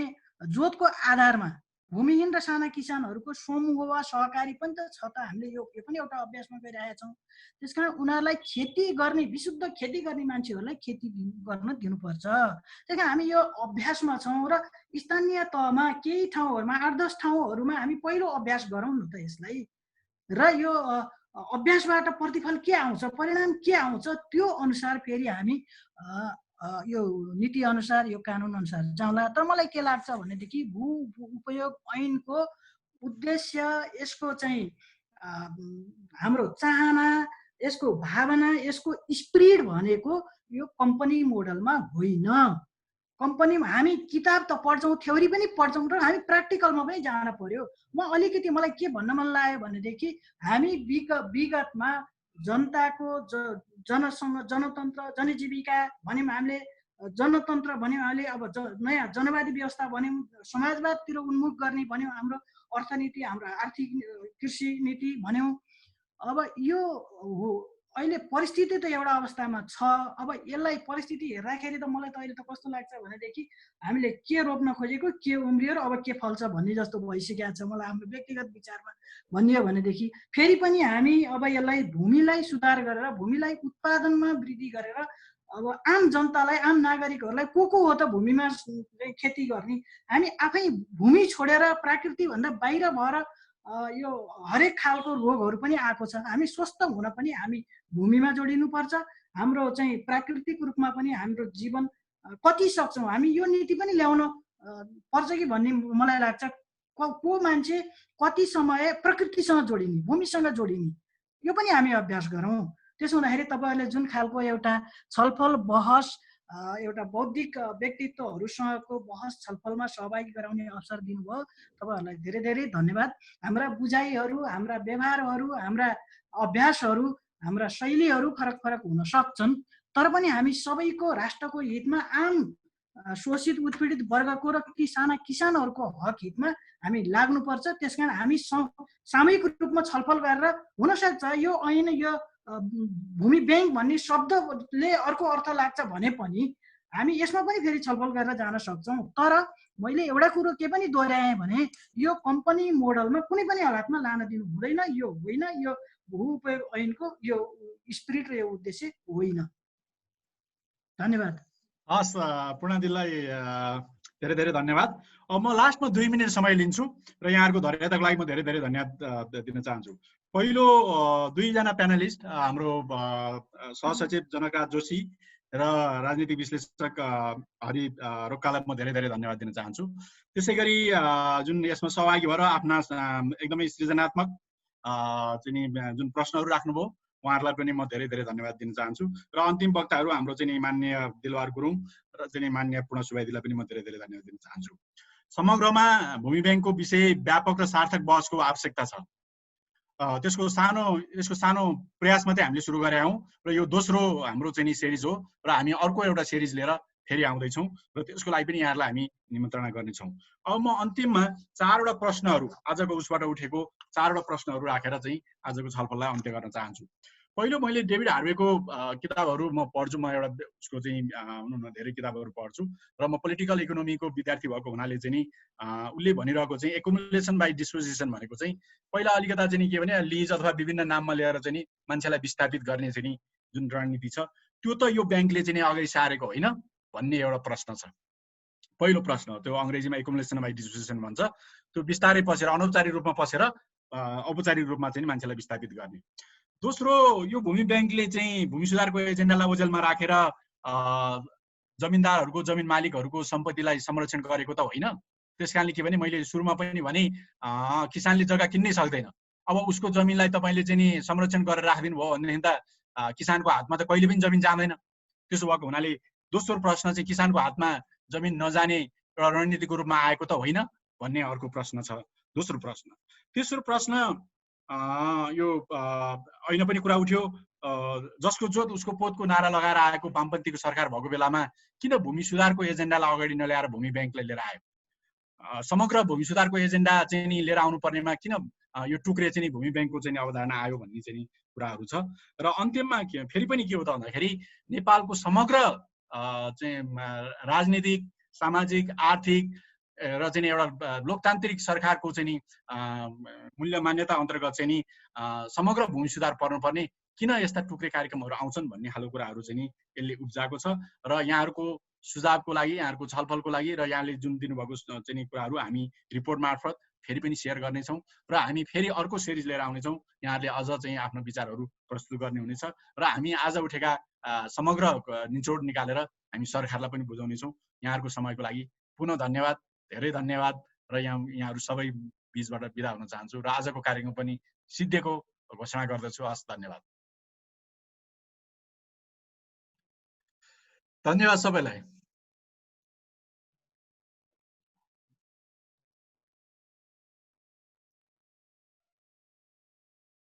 जोतको आधारमा भूमिहीन र साना किसानहरूको समूह वा सहकारी पनि त छ त। हामीले यो पनि एउटा अभ्यासमा गइरहेका छौँ। त्यसकारण उनीहरूलाई खेती गर्ने विशुद्ध खेती गर्ने मान्छेहरूलाई खेती गर्न दिनुपर्छ। त्यही कारण हामी यो अभ्यासमा छौँ र स्थानीय तहमा केही ठाउँहरूमा 8-10 ठाउँहरूमा हामी पहिलो अभ्यास गरौँ न त यसलाई। र यो अभ्यासबाट प्रतिफल के आउँछ, परिणाम के आउँछ, त्यो अनुसार फेरि हामी यो नीति अनुसार यो कानुन अनुसार जाउँला। तर मलाई के लाग्छ भनेदेखि भू उपयोग ऐनको उद्देश्य यसको चाहिँ हाम्रो चाहना, यसको भावना, यसको स्पिरिट भनेको यो कम्पनी मोडलमा होइन। कम्पनीमा हामी किताब त पढ्छौँ, थ्योरी पनि पढ्छौँ र हामी प्र्याक्टिकलमा पनि जान पर्यो। अलिकति मलाई के भन्न मन लाग्यो भनेदेखि हामी विगतमा जनताको जनतन्त्र जनजीविका भन्यौँ, हामीले जनतन्त्र भन्यौँ, हामीले अब नयाँ जनवादी व्यवस्था भन्यौँ, समाजवादतिर उन्मुख गर्ने भन्यौँ, हाम्रो अर्थनीति, हाम्रो आर्थिक कृषि नीति भन्यौँ। अब यो अहिले परिस्थिति त एउटा अवस्थामा छ। अब यसलाई परिस्थिति हेर्दाखेरि त मलाई त अहिले त कस्तो लाग्छ भनेदेखि हामीले के रोप्न खोजेको के उम्रियो र अब के फल्छ भन्ने जस्तो भइसकेको छ। मलाई हाम्रो व्यक्तिगत विचारमा भनियो भनेदेखि फेरि पनि हामी अब यसलाई भूमिलाई सुधार गरेर भूमिलाई उत्पादनमा वृद्धि गरेर अब आम जनतालाई, आम नागरिकहरूलाई को हो त भूमिमा खेती गर्ने, हामी आफै भूमि छोडेर प्रकृतिभन्दा बाहिर भएर यो हरेक खालको रोगहरू पनि आएको छ। हामी स्वस्थ हुन पनि हामी भूमिमा जोडिनुपर्छ। हाम्रो चाहिँ प्राकृतिक रूपमा पनि हाम्रो जीवन कति सक्छौँ हामी यो नीति पनि ल्याउन पर्छ कि भन्ने मलाई लाग्छ। को मान्छे कति समय प्रकृतिसँग जोडिने, भूमिसँग जोडिने, यो पनि हामी अभ्यास गरौँ। त्यसो हुँदाखेरि तपाईँहरूले जुन खालको एउटा छलफल बहस, एउटा बौद्धिक व्यक्तित्वहरूसँगको बहस छलफलमा सहभागी गराउने अवसर दिनुभयो, तपाईँहरूलाई धेरै धेरै धन्यवाद। हाम्रा बुझाइहरू, हाम्रा व्यवहारहरू, हाम्रा अभ्यासहरू, हाम्रा शैलीहरू फरक फरक हुन सक्छन्, तर पनि हामी सबैको राष्ट्रको हितमा, आम शोषित उत्पीडित वर्गको र ती साना किसानहरूको हक हितमा हामी लाग्नुपर्छ। त्यसकारण हामी सामूहिक रूपमा छलफल गरेर हुनसक्छ यो ऐन, यो भूमि ब्याङ्क भन्ने शब्दले अर्को अर्थ लाग्छ भने पनि हामी यसमा पनि फेरि छलफल गरेर जान सक्छौँ। तर मैले एउटा कुरो के पनि दोहोऱ्याएँ भने यो कम्पनी मोडलमा कुनै पनि हालतमा लान दिनु हुँदैन। यो होइन, यो भू उपयोग ऐनको यो स्पिरिट र यो उद्देश्य होइन। धन्यवाद। हस्, पूर्णदिलाई धेरै धेरै धन्यवाद। अब म लास्टमा 2 मिनट समय लिन्छु र यहाँहरूको धैर्यताको लागि म धेरै धेरै धन्यवाद दिन चाहन्छु। पहिलो 2 जना प्यानलिस्ट हाम्रो सहसचिव जनकराज जोशी र राजनीतिक विश्लेषक हरि रोक्कालाई म धेरै धेरै धन्यवाद दिन चाहन्छु। त्यसै गरी जुन यसमा सहभागी भएर आफ्ना एकदमै सृजनात्मक जुन प्रश्नहरू राख्नुभयो उहाँहरूलाई पनि म धेरै धेरै धन्यवाद दिन चाहन्छु। र अन्तिम वक्ताहरू हाम्रो चाहिँ माननीय दिलबार गुरुङ र चाहिँ माननीय पूर्ण सुवेदीलाई पनि म धेरै धेरै धन्यवाद दिन चाहन्छु। समग्रमा भूमि ब्याङ्कको विषय व्यापक र सार्थक बहसको आवश्यकता छ। यसको सानो प्रयास मात्रै हामीले सुरु गरेका हौँ र यो दोस्रो हाम्रो चाहिँ सिरिज हो र हामी अर्को एउटा सिरिज लिएर फेरि आउँदैछौँ र त्यसको लागि पनि यहाँहरूलाई हामी निमन्त्रणा गर्नेछौँ। अब म अन्तिममा 4वटा प्रश्नहरू, आजको उसबाट उठेको 4वटा प्रश्नहरू राखेर चाहिँ आजको छलफललाई अन्त्य गर्न चाहन्छु। पहिलो मैले डेभिड हार्वेको किताबहरू म पढ्छु, म एउटा उसको चाहिँ भनौँ न धेरै किताबहरू पढ्छु र म पोलिटिकल इकोनोमीको विद्यार्थी भएको हुनाले चाहिँ नि उसले भनिरहेको चाहिँ एकुमुलेसन बाई डिस्पोजिसन भनेको चाहिँ पहिला अलिकता चाहिँ के भने लिज अथवा विभिन्न नाममा ल्याएर चाहिँ नि मान्छेलाई विस्थापित गर्ने चाहिँ नि जुन रणनीति छ त्यो त यो ब्याङ्कले चाहिँ अगाडि सारेको होइन भन्ने एउटा प्रश्न छ। पहिलो प्रश्न त्यो अङ्ग्रेजीमा एकुमुलेसन बाई डिस्पोजिसन भन्छ, त्यो बिस्तारै पसेर अनौपचारिक रूपमा पसेर औपचारिक रूपमा चाहिँ मान्छेलाई विस्थापित गर्ने। दोस्रो, यो भूमि ब्याङ्कले चाहिँ भूमि सुधारको एजेन्डालाई ओझेलमा राखेर जमिनदारहरूको जमिन मालिकहरूको सम्पत्तिलाई संरक्षण गरेको त होइन। त्यस कारणले के भने मैले सुरुमा पनि भने किसानले जग्गा किन्नै सक्दैन। अब उसको जमिनलाई तपाईँले चाहिँ नि संरक्षण गरेर राखिदिनु भयो भनेदेखि त किसानको हातमा त कहिले पनि जमिन जाँदैन। त्यसो भएको हुनाले दोस्रो प्रश्न चाहिँ किसानको हातमा जमिन नजाने एउटा रणनीतिको रूपमा आएको त होइन भन्ने अर्को प्रश्न छ, दोस्रो प्रश्न। तेस्रो प्रश्न यो ऐन पनि कुरा उठ्यो, जसको जोत उसको पोतको नारा लगाएर आएको वामपन्थीको सरकार भएको बेलामा किन भूमि सुधारको एजेन्डालाई अगाडि नल्याएर भूमि ब्याङ्कलाई लिएर आयो? समग्र भूमि सुधारको एजेन्डा चाहिँ नि लिएर आउनु पर्नेमा किन यो टुक्रे चाहिँ भूमि ब्याङ्कको चाहिँ अवधारणा आयो भन्ने चाहिँ कुराहरू छ। र अन्त्यमा फेरि पनि के हो त भन्दाखेरि नेपालको समग्र चाहिँ राजनीतिक, सामाजिक, आर्थिक र चाहिँ एउटा लोकतान्त्रिक सरकारको चाहिँ नि मूल्य मान्यता अन्तर्गत चाहिँ नि समग्र भूमि सुधार पर्नुपर्ने किन यस्ता टुक्रे कार्यक्रमहरू आउँछन् भन्ने खालको कुराहरू चाहिँ नि यसले उब्जाएको छ। र यहाँहरूको सुझावको लागि, यहाँहरूको छलफलको लागि र यहाँले जुन दिनुभएको चाहिँ कुराहरू हामी रिपोर्ट मार्फत फेरि पनि सेयर गर्नेछौँ र हामी फेरि अर्को सिरिज लिएर आउनेछौँ। यहाँहरूले अझ चाहिँ आफ्नो विचारहरू प्रस्तुत गर्ने हुनेछ र हामी आज उठेका समग्र निचोड निकालेर हामी सरकारलाई पनि बुझाउनेछौँ। यहाँहरूको समयको लागि पुनः धन्यवाद, धेरै धन्यवाद र यहाँहरू सबै बिचबाट बिदा हुन चाहन्छु र आजको कार्यक्रम पनि सिद्धिएको घोषणा गर्दछु। हस्, धन्यवाद। धन्यवाद सबैलाई।